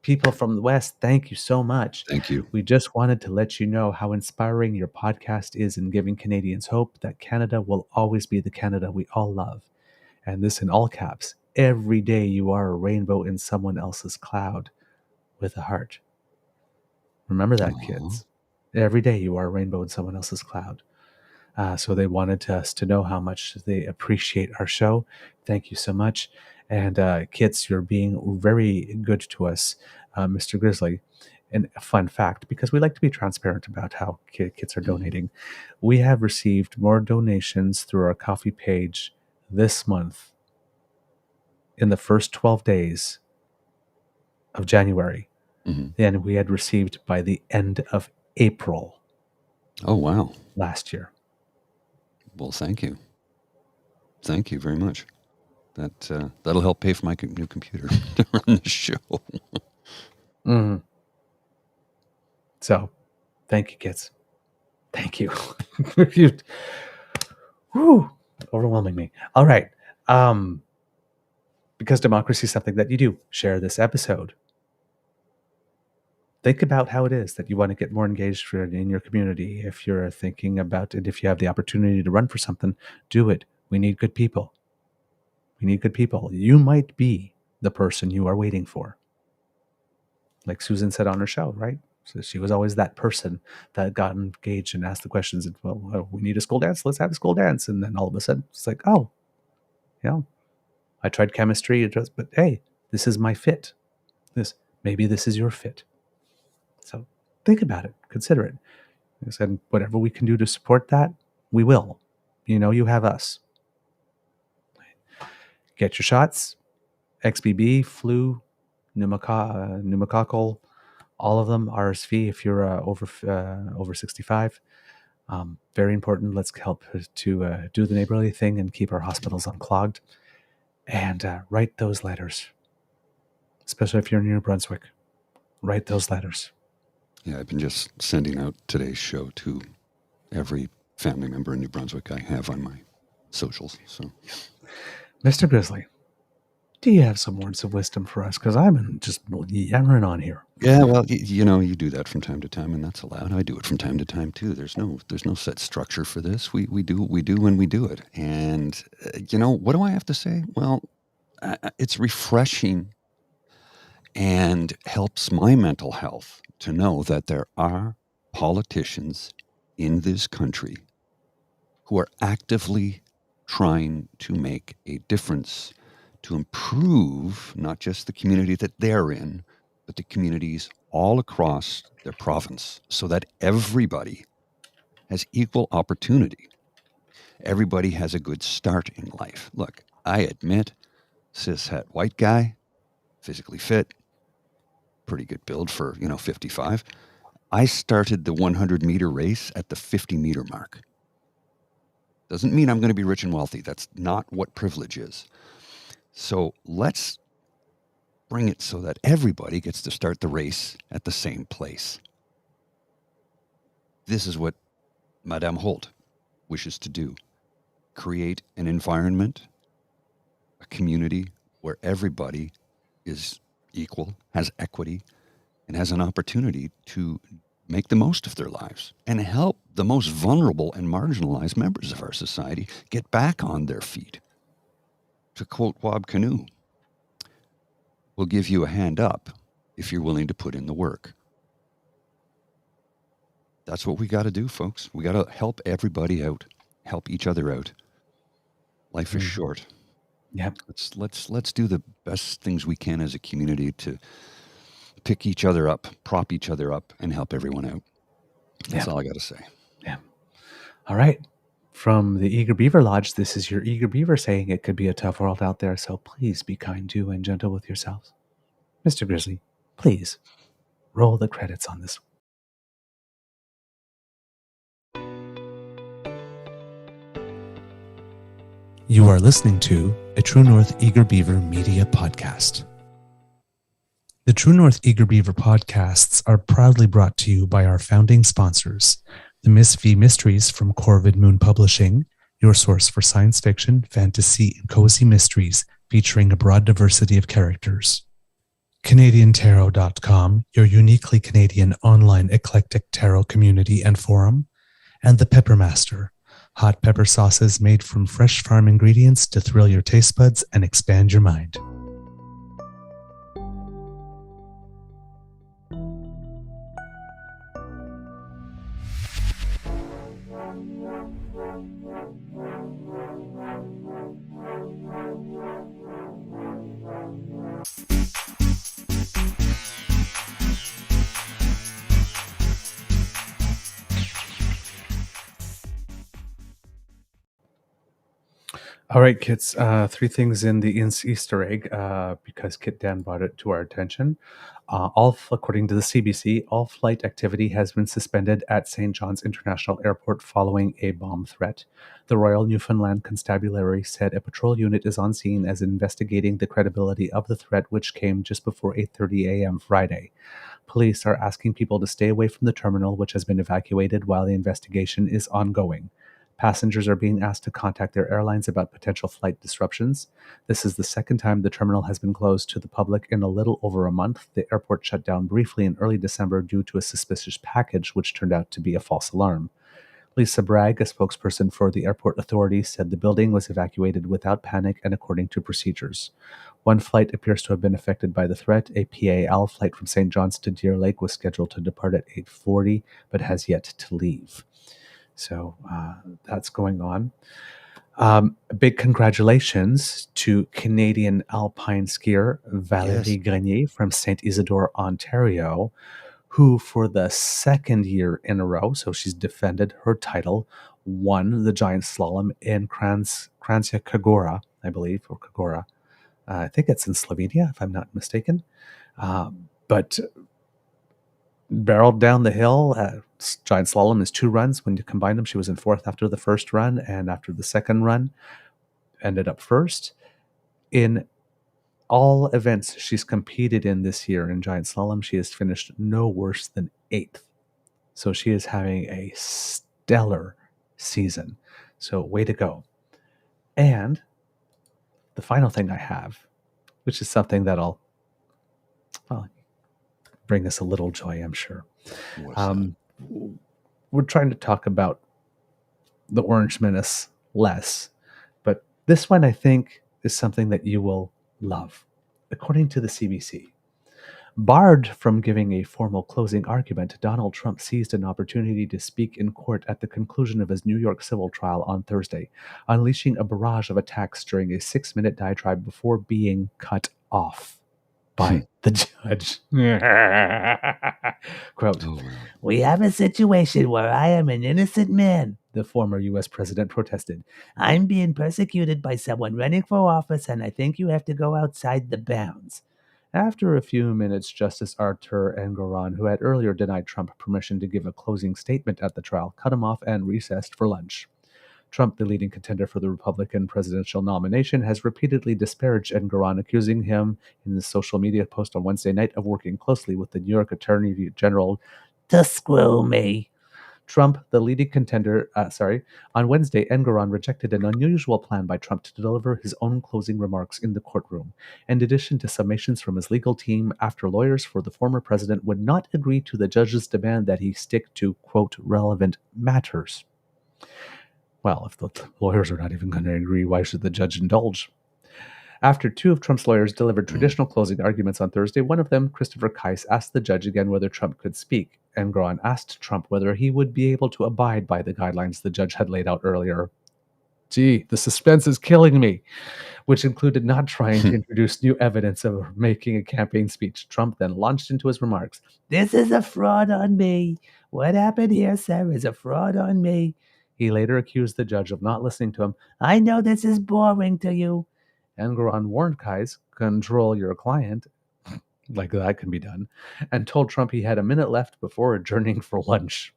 People from the West, thank you so much. Thank you. We just wanted to let you know how inspiring your podcast is in giving Canadians hope that Canada will always be the Canada we all love. And this in all caps. Every day you are a rainbow in someone else's cloud with a heart. Remember that, kids. Every day you are a rainbow in someone else's cloud. So they wanted us to know how much they appreciate our show. Thank you so much. And Kits, you're being very good to us, Mr. Grizzly. And a fun fact, because we like to be transparent about how Kits are donating, we have received more donations through our coffee page this month in the first 12 days of January than we had received by the end of April Oh, wow. last year. Well, thank you. Thank you very much. That'll help pay for my new computer to run the show. Mm-hmm. So, thank you, kids. Thank you. Whew, overwhelming me. All right. Because democracy is something that you do. Share this episode. Think about how it is that you want to get more engaged in your community. If you're thinking about it, if you have the opportunity to run for something, do it. We need good people. We need good people. You might be the person you are waiting for. Like Susan said on her show, right? So she was always that person that got engaged and asked the questions. And, well, we need a school dance. Let's have a school dance. And then all of a sudden, it's like, oh, I tried chemistry, but hey, this is my fit. Maybe this is your fit. So think about it. Consider it. I said, whatever we can do to support that, we will. You have us. Get your shots. XBB, flu, pneumococcal, all of them. RSV if you're over 65. Very important. Let's help to do the neighborly thing and keep our hospitals unclogged. And write those letters, especially if you're in New Brunswick. Write those letters. Yeah, I've been just sending out today's show to every family member in New Brunswick I have on my socials. So, Mr. Grizzly, do you have some words of wisdom for us? Because I'm just yammering on here. Yeah, well, you do that from time to time, and that's allowed. I do it from time to time too. There's no set structure for this. We do when we do it. And what do I have to say? Well, it's refreshing and helps my mental health to know that there are politicians in this country who are actively trying to make a difference, to improve not just the community that they're in, but the communities all across their province, so that everybody has equal opportunity. Everybody has a good start in life. Look, I admit, cishet white guy, physically fit, pretty good build for 55. I started the 100-meter race at the 50-meter mark. Doesn't mean I'm going to be rich and wealthy. That's not what privilege is. So let's bring it so that everybody gets to start the race at the same place. This is what Madame Holt wishes to do. Create an environment, a community where everybody is equal, has equity, and has an opportunity to make the most of their lives and help the most vulnerable and marginalized members of our society get back on their feet. To quote Wab Canoe, we'll give you a hand up if you're willing to put in the work. That's what we got to do, folks. We got to help everybody out, help each other out. Life is short. Yeah. Let's do the best things we can as a community to pick each other up, prop each other up, and help everyone out. That's all I got to say. Yeah. All right. From the Eager Beaver Lodge, this is your Eager Beaver saying it could be a tough world out there, so please be kind to and gentle with yourselves. Mr. Grizzly, please roll the credits on this. You are listening to a True North Eager Beaver Media Podcast. The True North Eager Beaver podcasts are proudly brought to you by our founding sponsors, the Miss V Mysteries from Corvid Moon Publishing, your source for science fiction, fantasy, and cozy mysteries featuring a broad diversity of characters. CanadianTarot.com, your uniquely Canadian online eclectic tarot community and forum, and The Peppermaster, hot pepper sauces made from fresh farm ingredients to thrill your taste buds and expand your mind. All right, kids. Three things in the Easter egg because Kit Dan brought it to our attention. According to the CBC, all flight activity has been suspended at St. John's International Airport following a bomb threat. The Royal Newfoundland Constabulary said a patrol unit is on scene as investigating the credibility of the threat, which came just before 8:30 a.m. Friday. Police are asking people to stay away from the terminal, which has been evacuated while the investigation is ongoing. Passengers are being asked to contact their airlines about potential flight disruptions. This is the second time the terminal has been closed to the public in a little over a month. The airport shut down briefly in early December due to a suspicious package, which turned out to be a false alarm. Lisa Bragg, a spokesperson for the airport authorities, said the building was evacuated without panic and according to procedures. One flight appears to have been affected by the threat. A PAL flight from St. John's to Deer Lake was scheduled to depart at 8:40, but has yet to leave. So that's going on. Big congratulations to Canadian alpine skier Valérie Grenier from St. Isidore, Ontario, who for the second year in a row, so she's defended her title, won the giant slalom in Kranjska Kagora, I believe, or Kagora. I think it's in Slovenia, if I'm not mistaken. But barreled down the hill. Giant slalom is 2 runs. When you combine them, she was in 4th after the first run, and after the second run, ended up 1st. In all events she's competed in this year in giant slalom, she has finished no worse than 8th. So she is having a stellar season. So way to go. And the final thing I have, which is something that'll bring us a little joy, I'm sure. We're trying to talk about the Orange Menace less, but this one I think is something that you will love. According to the CBC, barred from giving a formal closing argument, Donald Trump seized an opportunity to speak in court at the conclusion of his New York civil trial on Thursday, unleashing a barrage of attacks during a 6-minute diatribe before being cut off by the judge. Quote, "We have a situation where I am an innocent man," the former U.S. president protested. "I'm being persecuted by someone running for office, and I think you have to go outside the bounds." After a few minutes, Justice Arthur Engoron, who had earlier denied Trump permission to give a closing statement at the trial, cut him off and recessed for lunch. Trump, the leading contender for the Republican presidential nomination, has repeatedly disparaged Engoron, accusing him in his social media post on Wednesday night of working closely with the New York Attorney General to screw me. Trump, the leading contender, on Wednesday, Engoron rejected an unusual plan by Trump to deliver his own closing remarks in the courtroom. In addition to summations from his legal team, after lawyers for the former president would not agree to the judge's demand that he stick to, quote, relevant matters. Well, if the lawyers are not even going to agree, why should the judge indulge? After 2 of Trump's lawyers delivered traditional closing arguments on Thursday, one of them, Christopher Keiss, asked the judge again whether Trump could speak. Engoron asked Trump whether he would be able to abide by the guidelines the judge had laid out earlier. Gee, the suspense is killing me, which included not trying to introduce new evidence of making a campaign speech. Trump then launched into his remarks. "This is a fraud on me. What happened here, sir, is a fraud on me." He later accused the judge of not listening to him. "I know this is boring to you." Engoron warned Keiss, "Control your client," like that can be done, and told Trump he had a minute left before adjourning for lunch.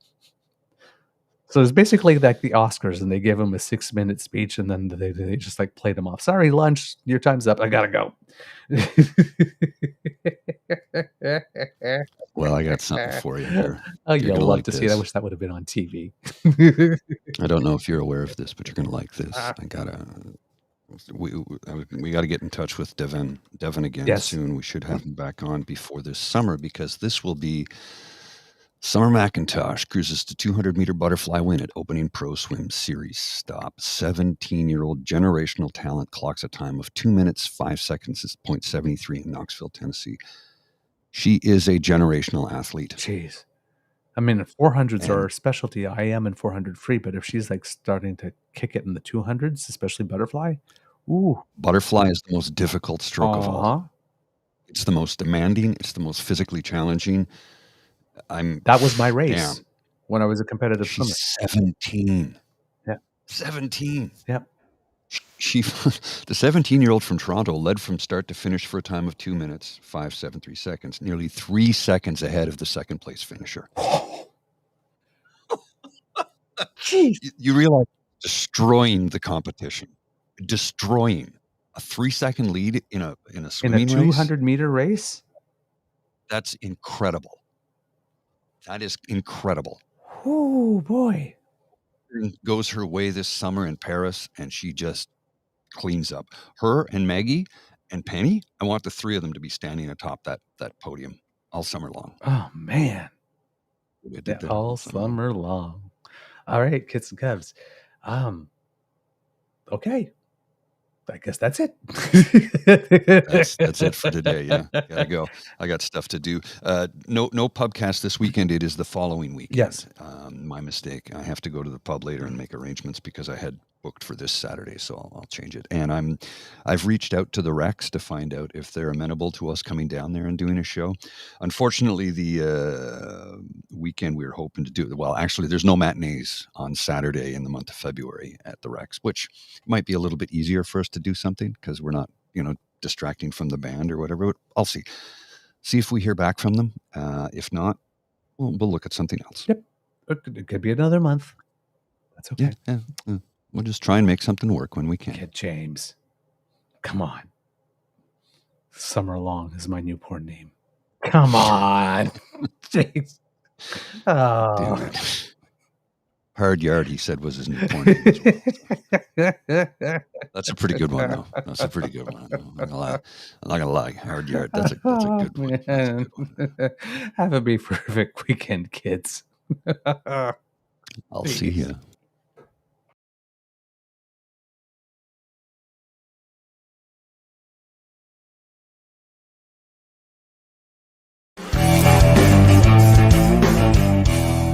So it's basically like the Oscars, and they gave him a 6-minute speech, and then they just like played him off. "Sorry, lunch, your time's up. I gotta go." Well, I got something for you here. Oh, You're you'll gonna love like to see it. I this. wish that would have been on TV. I don't know if you're aware of this, but you're going to like this. We got to get in touch with Devin again Yes. soon. We should have him back on before this summer, because this will be Summer McIntosh cruises to 200-meter butterfly win at opening Pro Swim Series stop. 17-year-old generational talent clocks a time of 2 minutes, 5 seconds, it's 0.73 in Knoxville, Tennessee. She is a generational athlete. Jeez. I mean, 400s are her specialty. I am in 400 free, but if she's like starting to kick it in the 200s, especially butterfly, ooh. Butterfly is the most difficult stroke of all. Uh-huh. It's the most demanding. It's the most physically challenging. That was my race when I was a competitive swimmer. She's 17. Yeah. 17. Yep. She, the 17-year-old from Toronto, led from start to finish for a time of 2 minutes, 5.73 seconds, nearly 3 seconds ahead of the second place finisher. Jeez. You realize destroying the competition, destroying a 3-second lead in a In a swimming race. 200-meter race? That's incredible. That is incredible. Oh, boy. Goes her way this summer in Paris, and she just cleans up. Her and Maggie and Penny, I want the three of them to be standing atop that podium all summer long. Oh, man. They did that All summer long. All right, kids and cubs. Okay. I guess that's it. That's it for today. Yeah, gotta go. I got stuff to do. No pubcast this weekend. It is the following weekend. Yes. My mistake. I have to go to the pub later and make arrangements because I had booked for this Saturday, so I'll change it. And I've reached out to the Rex to find out if they're amenable to us coming down there and doing a show. Unfortunately, the weekend we were hoping to do, well, actually, there's no matinees on Saturday in the month of February at the Rex, which might be a little bit easier for us to do something because we're not, distracting from the band or whatever. But I'll see if we hear back from them. If not, we'll look at something else. Yep. It could be another month. That's okay. Yeah. We'll just try and make something work when we can. Kid James. Come on. Summer Long is my new porn name. Come on. James. Oh. Damn it. Hard Yard, he said, was his new porn name as well. That's a pretty good one, though. That's a pretty good one. I'm not gonna lie. Hard Yard. That's a good one. That's a good one. Have a be perfect weekend, kids. I'll see you.